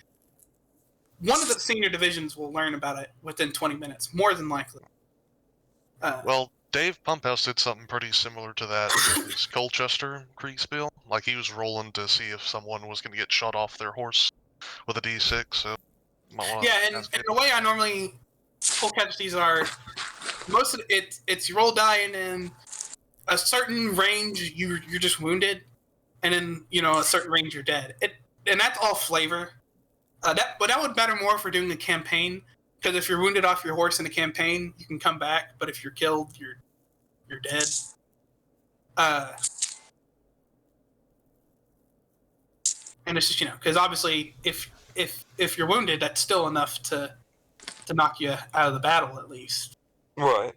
one of the senior divisions will learn about it within 20 minutes, more than likely. Well, Dave Pumphouse did something pretty similar to that in his Colchester Kriegsspiel. Like, he was rolling to see if someone was going to get shot off their horse with a D6, so... Yeah, and the way I normally... Full casualties are... most of it's you roll die, and in a certain range you're just wounded, and then a certain range you're dead. And that's all flavor. But that would matter more if we're doing a campaign, because if you're wounded off your horse in a campaign, you can come back. But if you're killed, you're dead. And it's just because obviously if you're wounded, that's still enough to knock you out of the battle at least. Right.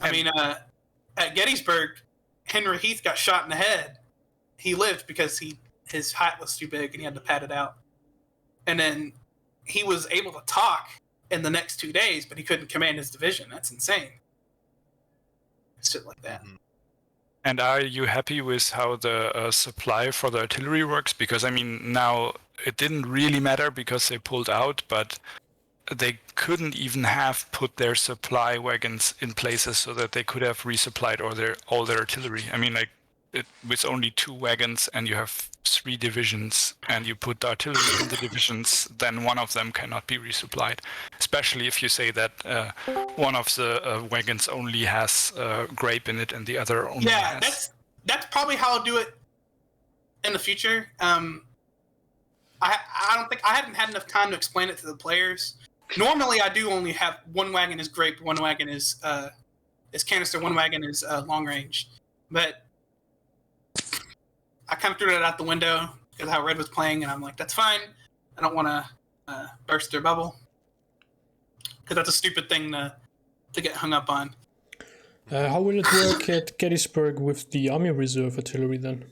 I mean, at Gettysburg, Henry Heath got shot in the head. He lived because his hat was too big and he had to pad it out. And then he was able to talk in the next 2 days, but he couldn't command his division. That's insane. Shit like that. And are you happy with how the supply for the artillery works? Because, I mean, now it didn't really matter because they pulled out, but they couldn't even have put their supply wagons in places so that they could have resupplied all their artillery. I mean, like, with only 2 wagons and you have 3 divisions and you put the artillery in the divisions, then one of them cannot be resupplied. Especially if you say that one of the wagons only has grape in it and the other only has... that's probably how I'll do it in the future. I don't think I haven't had enough time to explain it to the players. Normally, I do only have 1 wagon is grape, 1 wagon is canister, 1 wagon is long range, but I kind of threw that out the window because how Red was playing, and I'm like, that's fine. I don't want to burst their bubble because that's a stupid thing to get hung up on. How will it work at Gettysburg with the Army Reserve artillery then?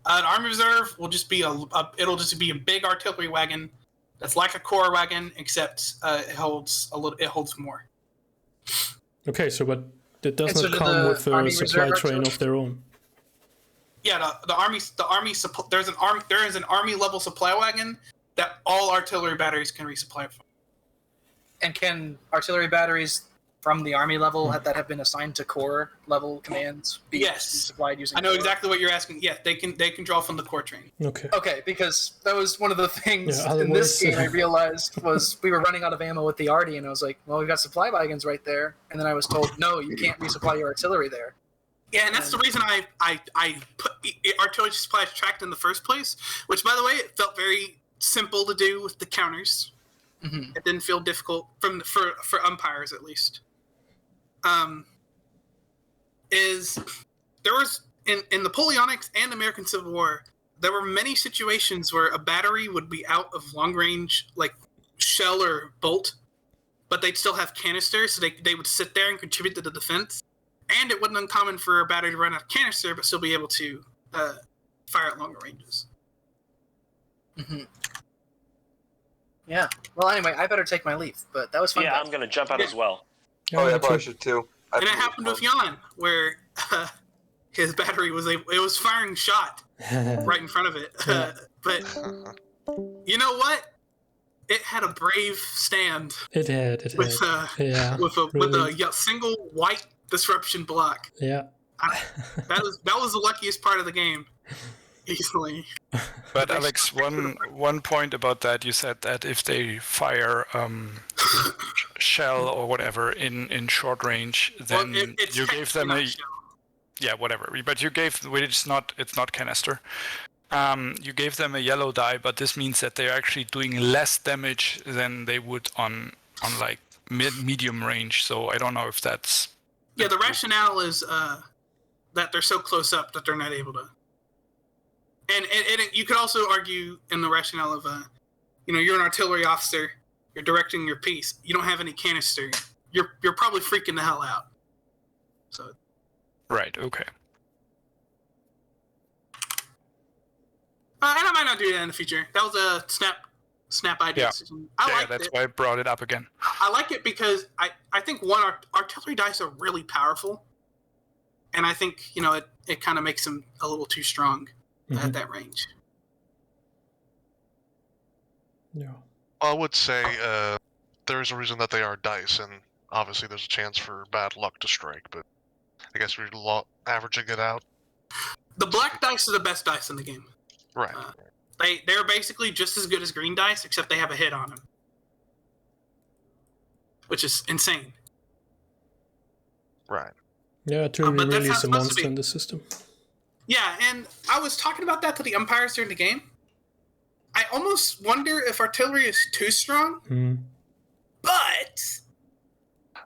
The Army Reserve will just be it'll just be a big artillery wagon that's like a corps wagon, except it holds more. Okay, so but it does not come with a supply train of their own. Yeah, there is an army level supply wagon that all artillery batteries can resupply from. And can artillery batteries from the army level that have been assigned to corps level commands be supplied using? I know exactly what you're asking. Yeah, they can draw from the corps train. Okay, because that was one of the things in this game I realized was we were running out of ammo with the arty, and I was like, well, we've got supply wagons right there, and then I was told, no, you can't resupply your artillery there. Yeah, and that's the reason I put artillery supplies tracked in the first place, which, by the way, it felt very simple to do with the counters. Mm-hmm. It didn't feel difficult for umpires, at least. There was, in Napoleonic and American Civil War, there were many situations where a battery would be out of long range, like shell or bolt, but they'd still have canisters, so they would sit there and contribute to the defense. And it wasn't uncommon for a battery to run out of canister, but still be able to fire at longer ranges. Mm-hmm. Yeah. Well, anyway, I better take my leave, but that was fun. Yeah, I'm going to jump out as well. Oh, yeah, I should too. And it happened with Jan, where his battery was firing shot right in front of it. But you know what? It had a brave stand. It had. With a single white disruption block. Yeah. That was the luckiest part of the game. Easily. But Alex, one point about that, you said that if they fire shell or whatever in short range, then you gave them a whatever. But you gave it's not canister. You gave them a yellow die, but this means that they're actually doing less damage than they would on like medium range. So I don't know if that's the rationale is that they're so close up that they're not able to. And you could also argue in the rationale of, you're an artillery officer, you're directing your piece, you don't have any canister, you're probably freaking the hell out. So. Right. Okay. And I might not do that in the future. That was a snap idea. Yeah. That's why I brought it up again. I like it because I think artillery dice are really powerful, and I think it kind of makes them a little too strong. At that range. Yeah. I would say there is a reason that they are dice, and obviously there's a chance for bad luck to strike, but I guess we're averaging it out. The black dice are the best dice in the game. Right. They're basically just as good as green dice, except they have a hit on them. Which is insane. Right. Yeah, artillery but that's really how is a it's supposed to monster be. in the system. Yeah, and I was talking about that to the umpires during the game. I almost wonder if artillery is too strong, but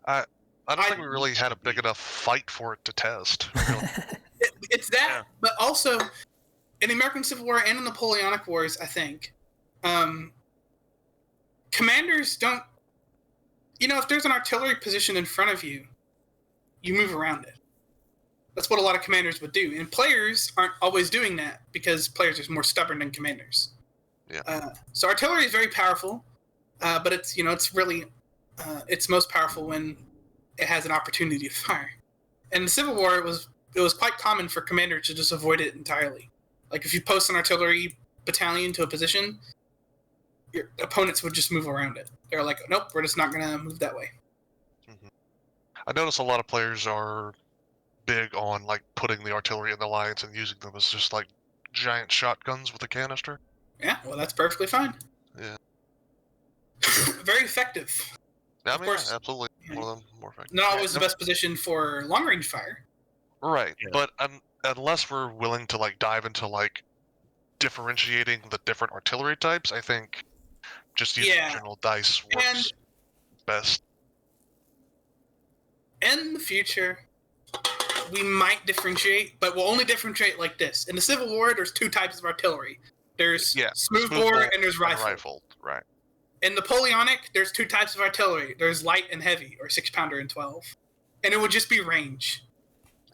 I don't think we really had a big enough fight for it to test. Really. it's that. But also, in the American Civil War and in the Napoleonic Wars, I think, commanders don't... if there's an artillery position in front of you, you move around it. That's what a lot of commanders would do. And players aren't always doing that because players are more stubborn than commanders. Yeah. So artillery is very powerful, but it's really it's most powerful when it has an opportunity to fire. In the Civil War, it was quite common for commanders to just avoid it entirely. Like if you post an artillery battalion to a position, your opponents would just move around it. They're like, nope, we're just not going to move that way. I notice a lot of players are big on like putting the artillery in the lines and using them as just like giant shotguns with a canister. Yeah, well, that's perfectly fine. Yeah. Very effective. I Of mean, course, yeah, absolutely. One of them more effective. not always the best position for long-range fire. Right, but unless we're willing to like dive into like differentiating the different artillery types, I think just using general dice works best. In the future, we might differentiate, but we'll only differentiate like this. In the Civil War, there's two types of artillery. There's smoothbore and there's rifle. Right. In Napoleonic, there's two types of artillery. There's light and heavy, or 6-pounder and 12. And it would just be range.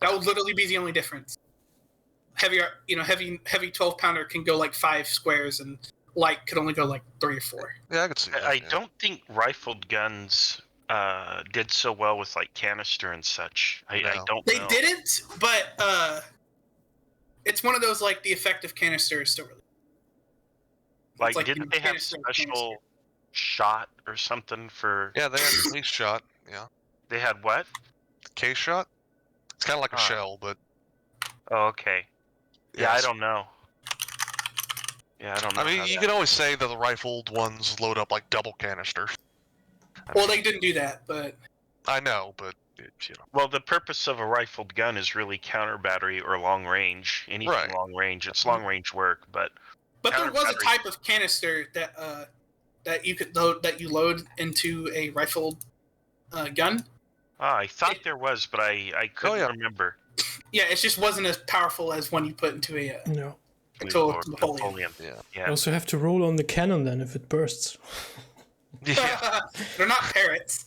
That would literally be the only difference. Heavy 12-pounder can go like 5 squares, and light could only go like 3 or 4. Yeah, I could see that. I don't think rifled guns did so well with like canister and such. I don't know. They didn't, but it's one of those like the effective canister is still really. Like didn't they have special shot or something for? Yeah, they had case shot. Yeah. They had what? Case shot. It's kind of like a shell, but. Oh, okay. Yeah, I don't know. Yeah, I don't know. I mean, you can always say that the rifled ones load up like double canister. Well, they didn't do that, but... I know, but, Well, the purpose of a rifled gun is really counter battery or long range. Anything long range. It's long range work, but... But there was a type of canister that you could load into a rifled gun. I thought there was, but I couldn't remember. Yeah, it just wasn't as powerful as one you put into a... No. Napoleon. You also have to roll on the cannon then if it bursts. They're not parrots.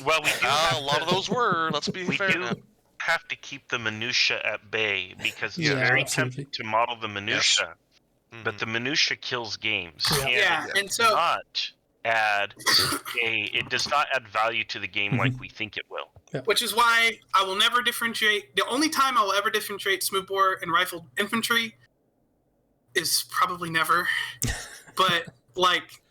Well, we do a lot of those were. Let's be fair. We do have to keep the minutia at bay because it's very tempting to model the minutia, but the minutia kills games. And so not add it does not add value to the game like we think it will. Which is why I will never differentiate. The only time I will ever differentiate smoothbore and rifled infantry is probably never. But like.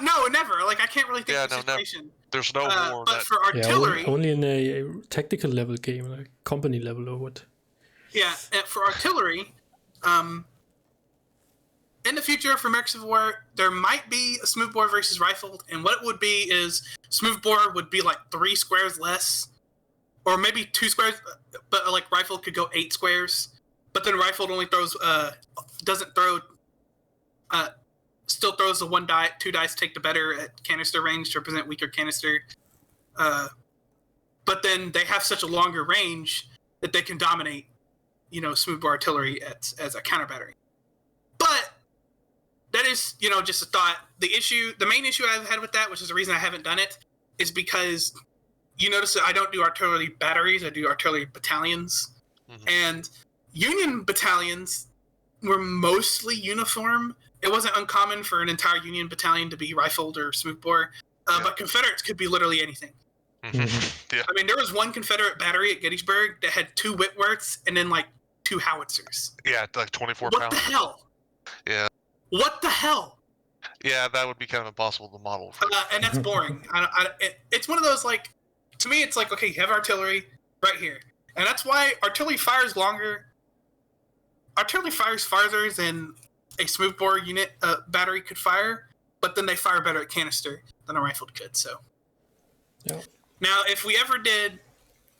No, never. Like I can't really think of a situation. Never. There's no war. But for artillery, only in a tactical level game, like company level or what? Yeah, for artillery, in the future for American Civil War, there might be a smoothbore versus rifled, and what it would be is smoothbore would be like 3 squares less, or maybe 2 squares, but like rifled could go 8 squares. But then rifled only doesn't throw. Still throws the 2 dice take the better at canister range to represent weaker canister. But then they have such a longer range that they can dominate, smoothbore artillery as a counter battery. But that is, just a thought. The main issue I've had with that, which is the reason I haven't done it, is because you notice that I don't do artillery batteries, I do artillery battalions. Mm-hmm. And Union battalions were mostly uniform. It wasn't uncommon for an entire Union battalion to be rifled or smoothbore, but Confederates could be literally anything. Yeah. I mean, there was one Confederate battery at Gettysburg that had 2 Whitworths and then like 2 howitzers. Yeah, like 24 What pounds. the hell? Yeah. What the hell? Yeah, that would be kind of impossible to model. And that's boring. It's one of those like, to me, it's like, okay, you have artillery right here, and that's why artillery fires longer. Artillery fires farther than a smoothbore unit battery could fire, but then they fire better at canister than a rifled could. So, now if we ever did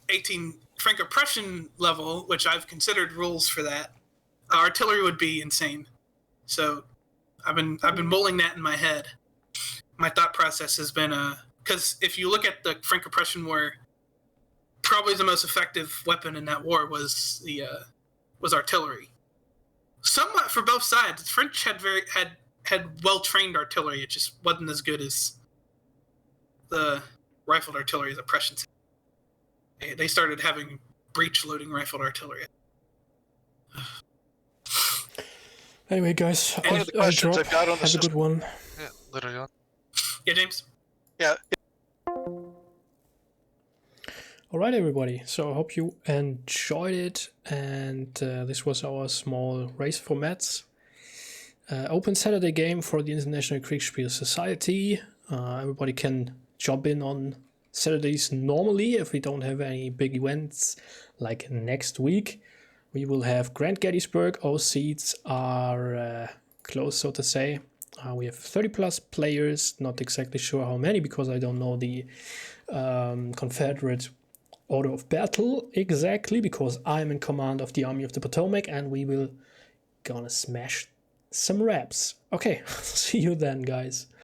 18 Franco-Prussian level, which I've considered rules for that, artillery would be insane. So I've been mulling that in my head. My thought process has been because if you look at the Franco-Prussian War, probably the most effective weapon in that war was artillery. Somewhat for both sides. The French had well-trained artillery. It just wasn't as good as the rifled artillery the Prussians had. They started having breech-loading rifled artillery. Anyway, guys, One of the questions drop. I've got on the Have a system. good one. Yeah, literally on. Yeah, James? Yeah. Alright, everybody, so I hope you enjoyed it, and this was our small race for Metz. Open Saturday game for the International Kriegsspiel Society. Everybody can jump in on Saturdays normally if we don't have any big events like next week. We will have Grand Gettysburg. Our seats are closed, so to say. We have 30 plus players, not exactly sure how many because I don't know the Confederate order of battle exactly, because I'm in command of the Army of the Potomac and we will gonna smash some reps. Okay, see you then, guys.